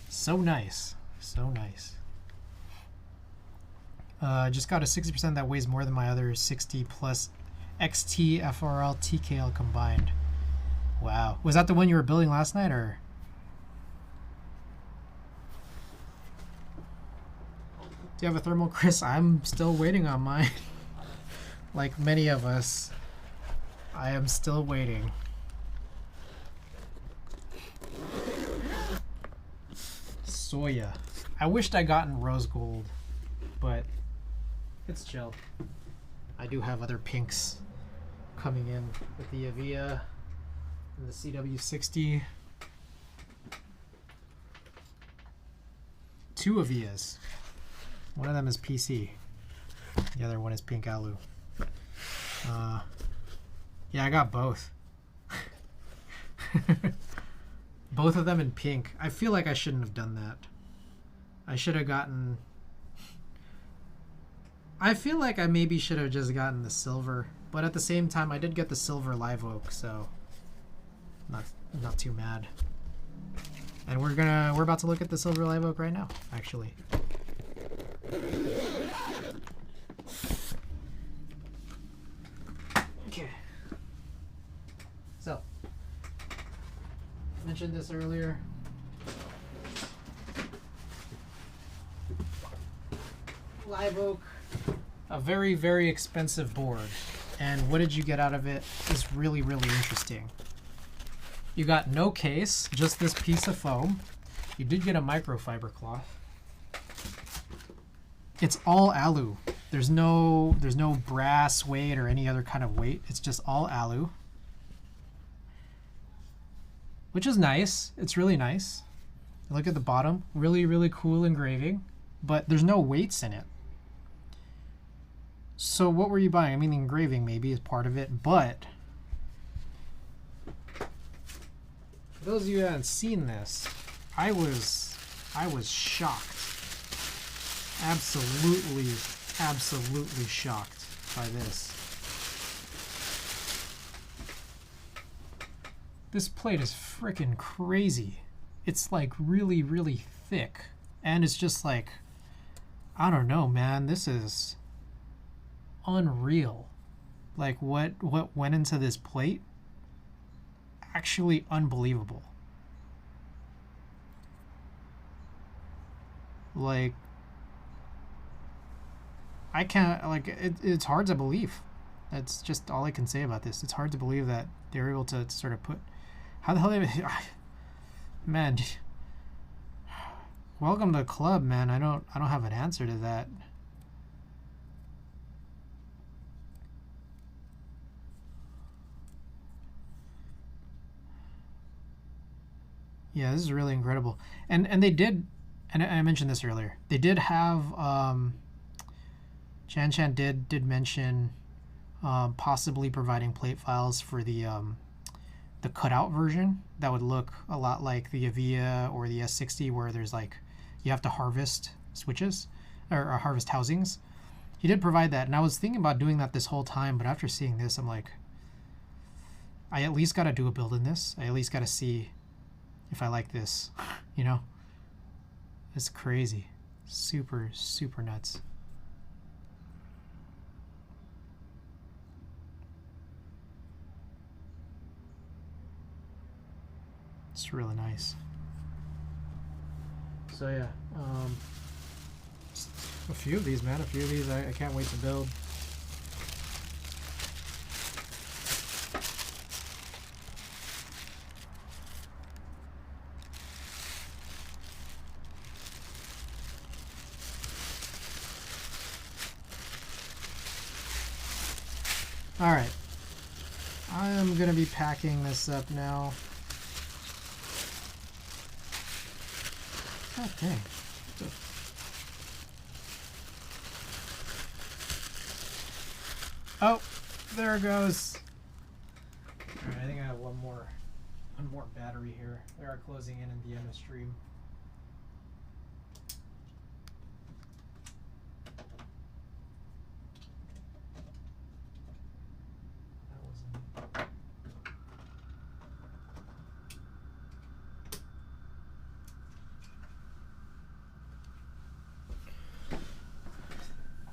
So nice. So nice. I just got a 60% that weighs more than my other 60 plus XT, FRL, TKL combined. Wow. Was that the one you were building last night, or? Do you have a thermal, Chris? I'm still waiting on mine. Like many of us, I am still waiting. Soya. I wished I gotten rose gold, but it's chill. I do have other pinks coming in with the Avia and the CW60. 2 Avias. One of them is PC. The other one is pink alu. Yeah, I got both. Both of them in pink. I feel like I shouldn't have done that. I should have gotten... I feel like I maybe should have just gotten the silver. But at the same time, I did get the silver live oak, so... Not too mad. And we're about to look at the silver live oak right now, actually. Okay. So, mentioned this earlier. Live oak, a very, very expensive board. And what did you get out of it is really, really interesting. You got no case, just this piece of foam. You did get a microfiber cloth. It's all alu. There's no brass weight or any other kind of weight. It's just all alu. Which is nice. It's really nice. Look at the bottom. Really, really cool engraving. But there's no weights in it. So what were you buying? I mean, the engraving maybe is part of it, but for those of you who haven't seen this, I was shocked. Absolutely, absolutely shocked by this. This plate is freaking crazy. It's like really, really thick. And it's just like, I don't know, man. This is unreal. Like what went into this plate? Actually unbelievable. Like, I can't, like, it's hard to believe. That's just all I can say about this. It's hard to believe that they were able to sort of put, how the hell they, man, welcome to the club, man. I don't have an answer to that. Yeah, this is really incredible. And they did, and I mentioned this earlier, they did have, Chan did mention possibly providing plate files for the cutout version that would look a lot like the Avia or the S60, where there's like, you have to harvest switches or harvest housings. He did provide that, and I was thinking about doing that this whole time, but after seeing this, I'm like, I at least got to do a build in this. I at least got to see if I like this, you know? It's crazy. Super, super nuts. It's really nice. So yeah, A few of these, man. A few of these I can't wait to build. Alright. I am going to be packing this up now. God dang. Oh, there it goes. Alright, I think I have one more battery here. We are closing in at the end of stream.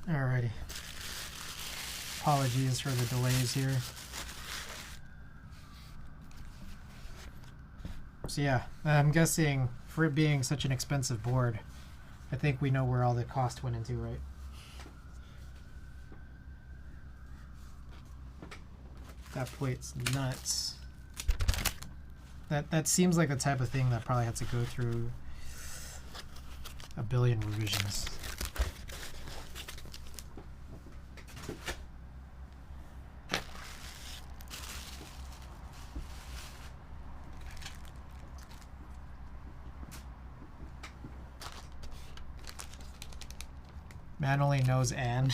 Alrighty. Apologies for the delays here. So yeah, I'm guessing for it being such an expensive board, I think we know where all the cost went into, right? That plate's nuts. That seems like the type of thing that probably had to go through a billion revisions. Man only knows and.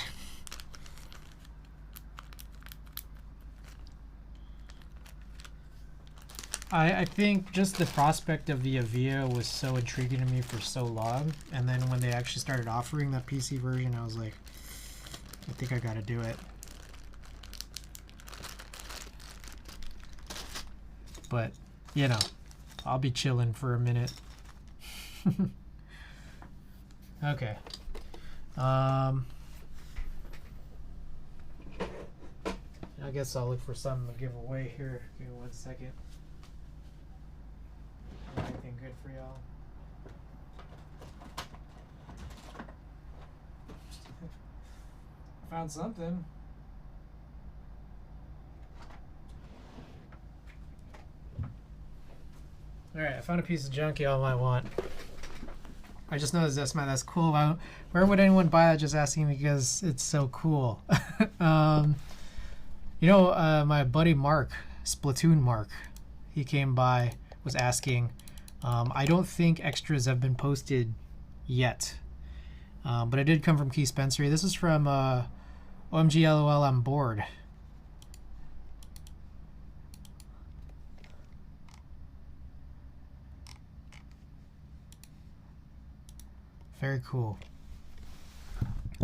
I think just the prospect of the Avia was so intriguing to me for so long, and then when they actually started offering that PC version, I was like, I think I gotta do it. But, you know, I'll be chilling for a minute. Okay. I guess I'll look for something to give away here. Give me 1 second. Anything good for y'all? Found something. Alright, I found a piece of junk y'all might want. I just noticed that's cool. Where would anyone buy that? Just asking because it's so cool. You know, my buddy Mark, Splatoon Mark, he came by, was asking. I don't think extras have been posted yet, but it did come from Key Spencer. This is from OMG LOL on board. Very cool.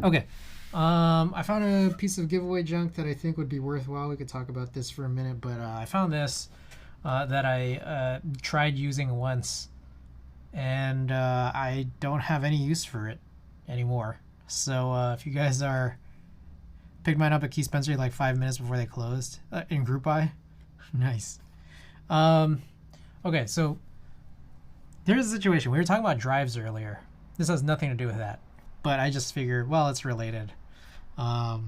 Okay. I found a piece of giveaway junk that I think would be worthwhile. We could talk about this for a minute, but I found this that I tried using once, and I don't have any use for it anymore. So if you guys picked mine up at Key Spencer like 5 minutes before they closed in group buy. Nice. Okay, so there's a situation. We were talking about drives earlier. This has nothing to do with that, but I just figured, well, it's related. I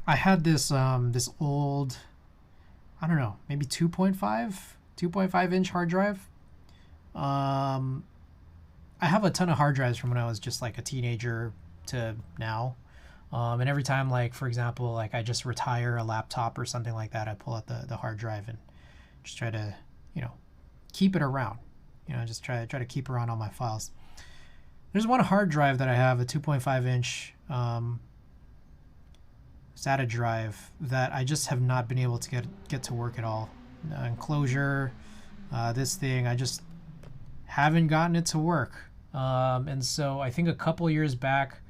had this this old, I don't know, maybe 2.5 inch hard drive. I have a ton of hard drives from when I was just like a teenager to now. And every time, like, for example, like I just retire a laptop or something like that, I pull out the hard drive and just try to, you know, keep it around. You know, just try to keep around all my files. There's one hard drive that I have, a 2.5 inch SATA drive that I just have not been able to get to work at all. Enclosure, this thing, I just haven't gotten it to work. And so I think a couple years back,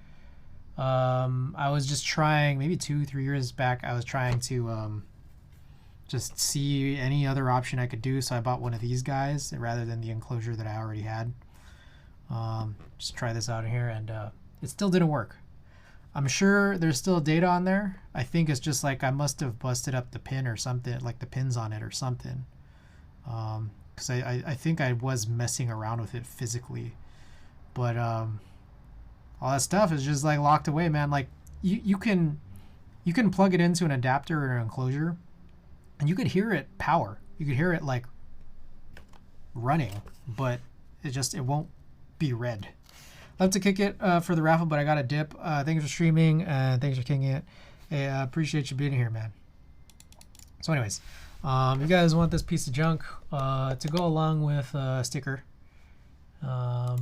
I was just trying, maybe 2-3 years back, I was trying to just see any other option I could do. So I bought one of these guys rather than the enclosure that I already had. Just try this out here, and it still didn't work. I'm sure there's still data on there. I think it's just like I must have busted up the pin or something, like the pins on it or something. Because I think I was messing around with it physically. But all that stuff is just like locked away, man. Like you can plug it into an adapter or an enclosure, and you could hear it power. You could hear it like running, but it won't be red. Love to kick it for the raffle, but I got a dip. Thanks for streaming and thanks for kicking it. Hey, appreciate you being here, man. So anyways, you guys want this piece of junk to go along with a sticker. I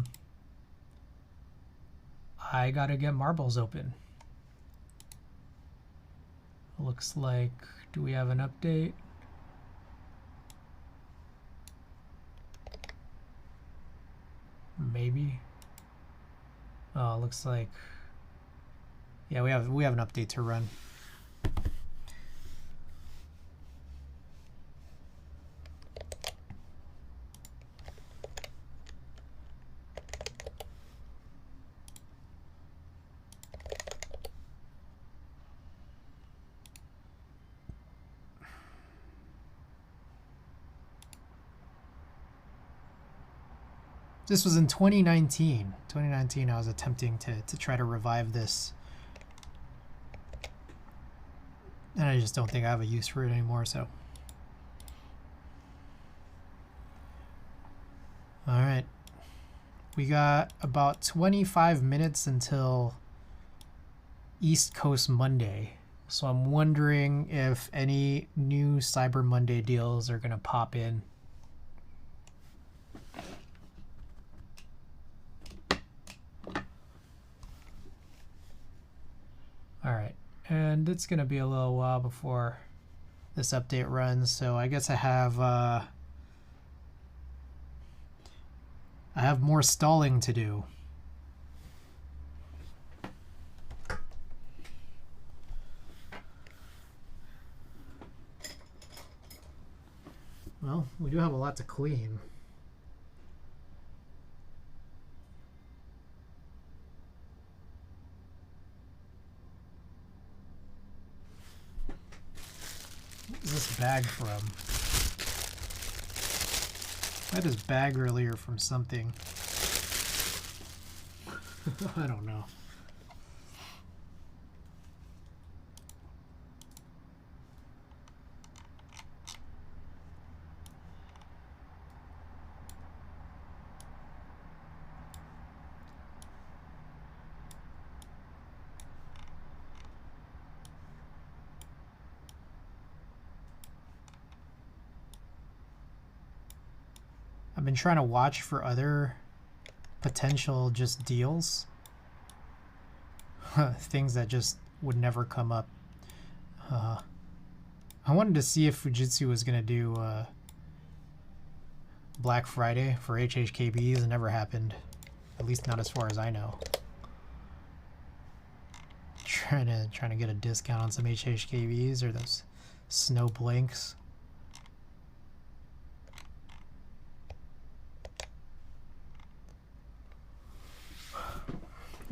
gotta get marbles open. Looks like, do we have an update? Maybe. Oh, looks like, yeah, we have an update to run. This was in 2019. 2019, I was attempting to try to revive this. And I just don't think I have a use for it anymore, so. All right. We got about 25 minutes until East Coast Monday. So I'm wondering if any new Cyber Monday deals are going to pop in. All right, and it's gonna be a little while before this update runs, so I guess I have more stalling to do. Well, we do have a lot to clean. This bag from? I had this bag earlier from something. I don't know. I've been trying to watch for other potential just deals. Things that just would never come up. I wanted to see if Fujitsu was going to do Black Friday for HHKBs. It never happened. At least not as far as I know. Trying to get a discount on some HHKBs or those snow blanks.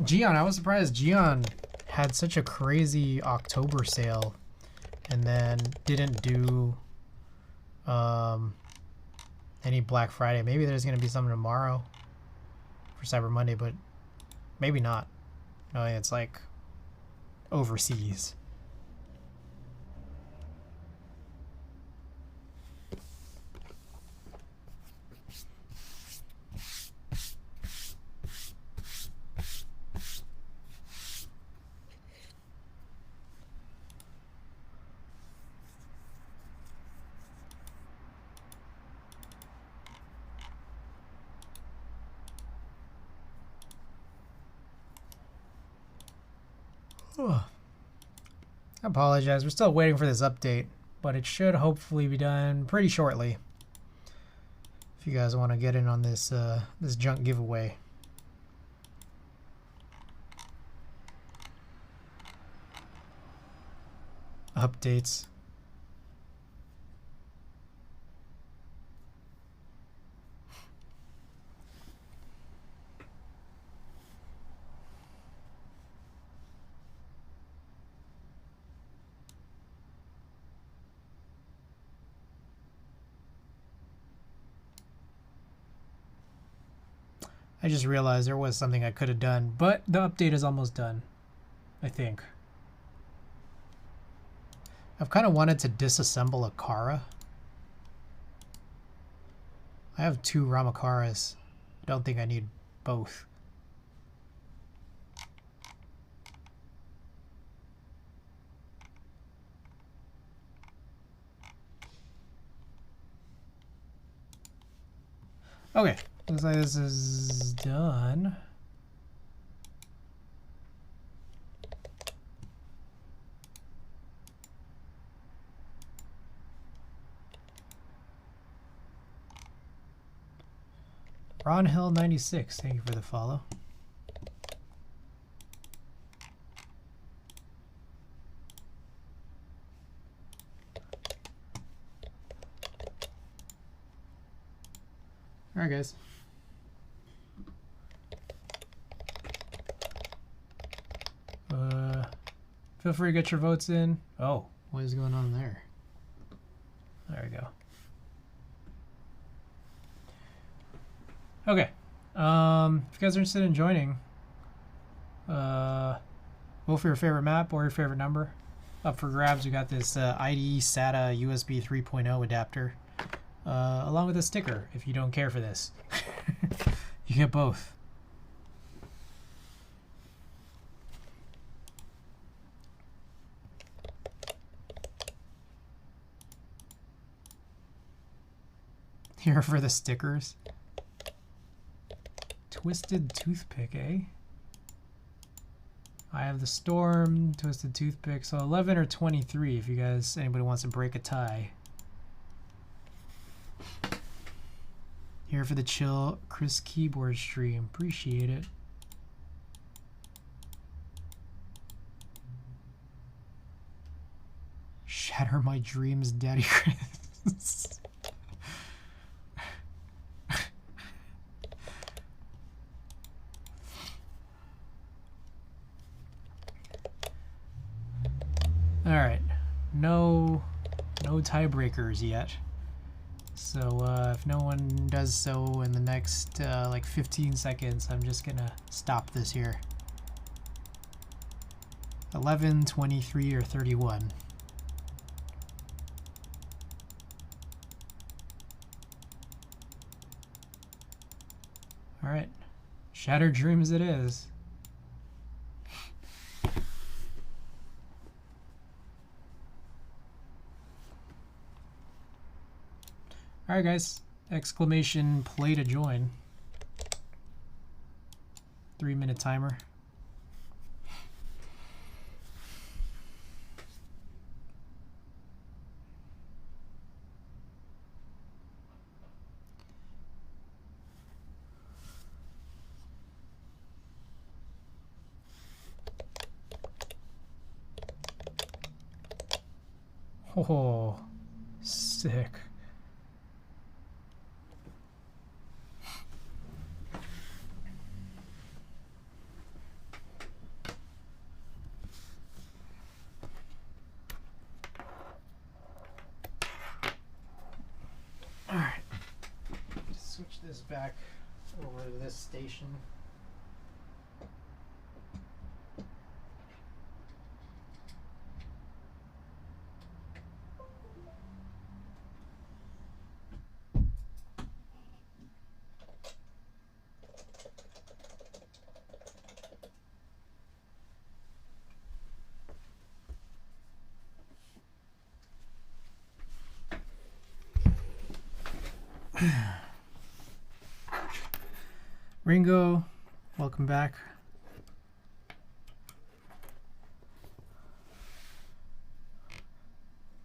Gion, I was surprised Gion had such a crazy October sale and then didn't do any Black Friday. Maybe there's going to be something tomorrow for Cyber Monday, but maybe not. No, it's like overseas. I apologize. We're still waiting for this update, but it should hopefully be done pretty shortly. If you guys want to get in on this this junk giveaway. Updates. I just realized there was something I could have done, but the update is almost done, I think. I've kind of wanted to disassemble a Kara. I have 2 Ramakaras. I don't think I need both. Okay, looks like this is done. Ron Hill 96, thank you for the follow. All right, guys. Feel free to get your votes in. Oh, what is going on there? There we go. Okay. If you guys are interested in joining, vote for your favorite map or your favorite number. Up for grabs, we got this IDE SATA USB 3.0 adapter, along with a sticker if you don't care for this. You get both. Here for the stickers. Twisted Toothpick, eh? I have the Storm, Twisted Toothpick, so 11 or 23 if you guys, anybody wants to break a tie. Here for the chill Chris keyboard stream, appreciate it. Shatter my dreams, Daddy Chris. All right, no tiebreakers yet. So if no one does so in the next like 15 seconds, I'm just gonna stop this here. 11, 23, or 31. All right, Shattered Dreams it is. All right, guys, exclamation play to join. 3-minute timer. Oh, sick. All right, switch this back over to this station. Ringo, welcome back.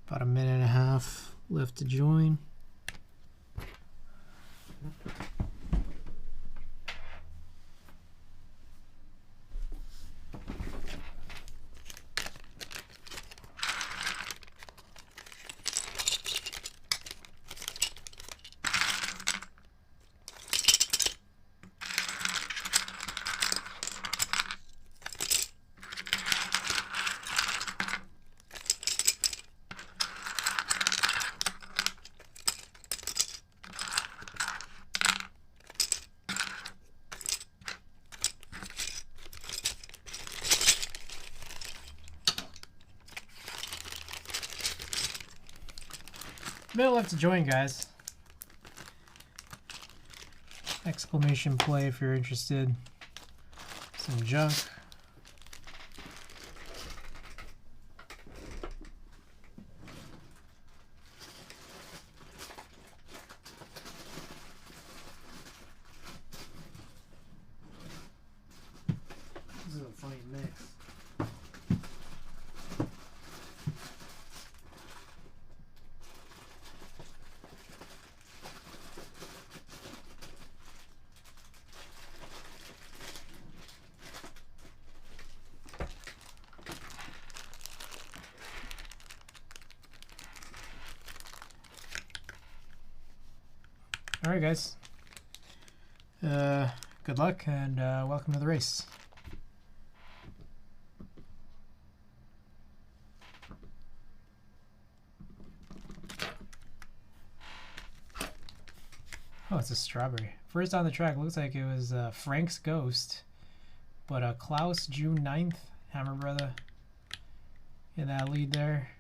About a minute and a half left to join. Middle left to join, guys. Exclamation play if you're interested. Some junk. This is a funny mix. All right, guys. Good luck and welcome to the race. Oh, it's a strawberry. First on the track, looks like it was Frank's Ghost, but Klaus, June 9th, Hammer Brother in that lead there.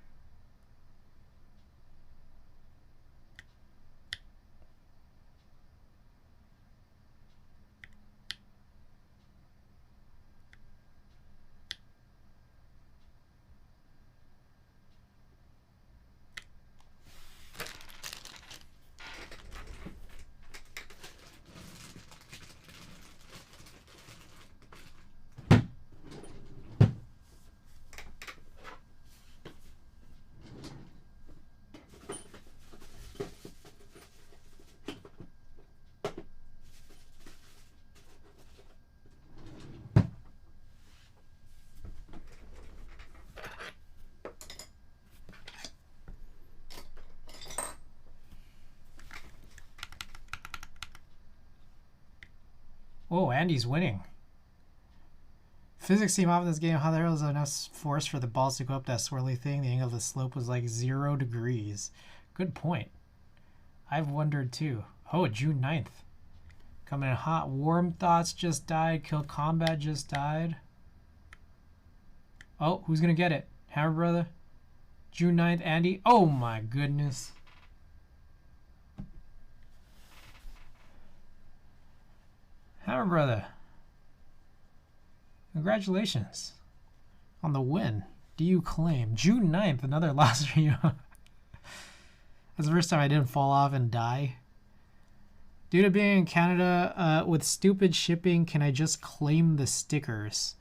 Whoa, Andy's winning. Physics seem off in this game. How the hell is there enough force for the balls to go up that swirly thing? The angle of the slope was like 0 degrees. Good point. I've wondered too. Oh, June 9th. Coming in hot. Warm Thoughts just died. Kill Combat just died. Oh, who's going to get it? Hammer Brother? June 9th, Andy? Oh my goodness. Hammer Brother. Congratulations on the win. Do you claim? June 9th, another loss for you. That's the first time I didn't fall off and die. Due to being in Canada with stupid shipping, can I just claim the stickers?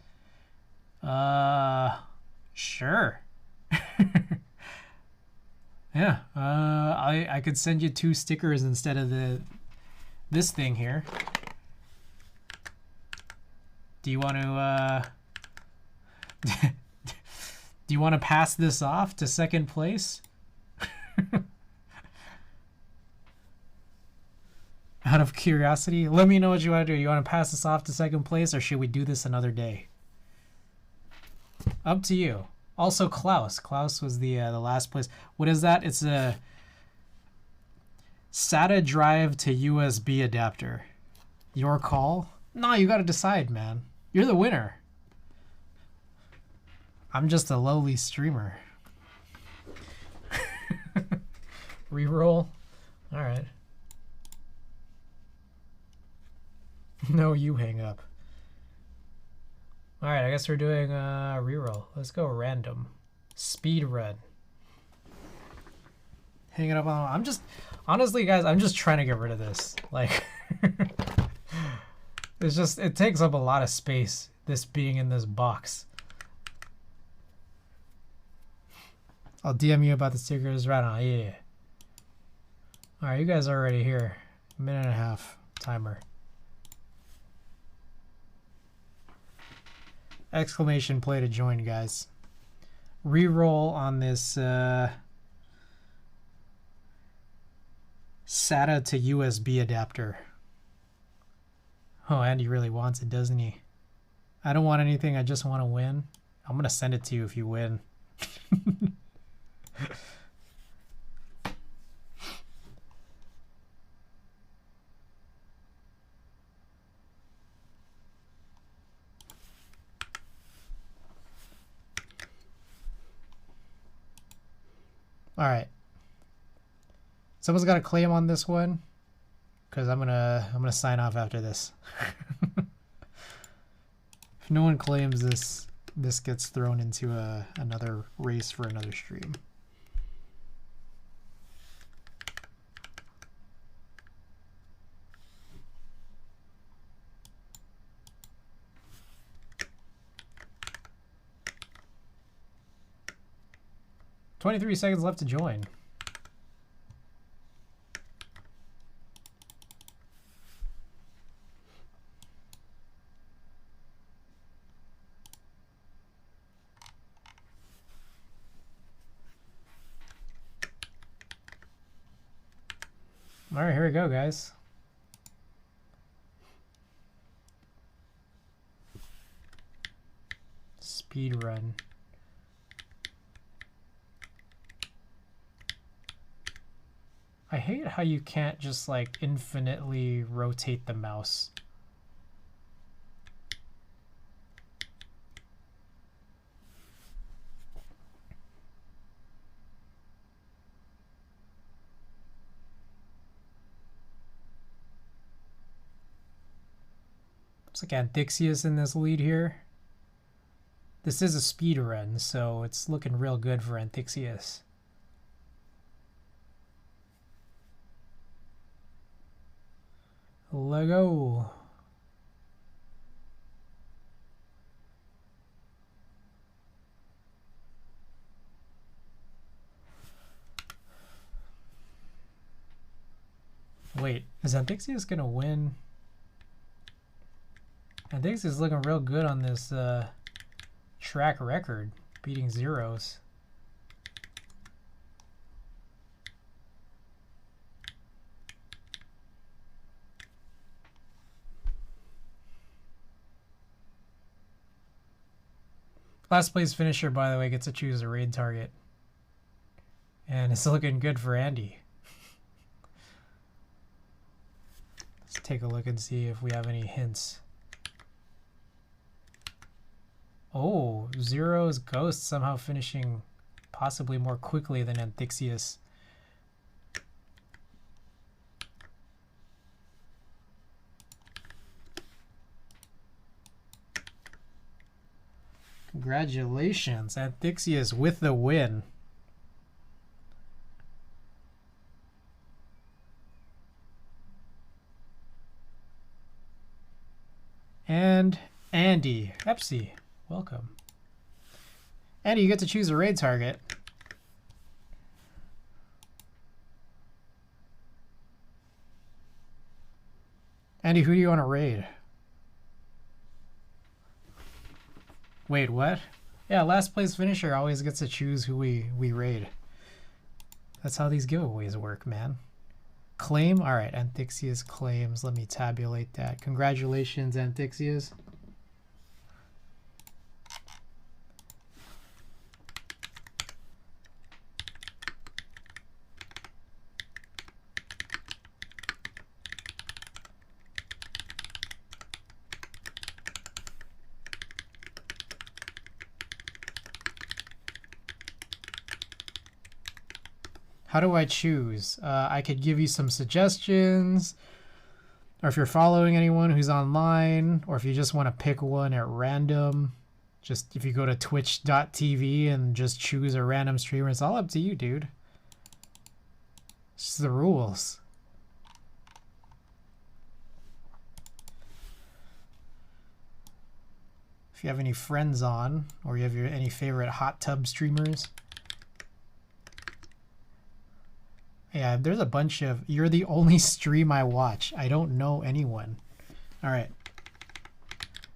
Sure. Yeah, I could send you 2 stickers instead of this thing here. Do you want to do you want to pass this off to second place? Out of curiosity, let me know what you want to do. You want to pass this off to second place, or should we do this another day? Up to you. Also, Klaus was the last place. What is that? It's a SATA drive to USB adapter. Your call. No, you got to decide, man. You're the winner. I'm just a lowly streamer. Reroll. All right. No, you hang up. All right, I guess we're doing reroll. Let's go random. Speed run. Hang it up on. I'm just, honestly, guys, I'm just trying to get rid of this. Like, it's just, it takes up a lot of space, this being in this box. I'll DM you about the stickers right now. Yeah. All right, you guys are already here. A minute and a half timer. Exclamation play to join, guys. Reroll on this SATA to USB adapter. Oh, Andy really wants it, doesn't he? I don't want anything. I just want to win. I'm going to send it to you if you win. All right. Someone's got a claim on this one, because I'm gonna sign off after this. If no one claims this, this gets thrown into another race for another stream. "23 seconds left to join." All right, here we go, guys. Speed run. I hate how you can't just like infinitely rotate the mouse. Looks like Antixious in this lead here. This is a speed run, so it's looking real good for Antixious. Let go. Wait, is Antixious gonna win? Antixious is looking real good on this track record, beating zeros. Last place finisher, by the way, gets to choose a raid target. And it's looking good for Andy. Let's take a look and see if we have any hints. Oh, Zero's Ghost somehow finishing possibly more quickly than Antixious. Congratulations, Antixious with the win. And Andy, Epsi, welcome. Andy, you get to choose a raid target. Andy, who do you want to raid? Wait, what? Yeah, last place finisher always gets to choose who we raid. That's how these giveaways work, man. Claim? All right, Antixious claims. Let me tabulate that. Congratulations, Antixious. How do I choose? I could give you some suggestions, or if you're following anyone who's online, or if you just want to pick one at random, just if you go to twitch.tv and just choose a random streamer, it's all up to you, dude. It's just the rules. If you have any friends on, or you have any favorite hot tub streamers. Yeah, there's a bunch of... You're the only stream I watch. I don't know anyone. All right.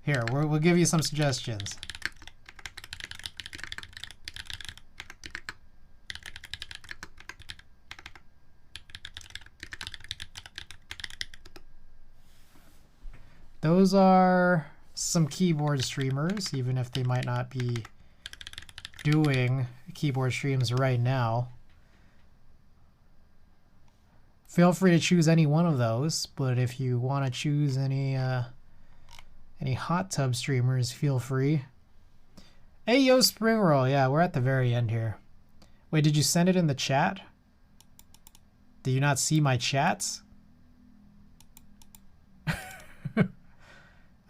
Here, we'll give you some suggestions. Those are some keyboard streamers, even if they might not be doing keyboard streams right now. Feel free to choose any one of those, but if you want to choose any hot tub streamers, feel free. Hey, yo, Spring Roll. Yeah, we're at the very end here. Wait, did you send it in the chat? Do you not see my chats?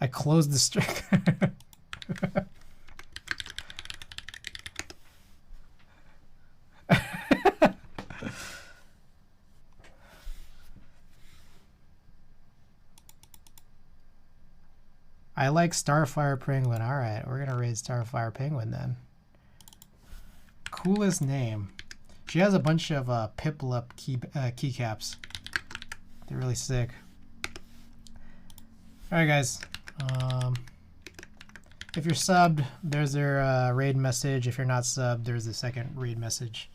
I closed the stream. I like Starfire Penguin. All right, we're gonna raid Starfire Penguin then. Coolest name. She has a bunch of Piplup keycaps. They're really sick. All right, guys. If you're subbed, there's their raid message. If you're not subbed, there's the second raid message.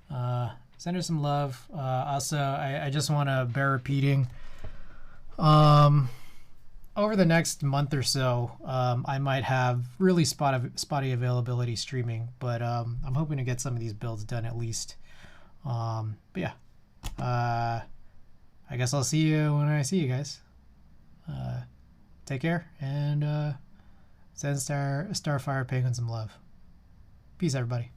Send her some love. Also, I just want to bear repeating. Over the next month or so, I might have really spotty availability streaming, but I'm hoping to get some of these builds done at least. But yeah, I guess I'll see you when I see you guys. Take care, and send Starfire Penguin some love. Peace, everybody.